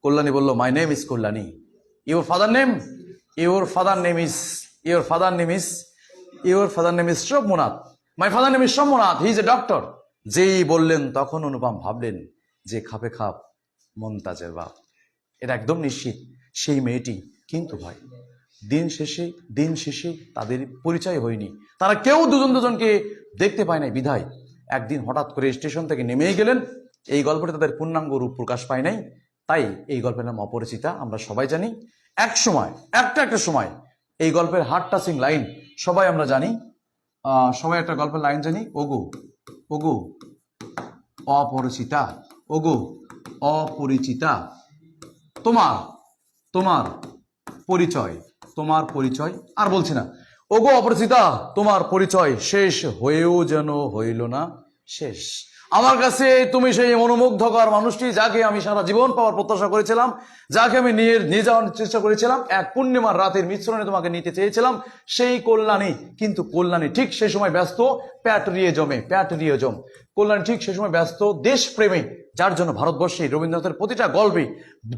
কল্যাণী বলল, my name is Kalyani. Your father name? Your father name is Somnath. My father name is Somnath, he is a doctor. যেই বললেন তখন অনুপম ভাবলেন যে খাপে খাপ মমতাজের বাপ, এটা একদম নিশ্চিত সেই মেয়েটি। কিন্তু ভাই দিন শেষে তাদের পরিচয় হয়নি, তারা কেউ দুজনকে দেখতে পায় নাই। বিধায় একদিন হঠাৎ করে স্টেশন থেকে নেমেই গেলেন। এই গল্পটা তাদের পূর্ণাঙ্গ রূপ প্রকাশ পায় নাই, তাই এই গল্পের নাম অপরিচিতা। আমরা সবাই জানি একটা সময় এই গল্পের হার্ট টাচিং লাইন সবাই আমরা জানি, সবাই একটা গল্পের লাইন জানি, ওগো অপরিচিতা, ওগো অপরিচিতা, তোমার পরিচয়, আর বলছি না, ওগো অপরিচিতা তোমার পরিচয় শেষ হয়েও যেন হইল না শেষ। আমার কাছে তুমি সেই মনোমুগ্ধকর মানুষটি, যাকে আমি সারা জীবন পাওয়ার প্রত্যাশা করেছিলাম, যাকে আমি নিয়ে যাওয়ার চেষ্টা করেছিলাম, এক পূর্ণিমার রাতের মিশ্রণে তোমাকে নিতে চেয়েছিলাম, সেই কল্যাণী। কিন্তু কল্যাণী ঠিক সে সময় ব্যস্ত প্যাট্রিয়জম। কল্যাণী ঠিক সে সময় ব্যস্ত দেশপ্রেমে, যার জন্য ভারতবর্ষে রবীন্দ্রনাথের প্রতিটা গল্পে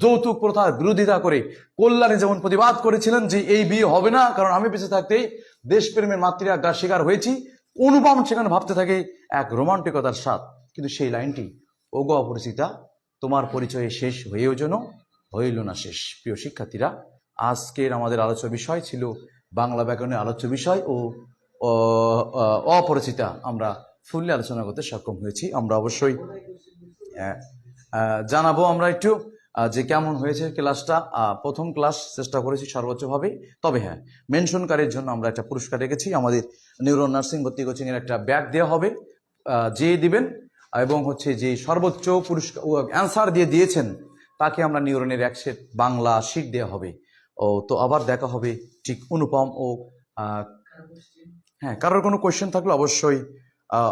যৌতুক প্রথার বিরোধিতা করে কল্যাণী যেমন প্রতিবাদ করেছিলেন যে এই বিয়ে হবে না, কারণ আমি বেঁচে থাকতেই দেশপ্রেমের মাতৃআজ্ঞার শিকার হয়েছি, অনুপম সেখানে ভাবতে থাকে এক রোমান্টিকতার স্বাদ। কিন্তু সেই লাইনটি, ওগো অপরিচিতা তোমার পরিচয়ে শেষ হয়েও যেন হইল না শেষ। প্রিয় শিক্ষার্থীরা, আজকের আমাদের আলোচ্য বিষয় ছিল বাংলা ব্যাকরণের আলোচ্য বিষয় ও অপরিচিতা। আমরা ফুললি আলোচনা করতে সক্ষম হয়েছি। আমরা অবশ্যই জানাবো আমরা একটু যে কেমন হয়েছে ক্লাসটা। প্রথম ক্লাস চেষ্টা করেছি সর্বোচ্চভাবে, তবে হ্যাঁ, মেনশনকারীর জন্য আমরা একটা পুরস্কার রেখেছি। আমাদের নিউরো নার্সিং ভর্তি কোচিং এর একটা ব্যাগ দেওয়া হবে, যে দিবেন এবং যে সর্বোচ্চ পুরস্কার অ্যান্সার দিয়েছেন তাকে আমরা নিউরনের এক সেট বাংলা শিট দেওয়া হবে। তো আবার দেখা হবে ঠিক অনুপম ও হ্যাঁ, কারোর কোনো কোয়েশ্চেন থাকলে অবশ্যই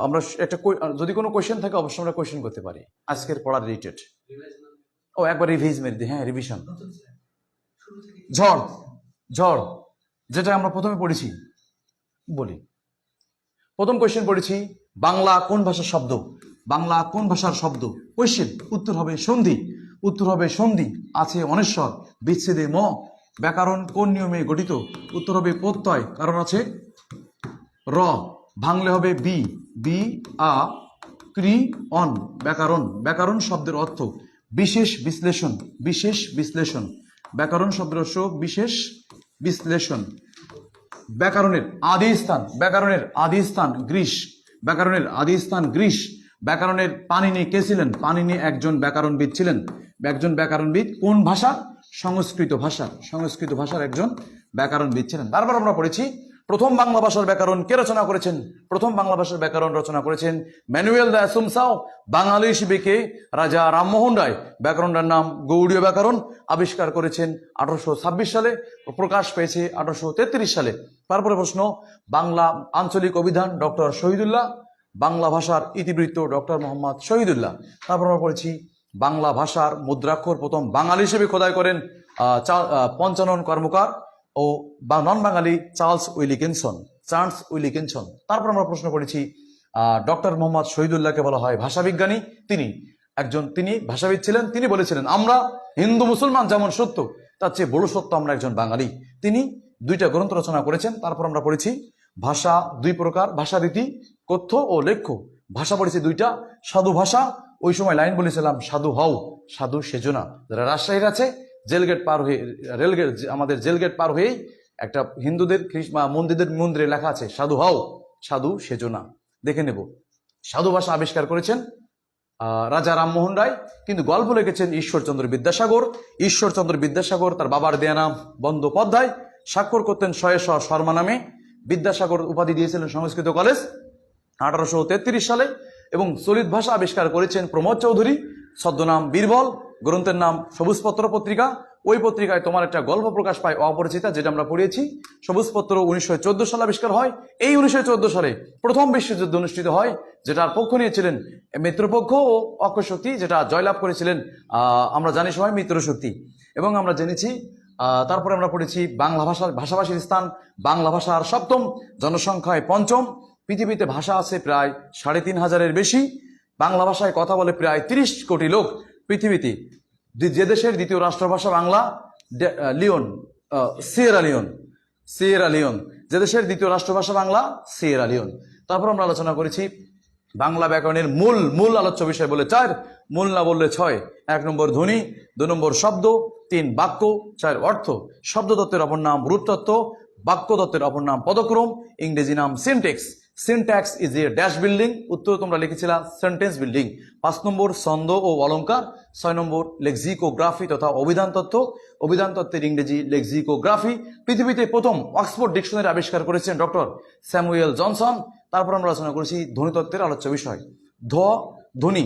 আমরা একটা, যদি কোনো কোয়েশ্চেন থাকে অবশ্যই আমরা কোয়েশ্চেন করতে পারি আজকের পড়া রিলেটেড। একবার রিভিজ মেরে দিই, হ্যাঁ রিভিশন। ঝড়, ঝড় যেটা আমরা প্রথমে পড়েছি বলি। প্রথম কোয়েশ্চেন পড়েছি, বাংলা কোন ভাষার শব্দ? বাংলা কোন ভাষার শব্দ? কোয়েশ্চেন, উত্তর হবে সন্ধি। উত্তর হবে সন্ধি। আছে অনেশ্বর, বিচ্ছেদে ম। ব্যাকরণ কোন নিয়মে গঠিত? উত্তর হবে প্রত্যয়, কারণ আছে র। ভাঙলে হবে বি, বি আ ক্রি অন। ব্যাকরণ, ব্যাকরণ শব্দের অর্থ বিশেষ বিশ্লেষণ, বিশেষ বিশ্লেষণ। ব্যাকরণ শব্দের অর্থ বিশেষ বিশ্লেষণ। ব্যাকরণের আদি স্থান, ব্যাকরণের আদি স্থান গ্রিস। ব্যাকরণের আদি স্থান গ্রিস। ব্যাকরণের পাণিনি কে ছিলেন? পাণিনি একজন ব্যাকরণবিদ ছিলেন। একজন ব্যাকরণবিদ কোন ভাষা? সংস্কৃত ভাষা। সংস্কৃত ভাষার একজন ব্যাকরণবিদ ছিলেন। তারপর আমরা পড়েছি প্রথম বাংলা ভাষার ব্যাকরণ কে রচনা করেছেন? প্রথম বাংলা ভাষার ব্যাকরণ রচনা করেছেন ম্যানুয়েল দ্য সুমসাও। বাঙালি হিসেবে কে? রাজা রামমোহন রায়। ব্যাকরণটার নাম গৌড়ীয় ব্যাকরণ। আবিষ্কার করেছেন 1826 সালে, প্রকাশ পেয়েছে 1833 সালে। তারপরে প্রশ্ন, বাংলা আঞ্চলিক অভিধান ডক্টর শহীদুল্লাহ। বাংলা ভাষার ইতিবৃত্ত ডক্টর মোহাম্মদ শহীদুল্লাহ। তারপর আমরা পড়েছি বাংলা ভাষার মুদ্রাক্ষর প্রথম বাঙালি হিসেবে খোদাই করেন পঞ্চানন কর্মকার ও নন বাঙালি চার্লস উইলিকিনসন। চার্লস উইলিকিনসন। তারপর আমরা প্রশ্ন করেছি ডক্টর মোহাম্মদ শহীদুল্লাহকে বলা হয় ভাষাবিজ্ঞানী। তিনি ভাষাবিদ ছিলেন। তিনি বলেছিলেন, আমরা হিন্দু মুসলমান যেমন সত্য, তার চেয়ে বড় সত্য আমরা একজন বাঙালি। তিনি 2টা গ্রন্থ রচনা করেছেন। তারপর আমরা পড়েছি ভাষা 2 প্রকার, ভাষারীতি, কথ্য ও লেখ্য। ভাষা পড়েছি 2টা, সাধু ভাষা, ওই সময় লাইন বলেছিলাম সাধু হও, সাধু সেজো না। যারা রাজশাহীর আছে, জেলগেট পার হয়ে, রেলগেট, আমাদের জেলগেট পার হয়েই একটা হিন্দুদের মন্দিরে লেখা আছে সাধু হও, সাধু সেজো না, দেখে নেব। সাধু ভাষা আবিষ্কার করেছেন রাজা রামমোহন রায়, কিন্তু গল্প লিখেছেন ঈশ্বরচন্দ্র বিদ্যাসাগর। ঈশ্বরচন্দ্র বিদ্যাসাগর তার বাবার দেয়া নাম বন্দ্যোপাধ্যায়, স্বাক্ষর করতেন শয়েশ শর্মা নামে। বিদ্যাসাগর উপাধি দিয়েছিলেন সংস্কৃত কলেজ 1833 সালে। এবং চলিত ভাষা আবিষ্কার করেছেন প্রমোদ চৌধুরী, ছদ্মনাম বীরবল। গ্রন্থের নাম সবুজপত্র পত্রিকা। ওই পত্রিকায় তোমার একটা গল্প প্রকাশ পায় অপরিচিতা, যেটা আমরা পড়িয়েছি। সবুজপত্র 1914 সালে আবিষ্কার হয়। এই 1914 সালে প্রথম বিশ্বযুদ্ধ অনুষ্ঠিত হয়, যেটার পক্ষ নিয়েছিলেন মিত্রপক্ষ ও অক্ষশক্তি, যেটা জয়লাভ করেছিলেন আমরা জানি সবাই মিত্রশক্তি। এবং আমরা জেনেছি তারপরে আমরা পড়েছি বাংলা ভাষাভাষীর স্থান বাংলা ভাষার 7ম, জনসংখ্যায় 5ম। পৃথিবীতে ভাষা আছে প্রায় 3500-এর বেশি। বাংলা ভাষায় কথা বলে প্রায় 30 কোটি লোক পৃথিবীতে। যে দেশের দ্বিতীয় রাষ্ট্রভাষা বাংলা, সিয়েরা লিওন। যে দেশের দ্বিতীয় রাষ্ট্রভাষা বাংলা, সিয়েরা লিওন। তারপর আমরা আলোচনা করেছি বাংলা ব্যাকরণের মূল আলোচ্য বিষয় বলে 4, মূল না বললে 6। 1 নম্বর ধ্বনি, 2 নম্বর শব্দ, 3 বাক্য, 4 অর্থ। শব্দতত্ত্বের অপর নাম রূপতত্ত্ব, বাক্যতত্ত্বের অপর নাম পদক্রম, ইংরেজি নাম syntax. Syntax is a dash building. উত্তর তোমরা লিখেছিলা সেন্টেন্স বিল্ডিং। 5 নম্বর ছন্দ ও অলঙ্কার। 6 নম্বর লেক্সিকোগ্রাফি তথা অভিধান তত্ত্ব। অভিধান তত্ত্বের ইংরেজি লেক্সিকোগ্রাফি। পৃথিবীতে প্রথম অক্সফোর্ড ডিকশনারি আবিষ্কার করেছেন ডক্টর স্যামুয়েল জনসন। তারপর আমরা আলোচনা করেছি ধ্বনিতত্ত্বের আলোচ্য বিষয় ধ্বনি।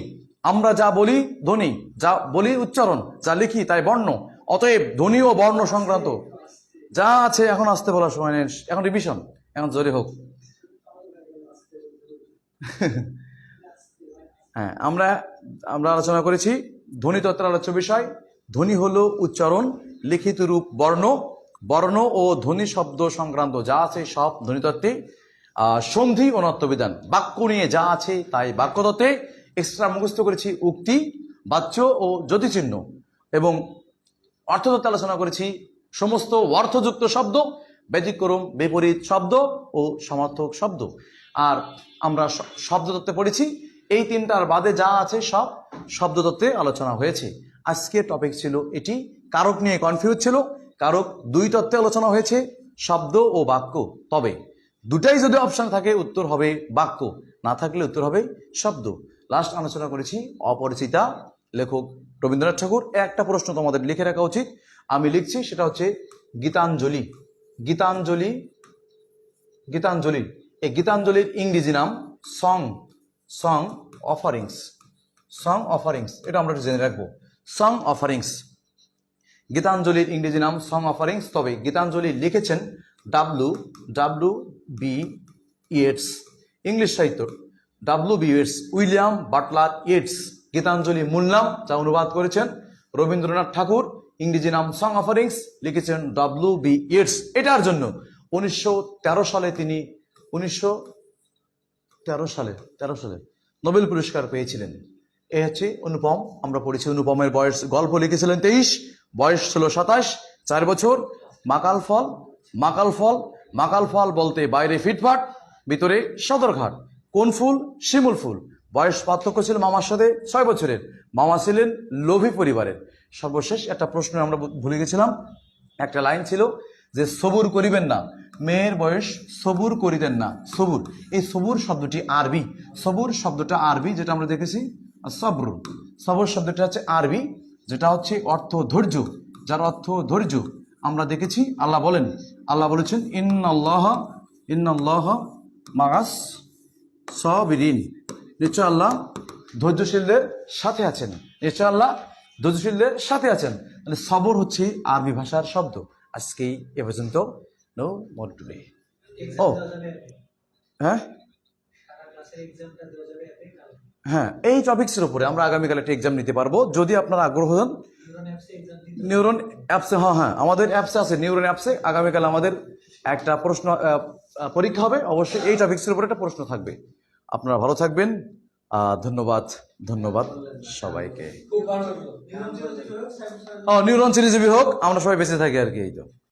আমরা যা বলি ধ্বনি, যা বলি উচ্চারণ, যা লিখি তাই বর্ণ। অতএব ধ্বনি ও বর্ণ সংক্রান্ত যা আছে, এখন আসতে বলার সময় নেই, এখন রিভিশন, এখন জোরে হোক। হ্যাঁ, আমরা আলোচনা করেছি ধ্বনিতত্ত্বের আলোচ্য বিষয়। ধ্বনি হলো উচ্চারণ, লিখিত রূপ বর্ণ, বর্ণ ও ধ্বনি শব্দ সংক্রান্ত যা আছে সব ধ্বনিতত্ত্বে। সন্ধি ও নত্যবিধান, বাক্য নিয়ে যা আছে তাই বাক্যতত্ত্বে। এক্সট্রা মুখস্থ করেছি উক্তি, বাচ্য ও জ্যোতিচিহ্ন। এবং অর্থতত্ত্বে আলোচনা করেছি সমস্ত অর্থযুক্ত শব্দ, ব্যতিক্রম বিপরীত শব্দ ও সমার্থক শব্দ। আর আমরা শব্দতত্ত্বে পড়েছি এই 3টার বাদে যা আছে সব শব্দতত্ত্বে আলোচনা হয়েছে। আজকের টপিক ছিল এটি। কারক নিয়ে কনফিউজ ছিল। কারক 2 তত্ত্বে আলোচনা হয়েছে, শব্দ ও বাক্য। তবে 2টাই যদি অপশন থাকে উত্তর হবে বাক্য, না থাকলে উত্তর হবে শব্দ। লাস্ট আলোচনা করেছি অপরিচিতা, লেখক রবীন্দ্রনাথ ঠাকুর। একটা প্রশ্ন তোমাদের লিখে রাখা উচিত, আমি লিখছি, সেটা হচ্ছে গীতাঞ্জলি। গীতাঞ্জলি, গীতাঞ্জলি, এই গীতাঞ্জলির ইংরেজি নাম সং অফারিংস। সং অফারিংস, এটা আমরা জেনে রাখবো। সং অফারিংস, গীতাঞ্জলির ইংরেজি নাম সং অফারিংস। তবে গীতাঞ্জলি লিখেছেন W.B. ইয়েটস। ইংলিশ সাহিত্য W.B. Yeats, William Butler Yeats. Gitanjali মূল নাম, যা অনুবাদ করেছেন রবীন্দ্রনাথ ঠাকুর। ইংরেজি নাম সং অফারিংস, লিখেছেন W.B. ইয়েটস। এটার জন্য 1913 সালে তিনি 1913 সালে নোবেল পুরস্কার পেয়েছিলেন। এ হচ্ছে অনুপম। আমরা পড়েছি অনুপমের বয়স, গল্প লিখেছিলেন 23, বয়স ছিল 27, 4 বছর। মাকাল ফল, মাকাল ফল, মাকাল ফল বলতে বাইরে ফিটফাট, ভিতরে সদরঘাট। কোন ফুল? শিমুল ফুল। বয়স পার্থক্য ছিল মামার সাথে 6 বছরের। মামা ছিলেন লোভী পরিবারের। সর্বশেষ একটা প্রশ্ন আমরা ভুলে গেছিলাম, একটা লাইন ছিল যে সবুর করিবেন না, মেয়ের বয়স সবুর করিতেন না। সবুর, এই সবুর শব্দটি আরবি, সবুর শব্দটা আরবি, যেটা আমরা দেখেছি সবর। সবর শব্দটা হচ্ছে আরবি, যেটা হচ্ছে অর্থ ধৈর্য, যার অর্থ ধৈর্য। আমরা দেখেছি আল্লাহ বলেন, আল্লাহ বলেছেন ইন্নাল্লাহ মাআস সাবিরিন, নিশ্চয় আল্লাহ ধৈর্যশীলদের সাথে আছেন, নিশ্চয় আল্লাহ ধৈর্যশীলদের সাথে আছেন। মানে সবর হচ্ছে আরবি ভাষার শব্দ। আজকেই এ পর্যন্ত, নো মোর টুডে। ও হ্যাঁ হ্যাঁ, এই টপিক্সের উপরে আমরা আগামীকাল একটা এক্সাম নিতে পারবো যদি আপনারা আগ্রহ হন। নিউরন অ্যাপসে, হ্যাঁ আমাদের অ্যাপসে আছে, নিউরন অ্যাপসে আগামীকাল আমাদের একটা প্রশ্ন পরীক্ষা হবে। অবশ্যই এই টপিক্সের উপরে একটা প্রশ্ন থাকবে। আপনারা ভালো থাকবেন। ধন্যবাদ, ধন্যবাদ সবাইকে। নিউরন চিরজীবী হোক, আমরা সবাই বেঁচে থাকি আর কি, এই তো।